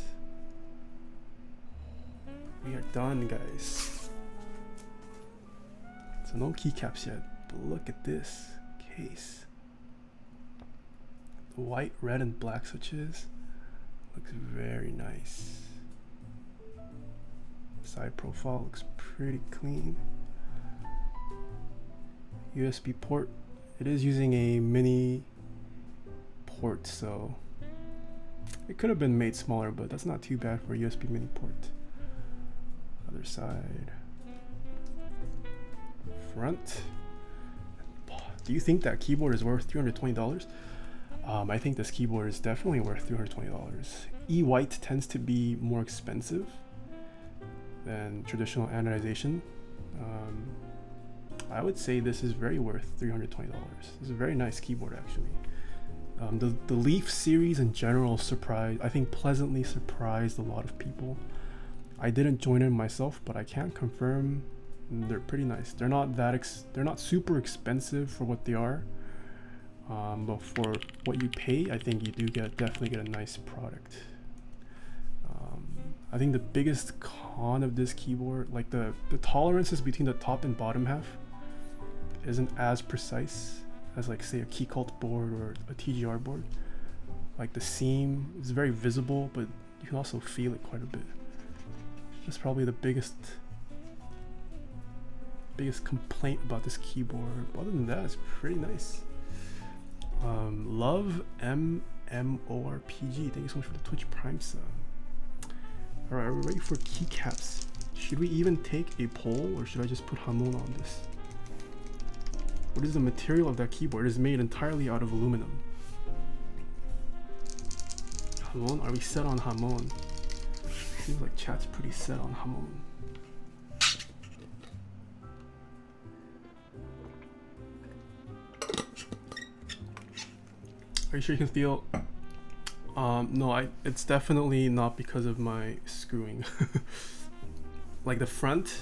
We are done, guys. So no keycaps yet, but look at this case. The white, red, and black switches looks very nice. Side profile looks pretty clean. USB port. It is using a mini port, so it could have been made smaller, but that's not too bad for a USB mini port. Other side. Front. Do you think that keyboard is worth $320? I think this keyboard is definitely worth $320. Ewhite tends to be more expensive than traditional anodization. I would say this is very worth $320. This is a very nice keyboard, actually. The Leaf series in general I think pleasantly surprised a lot of people. I didn't join in myself, but I can confirm they're pretty nice. They're not super expensive for what they are, but for what you pay, I think you do definitely get a nice product. I think the biggest con of this keyboard, like the tolerances between the top and bottom half, isn't as precise as like say a Keycult board or a TGR board. Like the seam is very visible, but you can also feel it quite a bit. That's probably the biggest complaint about this keyboard. But other than that, it's pretty nice. Love MMORPG, thank you so much for the Twitch Prime sub. Alright, are we ready for keycaps? Should we even take a poll, or should I just put Hamon on this? What is the material of that keyboard? It is made entirely out of aluminum. Jamon? Are we set on Jamon? Seems like chat's pretty set on Jamon. Are you sure you can feel? No, it's definitely not because of my screwing. Like the front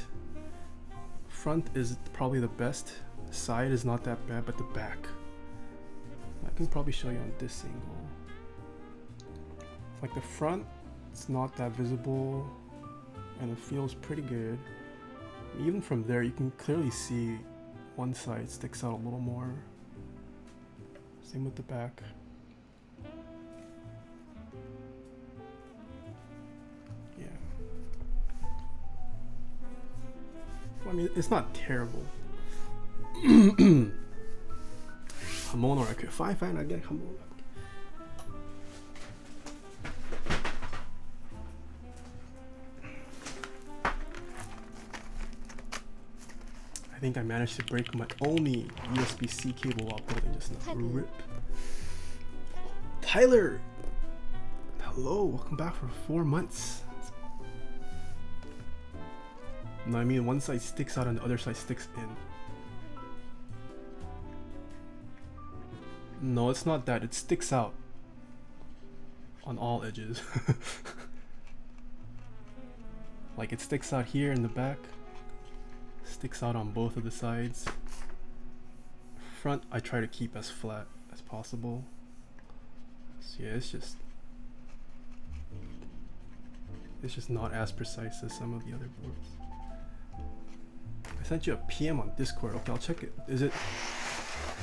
is probably the best. Side is not that bad, but the back. I can probably show you on this angle. Like the front, it's not that visible, and it feels pretty good. Even from there, you can clearly see one side sticks out a little more. Same with the back. Yeah. Well, I mean, it's not terrible. Jamon or okay, fine, I get Jamon. I think I managed to break my only USB-C cable while building just now. RIP. Tyler! Hello, welcome back for 4 months. No, I mean one side sticks out and the other side sticks in. No, it's not that. It sticks out on all edges. Like it sticks out here in the back. Sticks out on both of the sides. Front, I try to keep as flat as possible. So yeah, it's just not as precise as some of the other boards. I sent you a PM on Discord. Okay, I'll check it. Is it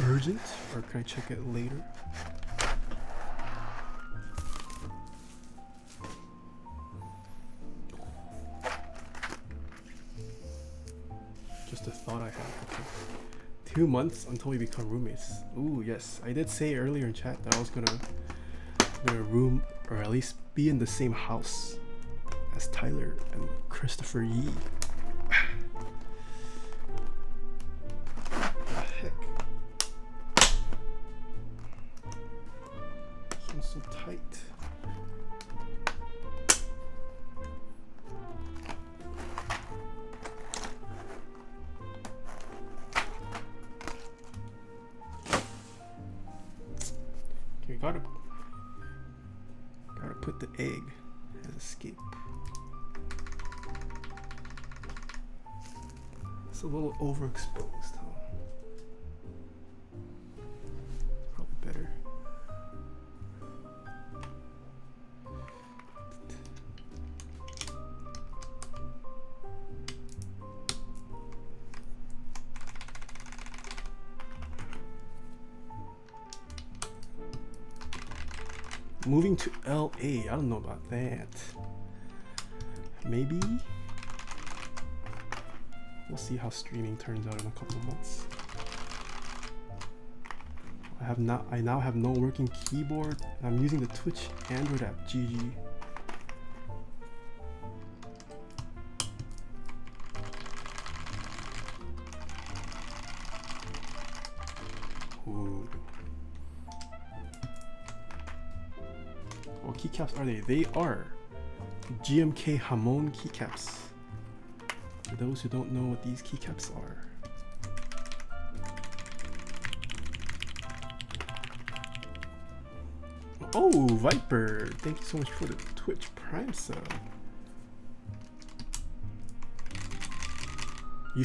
urgent or can I check it later? Just a thought I had. Okay. 2 months until we become roommates. Ooh, yes. I did say earlier in chat that I was gonna room or at least be in the same house as Tyler and Christopher Yee. So tight. Okay, we gotta put the egg as escape. It's a little overexposed, huh? Probably better. Moving to LA, I don't know about that. Maybe. We'll see how streaming turns out in a couple of months. I now have no working keyboard. I'm using the Twitch Android app. GG. Ooh. What keycaps are they? They are GMK Jamon keycaps. For those who don't know what these keycaps are. Oh, Viper! Thank you so much for the Twitch Prime sub. You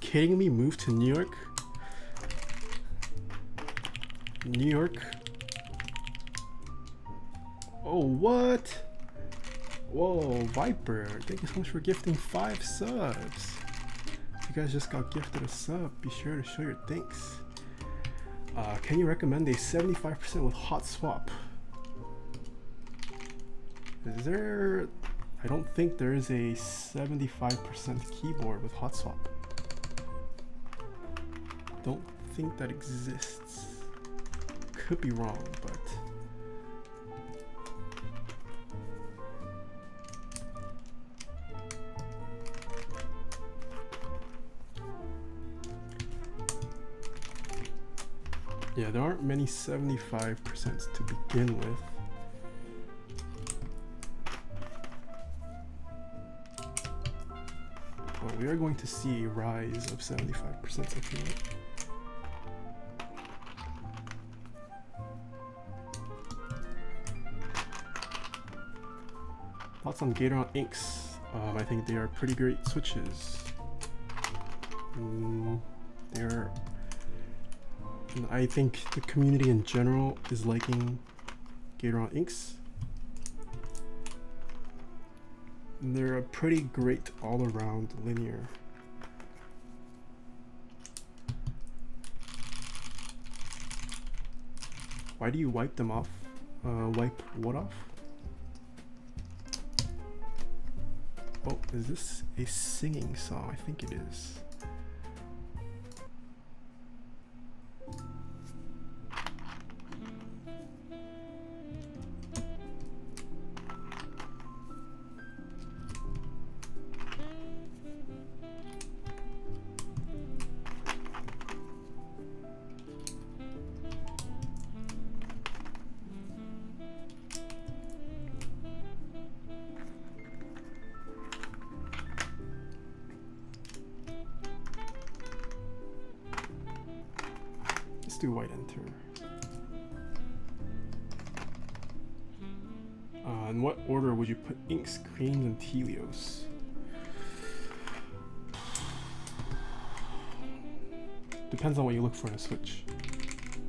kidding me? Move to New York? New York? Oh, what? Whoa, Viper! Thank you so much for gifting 5 subs. If you guys just got gifted a sub, be sure to show your thanks. Can you recommend a 75% with hot swap? Is there... I don't think there is a 75% keyboard with hot swap. Don't think that exists. Could be wrong, but... Yeah, there aren't many 75% to begin with. But we are going to see a rise of 75%, I feel like. Thoughts on Gateron inks? I think they are pretty great switches. I think the community in general is liking Gateron inks. And they're a pretty great all-around linear. Why do you wipe them off? Wipe what off? Oh, is this a singing song? I think it is. Let's do white enter. In what order would you put inks, creams, and Telios? Depends on what you look for in a switch.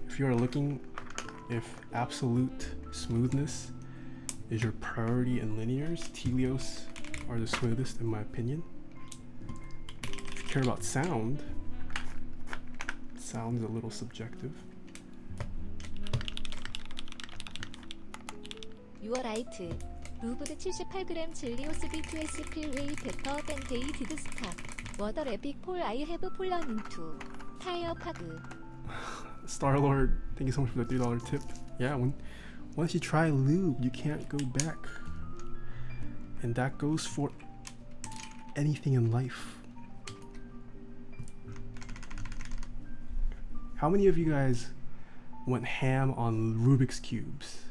If you are looking if absolute smoothness is your priority in linears, Telios are the smoothest in my opinion. If you care about sound, sound's a little subjective. ewhite. Lubed 78g 질리오스 B2S 필웨이 페퍼 벤테이 디드 스탑. 워더 에픽 폴 I have fallen into. Taeha 카드. Star-Lord, thank you so much for the $3 tip. Yeah, once you try lube, you can't go back. And that goes for anything in life. How many of you guys went ham on Rubik's Cubes?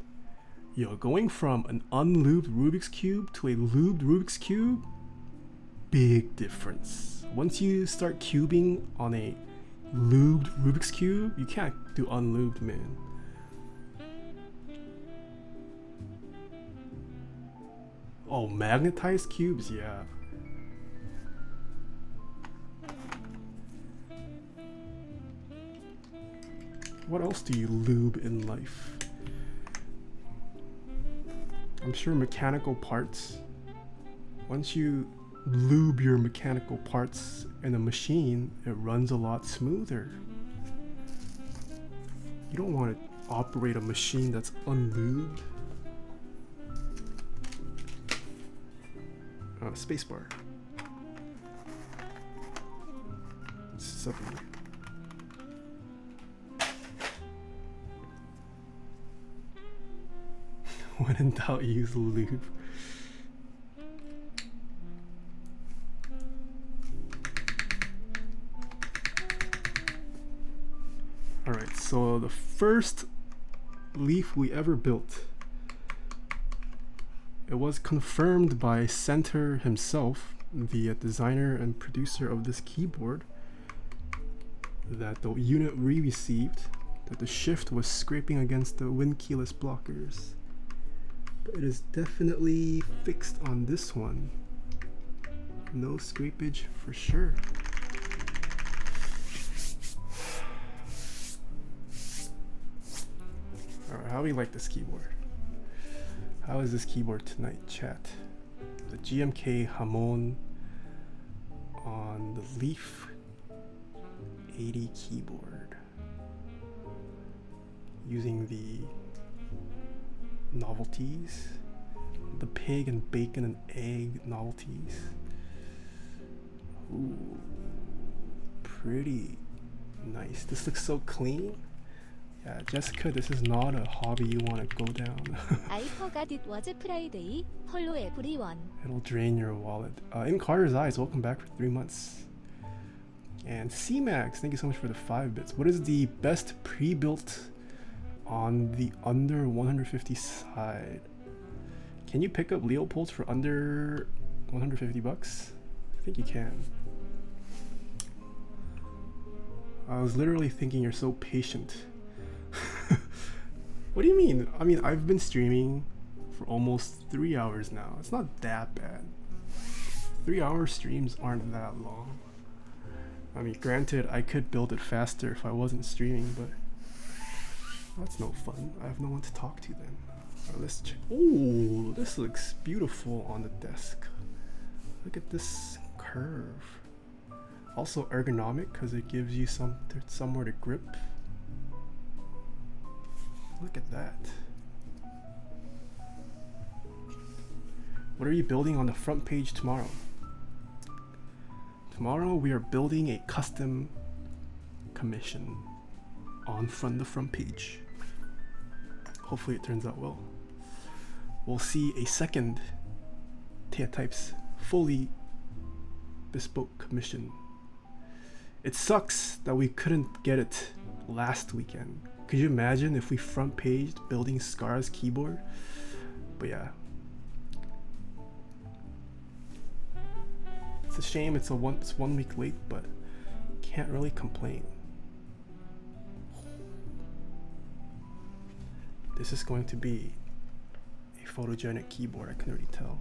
Yo, going from an unlubed Rubik's Cube to a lubed Rubik's Cube, big difference. Once you start cubing on a lubed Rubik's Cube, you can't do unlubed, man. Oh, magnetized cubes, yeah. What else do you lube in life? I'm sure mechanical parts. Once you lube your mechanical parts in a machine, it runs a lot smoother. You don't want to operate a machine that's unlubed. Spacebar. Suddenly. When in doubt, use lube. Alright, so the first Leaf we ever built, it was confirmed by Center himself, the designer and producer of this keyboard, that the unit we received, that the shift was scraping against the wind keyless blockers. It is definitely fixed on this one. No scrapage for sure. Alright, how do we like this keyboard? How is this keyboard tonight, chat? The GMK Jamon on the Leaf80 keyboard. Using the novelties, the pig and bacon and egg novelties. Ooh, pretty nice. This looks so clean. Yeah, Jessica, this is not a hobby you want to go down. I forgot it was Friday. Hello everyone. It'll drain your wallet. In Carter's Eyes, welcome back for 3 months. And C-Max, thank you so much for the 5 bits. What is the best pre-built on the under 150 side? Can you pick up Leopolds for under 150 bucks? I think you can. I was literally thinking you're so patient. What do you mean? I mean, I've been streaming for almost 3 hours now. It's not that bad. 3-hour streams aren't that long. I mean, granted, I could build it faster if I wasn't streaming, but that's no fun. I have no one to talk to then. Right, let's check. Oh, this looks beautiful on the desk. Look at this curve. Also ergonomic because it gives you somewhere to grip. Look at that. What are you building on the front page tomorrow? Tomorrow we are building a custom commission on the front page. Hopefully it turns out well. We'll see a second Taeha Types fully bespoke commission. It sucks that we couldn't get it last weekend. Could you imagine if we front paged building Scar's keyboard? But yeah. It's a shame it's 1 week late, but can't really complain. This is going to be a photogenic keyboard, I can already tell.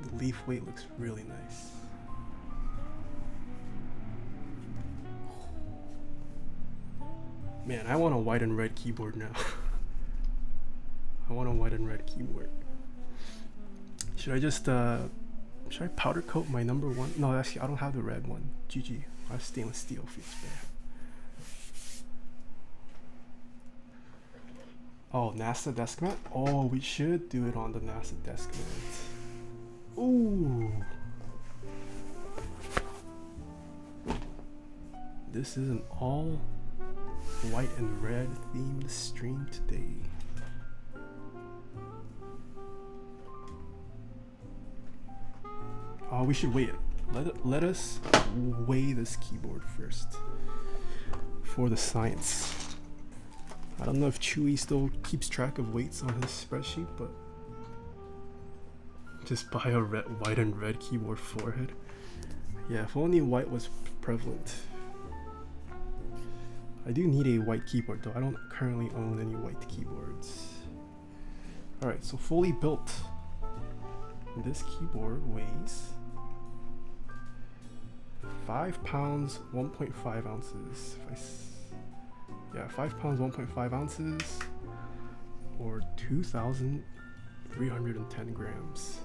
The leaf weight looks really nice. Man, I want a white and red keyboard now. I want a white and red keyboard. Should I just should I powder coat my number 1? No, actually I don't have the red one. GG. I have stainless steel, feels bad. Oh, NASA desk mat? Oh, we should do it on the NASA desk mat. Ooh. This is an all white and red themed stream today. Oh, we should wait. Let us weigh this keyboard first for the science. I don't know if Chewy still keeps track of weights on his spreadsheet, but just buy a white and red keyboard forehead. Yeah, if only white was prevalent. I do need a white keyboard though. I don't currently own any white keyboards. Alright, so fully built. This keyboard weighs 5 pounds, 1.5 ounces. Yeah, 5 pounds, 1.5 ounces, or 2,310 grams.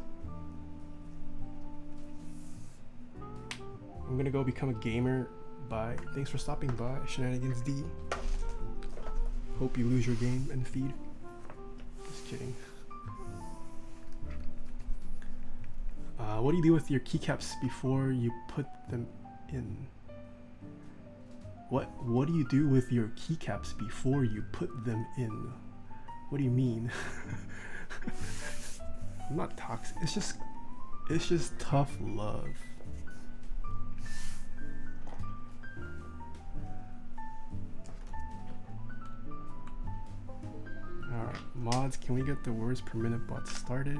I'm gonna go become a gamer. Bye. Thanks for stopping by, Shenanigans D. Hope you lose your game and feed. Just kidding. What do you do with your keycaps before you put them in? What do you do with your keycaps before you put them in? What do you mean? I'm not toxic. It's just tough love. Alright, mods, can we get the words per minute bot started?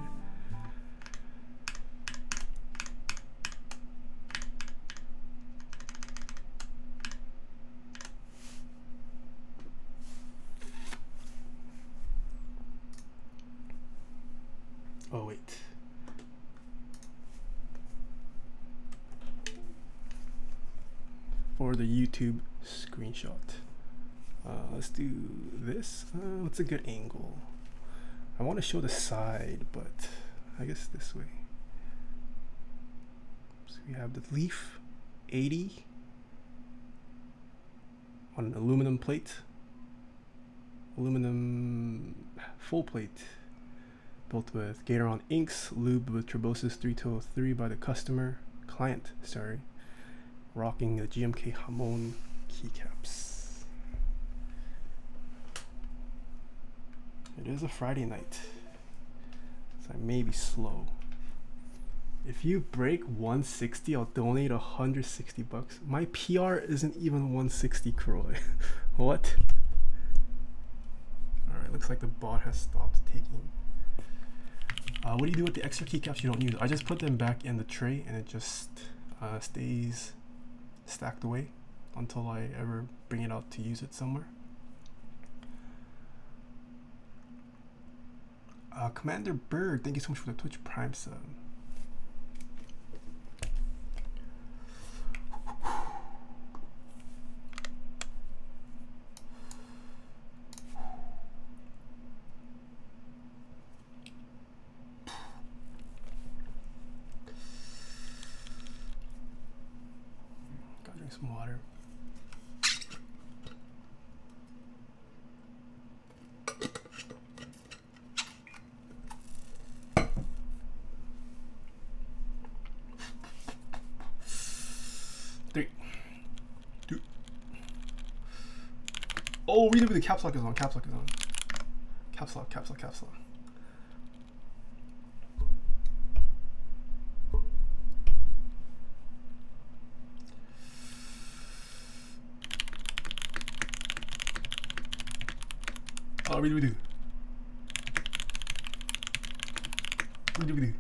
Oh wait. For the YouTube screenshot. Let's do this. What's a good angle? I want to show the side, but I guess this way. So we have the Leaf80 on an aluminum plate. Aluminum full plate. Built with Gateron inks, lubed with Tribosys 3203 by the client, sorry. Rocking the GMK Jamon keycaps. It is a Friday night. So I may be slow. If you break 160, I'll donate 160 bucks. My PR isn't even 160 Kroy. What? Alright, looks like the bot has stopped taking. What do you do with the extra keycaps you don't use? I just put them back in the tray and it just stays stacked away until I ever bring it out to use it somewhere. Commander Bird, thank you so much for the Twitch Prime sub. Gotta drink some water. Oh, read it. The caps lock is on. Caps lock is on. Caps lock. Caps lock. Caps lock. Oh, read it. Read it.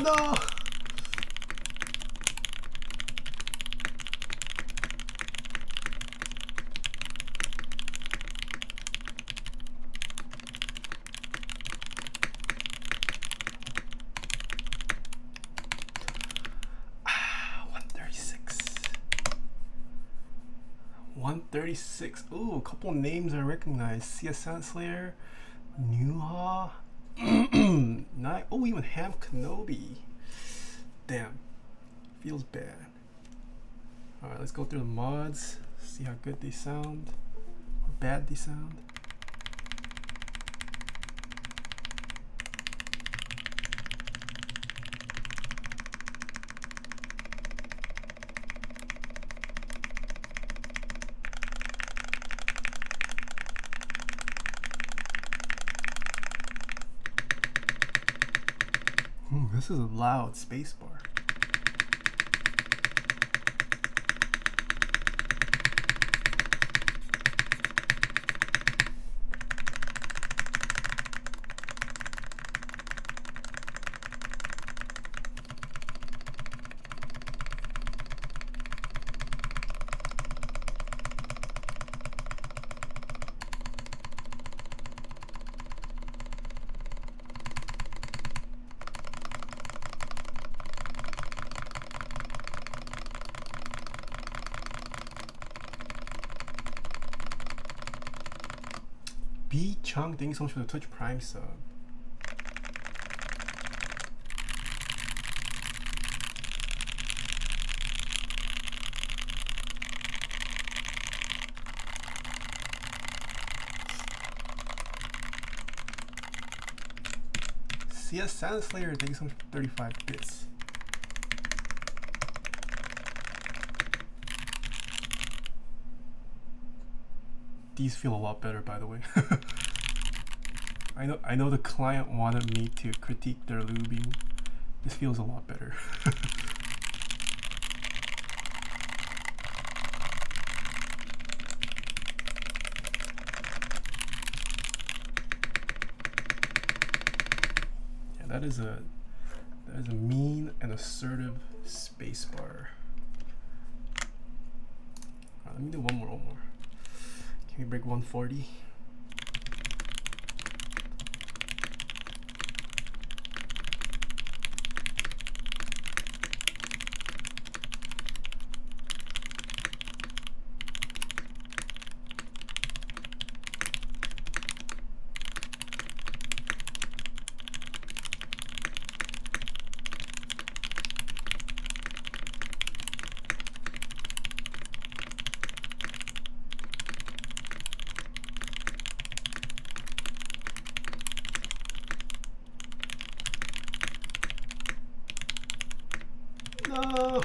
No. Ah, 136. 136. Ooh, a couple names I recognize. CS Slayer, Nuha. Not, oh, even Ham Kenobi. Damn, feels bad. All right, let's go through the mods, see how good they sound or bad they sound. This is a loud spacebar. B Chung, thank you so much for the Twitch Prime sub. CS Sand Slayer, thank you so much for 35 bits. These feel a lot better, by the way. I know the client wanted me to critique their lubing. This feels a lot better. Yeah, that is a mean and assertive spacebar. Let me do one more. Can we break 140? No!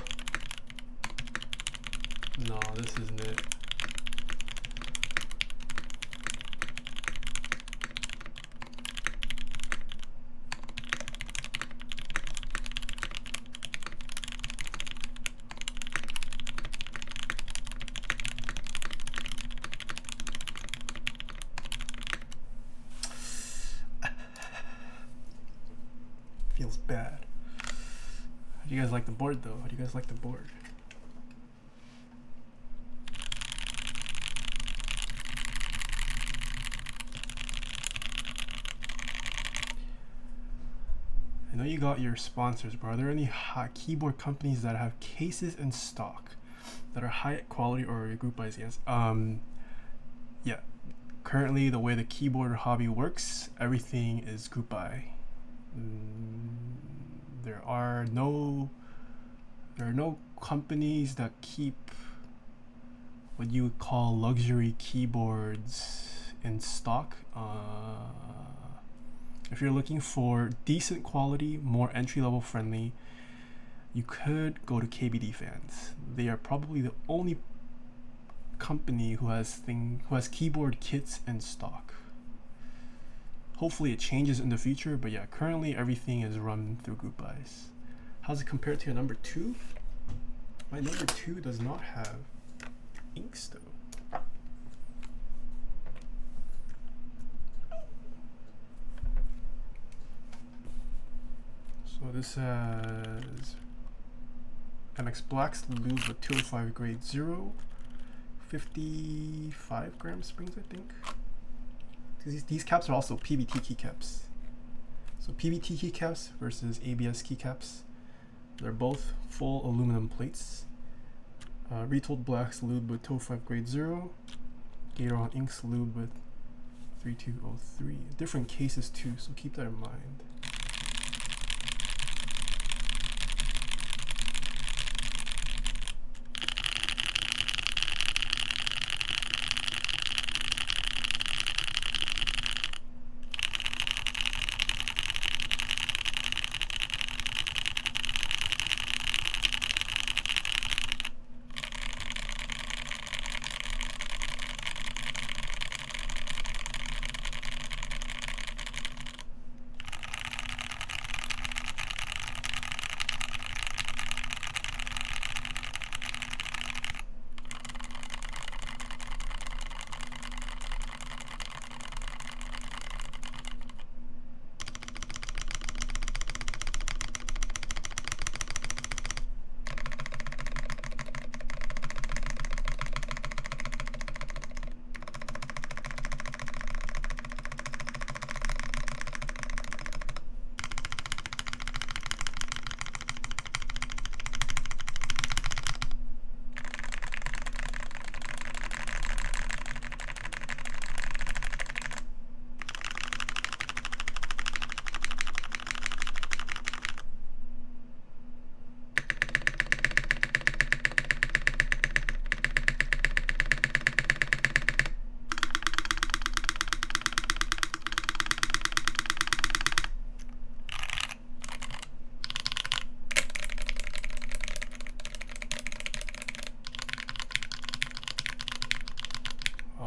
No, this isn't it. Feels bad. How do you guys like the board though? How do you guys like the board? I know you got your sponsors, but are there any keyboard companies that have cases in stock that are high quality or group buys? Yes. Yeah. Currently, the way the keyboard hobby works, everything is group buy. There are no companies that keep what you would call luxury keyboards in stock. If you're looking for decent quality, more entry-level friendly, you could go to KBD Fans. They are probably the only company who has keyboard kits in stock. Hopefully it changes in the future, but yeah, currently everything is run through group buys. How's it compared to your number 2? My number 2 does not have inks though. So this has MX Black's Lube with 205 grade 0, 55 gram springs, I think. These caps are also PBT keycaps. So PBT keycaps versus ABS keycaps. They're both full aluminum plates. Retold Black's Lube with 205 grade 0. Gateron Inks Lube with 3203. Different cases too, so keep that in mind.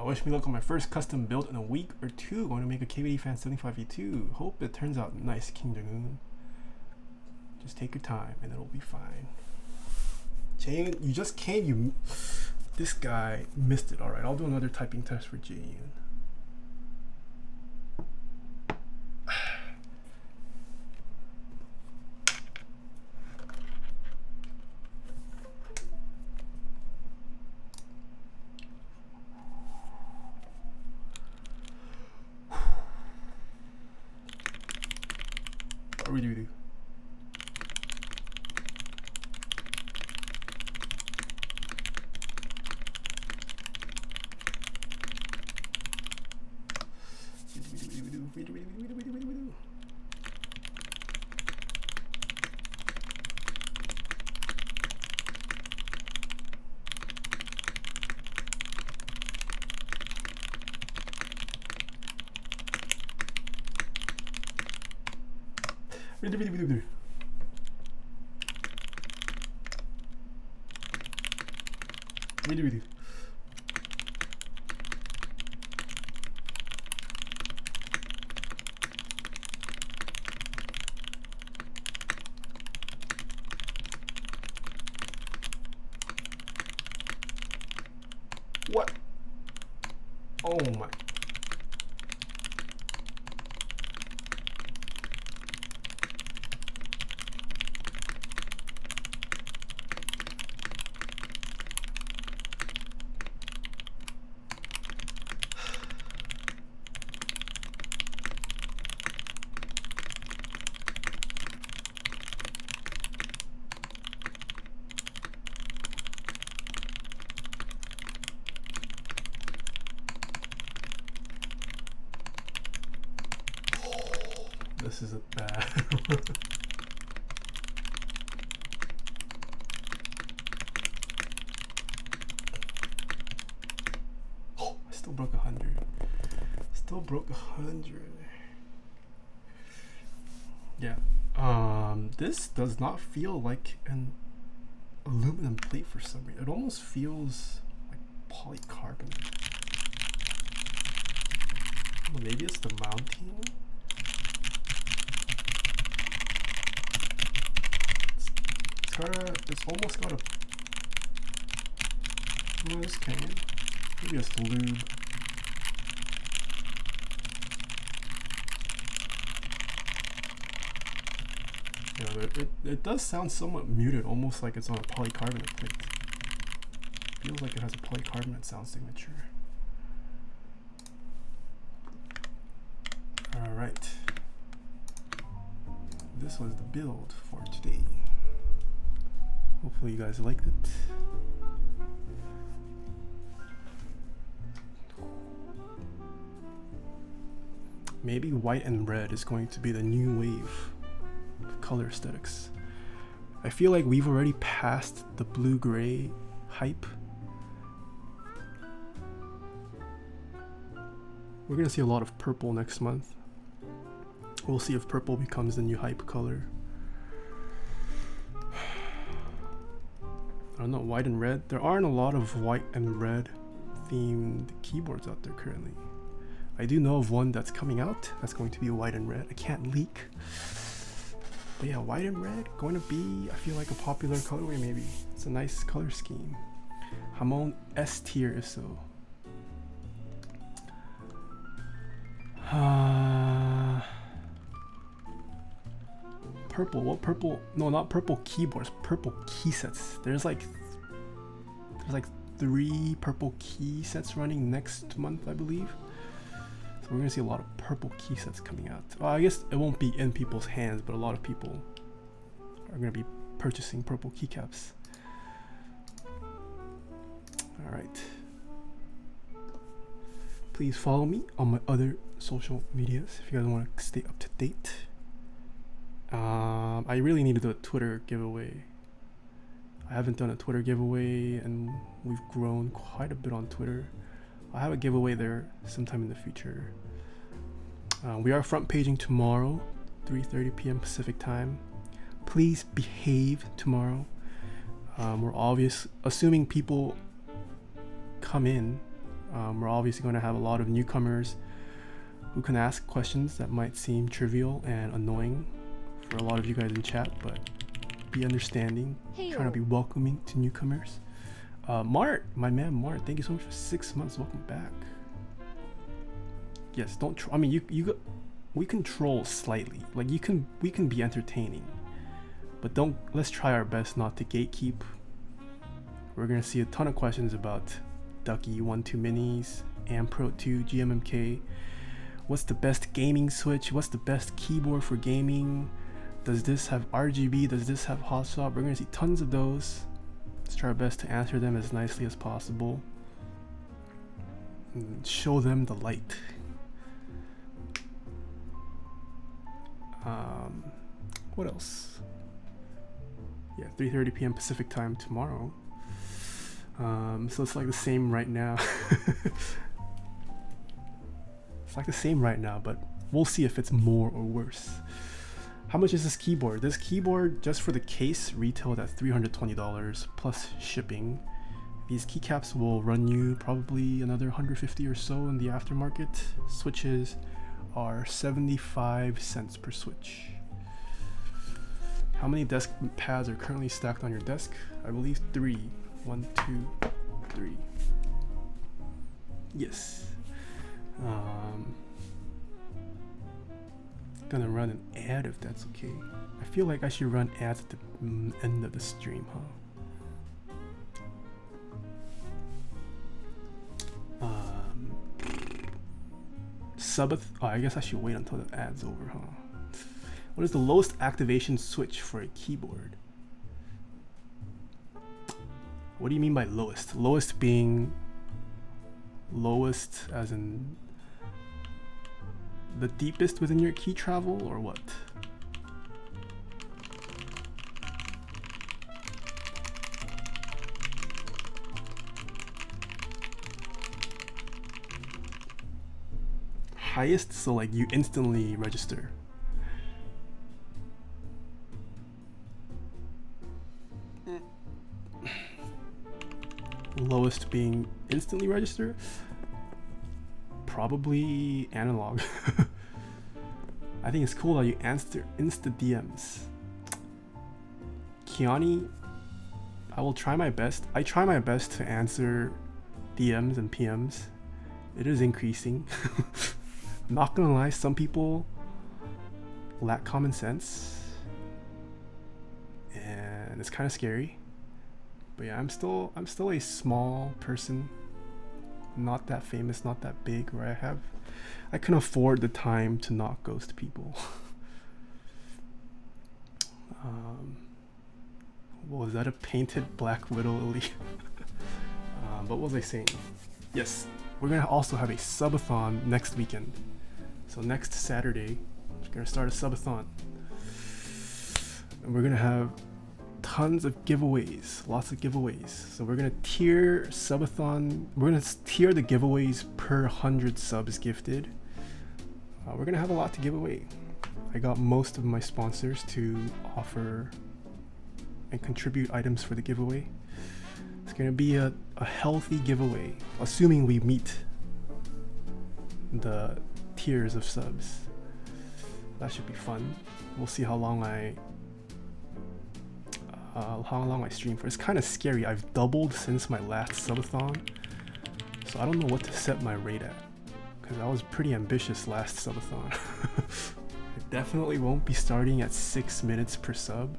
Wish me luck on my first custom build in a week or two. Going to make a KBD Fan 75V2. Hope it turns out nice, King Jong-un. Just take your time and it'll be fine. Jaeyoon, you just came. This guy missed it. All right, I'll do another typing test for Jaeyoon. What do we do? Read it. What? Oh my. This is a bad one. Oh, I still broke 100. Still broke 100. Yeah. This does not feel like an aluminum plate for some reason. It almost feels like polycarbonate. Well, maybe it's the mounting. It's almost got a. No, this can. Maybe it's the lube. Yeah, it does sound somewhat muted, almost like it's on a polycarbonate plate. Feels like it has a polycarbonate sound signature. Alright. This was the build for today. Hopefully you guys liked it. Maybe white and red is going to be the new wave of color aesthetics. I feel like we've already passed the blue-gray hype. We're gonna see a lot of purple next month. We'll see if purple becomes the new hype color. I don't know, white and red. There aren't a lot of white and red themed keyboards out there currently. I do know of one that's coming out that's going to be white and red. I can't leak. But yeah, white and red going to be, I feel like, a popular colorway maybe. It's a nice color scheme. Jamon S tier if so. Purple, what purple? No, not purple keyboards, purple key sets. There's like 3 purple key sets running next month, I believe. So we're gonna see a lot of purple key sets coming out. Well, I guess it won't be in people's hands, but a lot of people are gonna be purchasing purple keycaps. All right. Please follow me on my other social medias if you guys want to stay up to date. I really need to do a Twitter giveaway. I haven't done a Twitter giveaway and we've grown quite a bit on Twitter. I'll have a giveaway there sometime in the future. We are front paging tomorrow, 3:30 p.m. Pacific time. Please behave tomorrow. We're assuming people come in, we're obviously going to have a lot of newcomers who can ask questions that might seem trivial and annoying for a lot of you guys in chat, but be understanding. Trying to be welcoming to newcomers. Mart, my man Mart, thank you so much for 6 months. Welcome back. Yes, don't I mean we can troll slightly. Like we can be entertaining, but let's try our best not to gatekeep. We're gonna see a ton of questions about Ducky 1-2 minis, Ampro 2, GMK. What's the best gaming switch? What's the best keyboard for gaming? Does this have RGB? Does this have hot swap? We're gonna see tons of those. Let's try our best to answer them as nicely as possible and show them the light. What else? Yeah, 3:30 p.m. Pacific time tomorrow. So it's like the same right now. It's like the same right now, but we'll see if it's more or worse. How much is this keyboard? This keyboard, just for the case, retailed at $320 plus shipping, These keycaps will run you probably another 150 or so in the aftermarket. Switches are 75 cents per switch. How many desk pads are currently stacked on your desk? I believe 3. 1, 2, 3. Yes. Gonna run an ad if that's okay. I feel like I should run ads at the end of the stream, huh? Oh, I guess I should wait until the ad's over, huh? What is the lowest activation switch for a keyboard? What do you mean by lowest? Lowest being lowest as in the deepest within your key travel, or what? Highest, so like you instantly register. Lowest being instantly register? Probably analog. I think it's cool that you answer insta DMs. Kiani, I will try my best. I try my best to answer DMs and PMs. It is increasing. Not gonna lie, some people lack common sense, and it's kind of scary. But yeah, I'm still a small person, not that famous, not that big, where I can afford the time to not ghost people. What was that, a painted Black Widow elite? But what was I saying? Yes, we're gonna also have a subathon next weekend. So next Saturday, we're gonna start a subathon, and we're gonna have tons of giveaways, lots of giveaways. So we're gonna tier subathon. We're gonna tier the giveaways per 100 subs gifted. We're gonna have a lot to give away. I got most of my sponsors to offer and contribute items for the giveaway. It's gonna be a healthy giveaway, assuming we meet the tiers of subs. That should be fun. We'll see how long I stream for. It's kind of scary. I've doubled since my last subathon, so I don't know what to set my rate at, because I was pretty ambitious last subathon. It definitely won't be starting at 6 minutes per sub.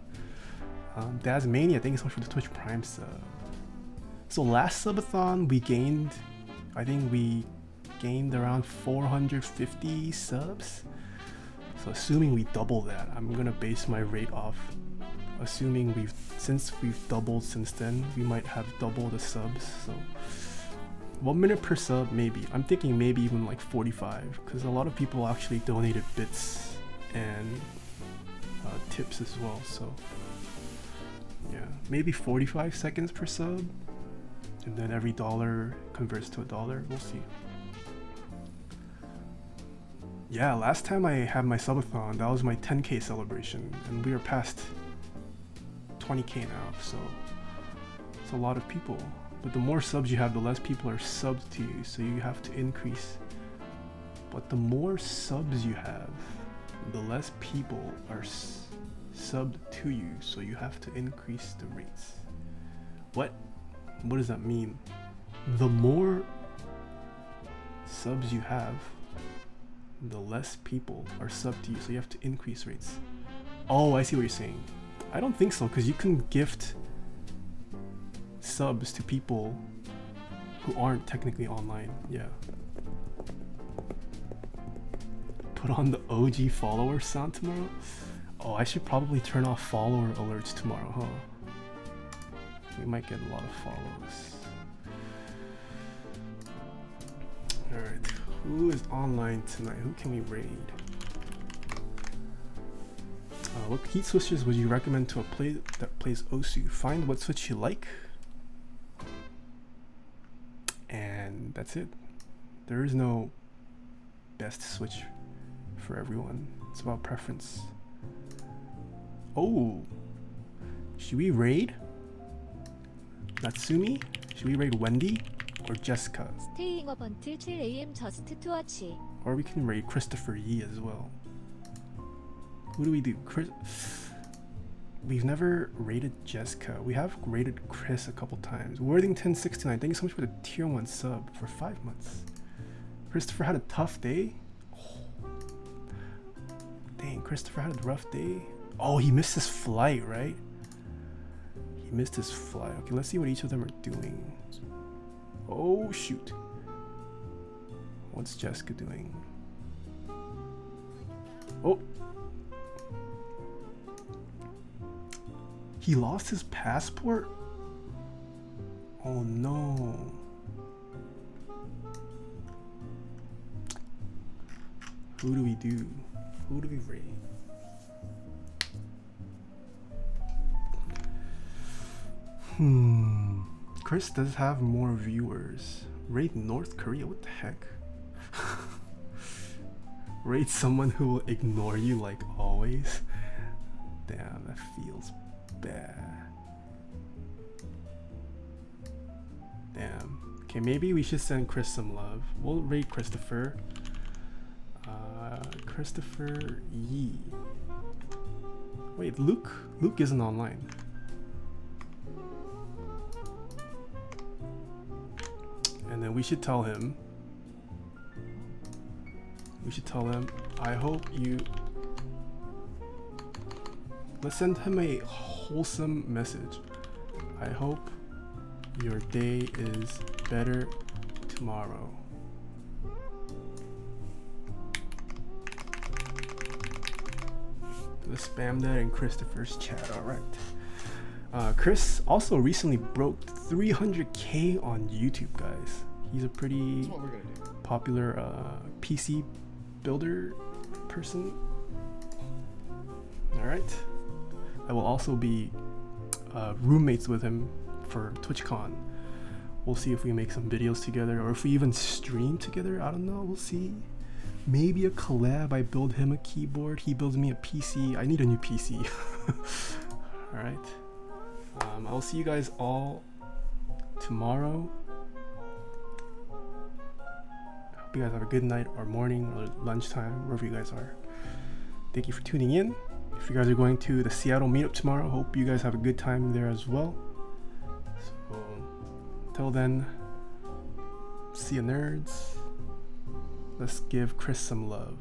Dasmania, thank you so much for the Twitch Prime sub. So last subathon we gained, I think we gained around 450 subs. So assuming we double that, I'm gonna base my rate off assuming since we've doubled since then, we might have double the subs. So 1 minute per sub, maybe. I'm thinking maybe even like 45, because a lot of people actually donated bits and tips as well. So yeah, maybe 45 seconds per sub, and then every dollar converts to $1. We'll see. Yeah, last time I had my subathon, that was my 10K celebration, and we are past 20K now, so it's a lot of people. But the more subs you have, the less people are subbed to you, so you have to increase. But the more subs you have, the less people are subbed to you, so you have to increase the rates. What does that mean? The more subs you have, the less people are subbed to you, so you have to increase rates. Oh, I see what you're saying. I don't think so, because you can gift subs to people who aren't technically online. Yeah. Put on the OG follower sound tomorrow? Oh, I should probably turn off follower alerts tomorrow, huh? We might get a lot of follows. Alright, who is online tonight? Who can we raid? What heat switches would you recommend to a play that plays Osu? Find what switch you like, and that's it. There is no best switch for everyone. It's about preference. Oh, should we raid Natsumi? Should we raid Wendy or Jessica? Staying up until 7 AM just to watch. Or we can raid Christopher Yee as well. Who do we do? Chris. We've never raided Jessica. We have raided Chris a couple times. Worthington69, thank you so much for the tier 1 sub for 5 months. Christopher had a tough day. Oh. Dang, Christopher had a rough day. Oh, he missed his flight, right? He missed his flight. Okay, let's see what each of them are doing. Oh, shoot. What's Jessica doing? Oh. He lost his passport? Oh no. Who do we do? Who do we raid? Chris does have more viewers. Raid North Korea? What the heck? Raid someone who will ignore you like always? Damn, that feels bad. Damn. Okay, maybe we should send Chris some love. We'll raid Christopher. Christopher Yee. Wait, Luke? Luke isn't online. And then we should tell him. I hope you. Let's send him a wholesome message. I hope your day is better tomorrow. Let's spam that in Christopher's chat. Alright. Chris also recently broke 300k on YouTube, guys. He's a pretty popular PC builder person. Alright. I will also be roommates with him for TwitchCon. We'll see if we make some videos together or if we even stream together. I don't know. We'll see. Maybe a collab. I build him a keyboard. He builds me a PC. I need a new PC. Alright. I'll see you guys all tomorrow. I hope you guys have a good night or morning or lunchtime, wherever you guys are. Thank you for tuning in. If you guys are going to the Seattle meetup tomorrow, hope you guys have a good time there as well. So, until then, see you nerds. Let's give Chris some love.